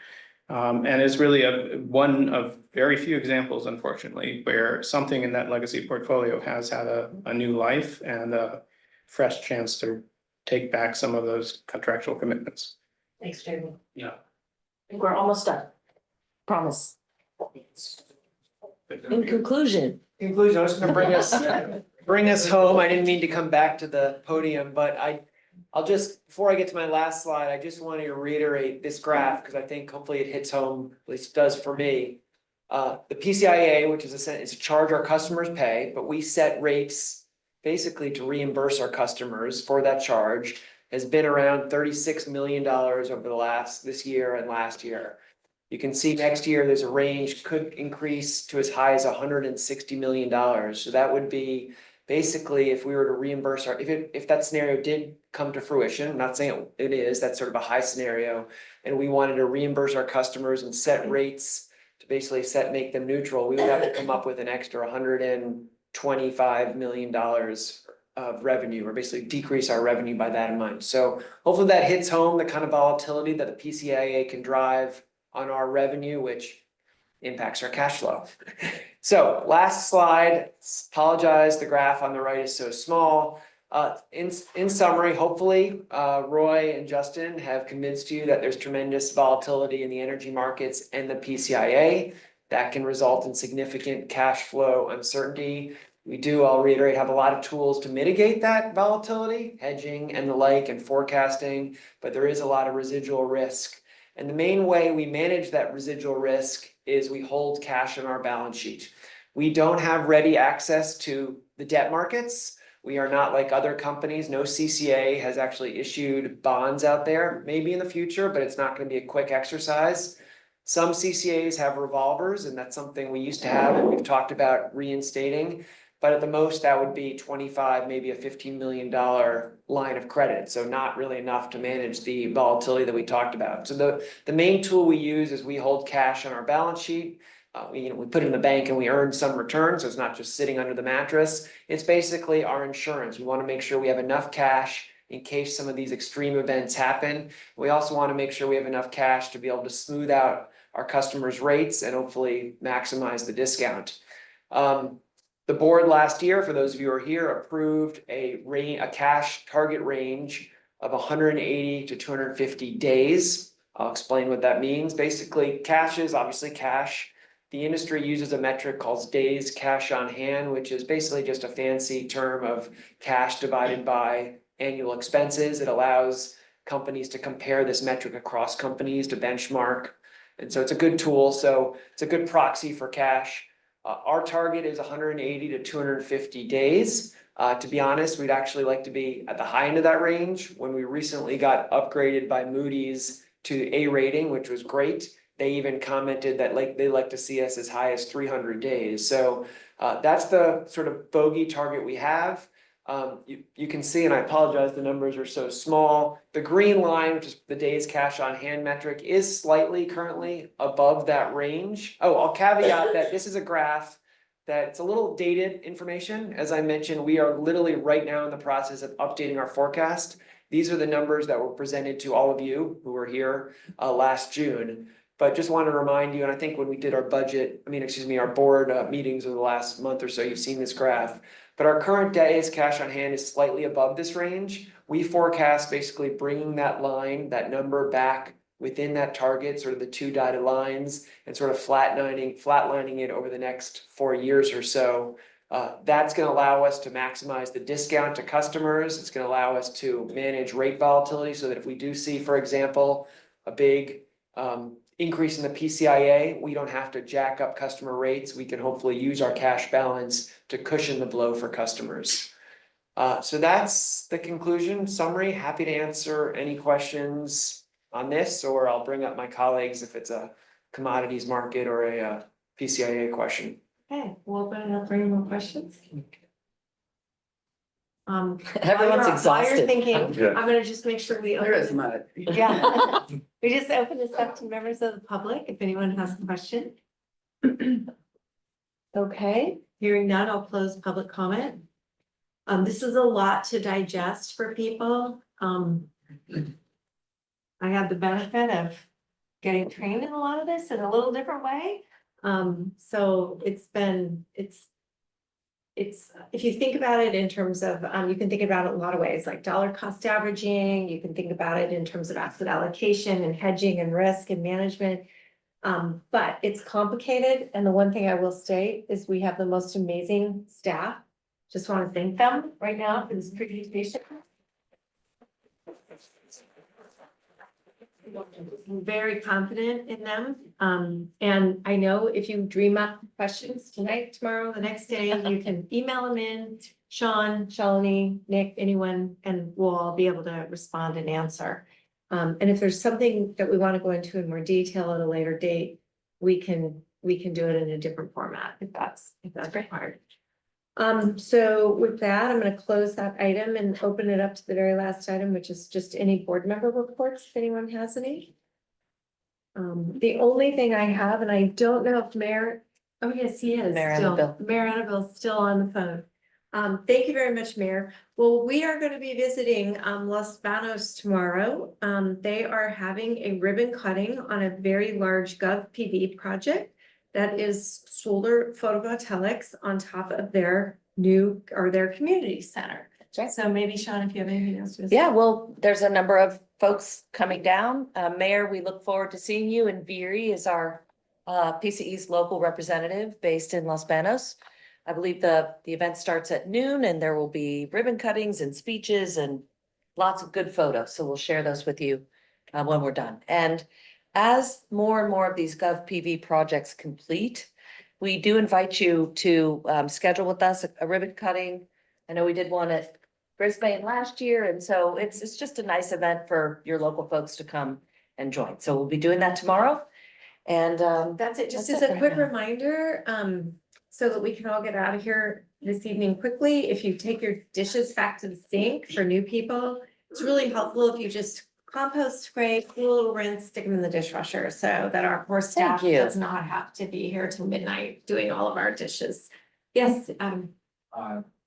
And is really one of very few examples, unfortunately, where something in that legacy portfolio has had a new life and a fresh chance to take back some of those contractual commitments. Thanks, Jamie. Yeah. I think we're almost done. Promise. In conclusion. Conclusion, I was gonna bring us home. I didn't mean to come back to the podium, but I'll just, before I get to my last slide, I just wanted to reiterate this graph, because I think hopefully it hits home, at least it does for me. The PCIA, which is it's a charge our customers pay, but we set rates basically to reimburse our customers for that charge, has been around $36 million over this year and last year. You can see next year, there's a range, could increase to as high as $160 million. So that would be basically if we were to reimburse if that scenario did come to fruition, I'm not saying it is, that's sort of a high scenario. And we wanted to reimburse our customers and set rates to basically make them neutral, we would have to come up with an extra $125 million of revenue, or basically decrease our revenue by that amount. So hopefully that hits home the kind of volatility that the PCIA can drive on our revenue, which impacts our cash flow. So last slide, apologize, the graph on the right is so small. In summary, hopefully, Roy and Justin have convinced you that there's tremendous volatility in the energy markets and the PCIA that can result in significant cash flow uncertainty. We do, I'll reiterate, have a lot of tools to mitigate that volatility, hedging and the like, and forecasting, but there is a lot of residual risk. And the main way we manage that residual risk is we hold cash on our balance sheet. We don't have ready access to the debt markets. We are not like other companies. No CCA has actually issued bonds out there, maybe in the future, but it's not going to be a quick exercise. Some CCAs have revolvers, and that's something we used to have, and we've talked about reinstating. But at the most, that would be 25, maybe a $15 million line of credit. So not really enough to manage the volatility that we talked about. So the main tool we use is we hold cash on our balance sheet. We put it in the bank and we earn some return. So it's not just sitting under the mattress. It's basically our insurance. We want to make sure we have enough cash in case some of these extreme events happen. We also want to make sure we have enough cash to be able to smooth out our customers' rates and hopefully maximize the discount. The board last year, for those of you who are here, approved a cash target range of 180 to 250 days. I'll explain what that means. Basically, cash is obviously cash. The industry uses a metric called days cash on hand, which is basically just a fancy term of cash divided by annual expenses. It allows companies to compare this metric across companies to benchmark. And so it's a good tool. So it's a good proxy for cash. Our target is 180 to 250 days. To be honest, we'd actually like to be at the high end of that range. When we recently got upgraded by Moody's to A rating, which was great, they even commented that they like to see us as high as 300 days. So that's the sort of bogey target we have. You can see, and I apologize, the numbers are so small. The green line, which is the days cash on hand metric, is slightly currently above that range. Oh, I'll caveat that this is a graph that it's a little dated information. As I mentioned, we are literally right now in the process of updating our forecast. These are the numbers that were presented to all of you who were here last June. But just want to remind you, and I think when we did our our board meetings over the last month or so, you've seen this graph. But our current days cash on hand is slightly above this range. We forecast basically bringing that line, that number back within that target, sort of the two dotted lines, and sort of flatlining it over the next 4 years or so. That's going to allow us to maximize the discount to customers. It's going to allow us to manage rate volatility so that if we do see, for example, a big increase in the PCIA, we don't have to jack up customer rates. We can hopefully use our cash balance to cushion the blow for customers. So that's the conclusion summary. Happy to answer any questions on this, or I'll bring up my colleagues if it's a commodities market or a PCIA question. Okay, we'll open it up for any more questions. While Everyone's you're exhausted. thinking, Yeah. I'm gonna just make sure we. There is open- mud. Yeah, we just open this up to members of the public, if anyone has a question. Okay, hearing none, I'll close public comment. This is a lot to digest for people. I had the benefit of getting trained in a lot of this in a little different way. So it's, if you think about it in terms of, you can think about it in a lot of ways, like dollar cost averaging, you can think about it in terms of asset allocation and hedging and risk and management. But it's complicated, and the one thing I will state is we have the most amazing staff. Just want to thank them right now for this presentation. I'm very confident in them. And I know if you dream up questions tonight, tomorrow, the next day, you can email them in. Sean, Shalini, Nick, anyone, and we'll all be able to respond and answer. And if there's something that we want to go into in more detail at a later date, we can do it in a different format if that's required. So with that, I'm going to close that item and open it up to the very last item, which is just any board member reports, if anyone has any. The only thing I have, and I don't know if Mayor, oh yes, he is Mayor still, Annabelle. Mayor Annabelle's still on the phone. Thank you very much, Mayor. Well, we are going to be visiting Los Banos tomorrow. They are having a ribbon cutting on a very large GovPV project that is solar photovoltaics on top of their new, or their community center. So maybe Sean, if you have anything else to say. Yeah, well, there's a number of folks coming down. Mayor, we look forward to seeing you, and Viri is our PCE's local representative based in Los Banos. I believe the event starts at noon, and there will be ribbon cuttings and speeches and lots of good photos. So we'll share those with you when we're done. And as more and more of these GovPV projects complete, we do invite you to schedule with us a ribbon cutting. I know we did one at Brisbane last year, and so it's just a nice event for your local folks to come and join. So we'll be doing that tomorrow. And That's it. Just That's as it a right quick now. reminder, so that we can all get out of here this evening quickly, if you take your dishes back to the sink for new people, it's really helpful if you just compost, scrape, do a little rinse, stick them in the dishwasher so that our poor staff you. does not have to be here till midnight doing all of our dishes. Yes,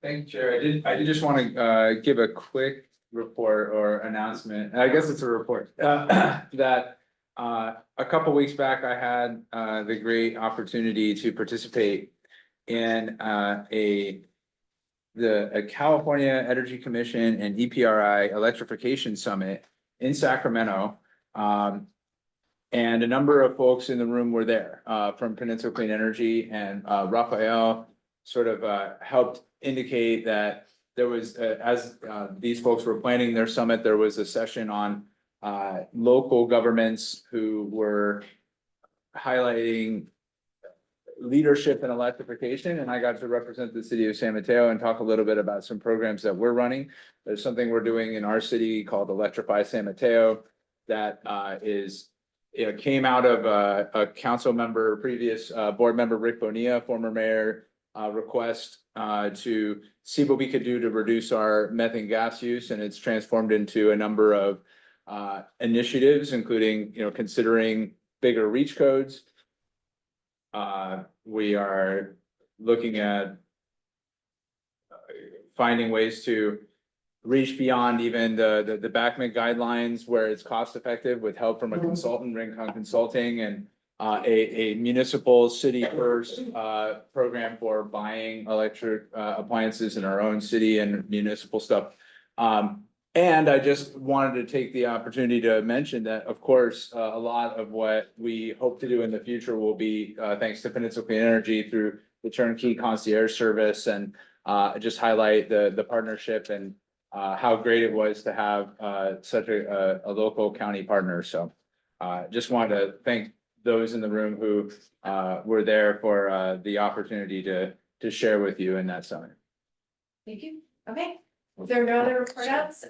Thank you, Chair. I did just want to give a quick report or announcement. I guess it's a report that a couple weeks back, I had the great opportunity to participate in a California Energy Commission and EPRI Electrification Summit in Sacramento. And a number of folks in the room were there from Peninsula Clean Energy, and Rafael sort of helped indicate that there was, as these folks were planning their summit, there was a session on local governments who were highlighting leadership in electrification, and I got to represent the city of San Mateo and talk a little bit about some programs that we're running. There's something we're doing in our city called Electrify San Mateo that came out of a council member, previous board member Rick Bonilla, former mayor, request to see what we could do to reduce our methane gas use, and it's transformed into a number of initiatives, including, considering bigger reach codes. We are looking at finding ways to reach beyond even the BACMIC guidelines where it's cost effective with help from a consultant, Rincon Consulting, and a municipal city first program for buying electric appliances in our own city and municipal stuff. And I just wanted to take the opportunity to mention that, of course, a lot of what we hope to do in the future will be thanks to Peninsula Clean Energy through the turnkey concierge service, and just highlight the partnership and how great it was to have such a local county partner. So just wanted to thank those in the room who were there for the opportunity to share with you in that summit. thank you. Okay, if there are no other report outs,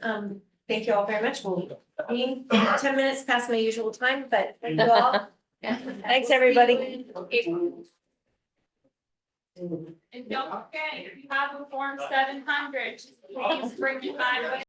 thank you all very much. We'll be 10 minutes past my usual time, but thank you all. Thanks, everybody. April. And don't forget, if you have a Form 700, please bring it by.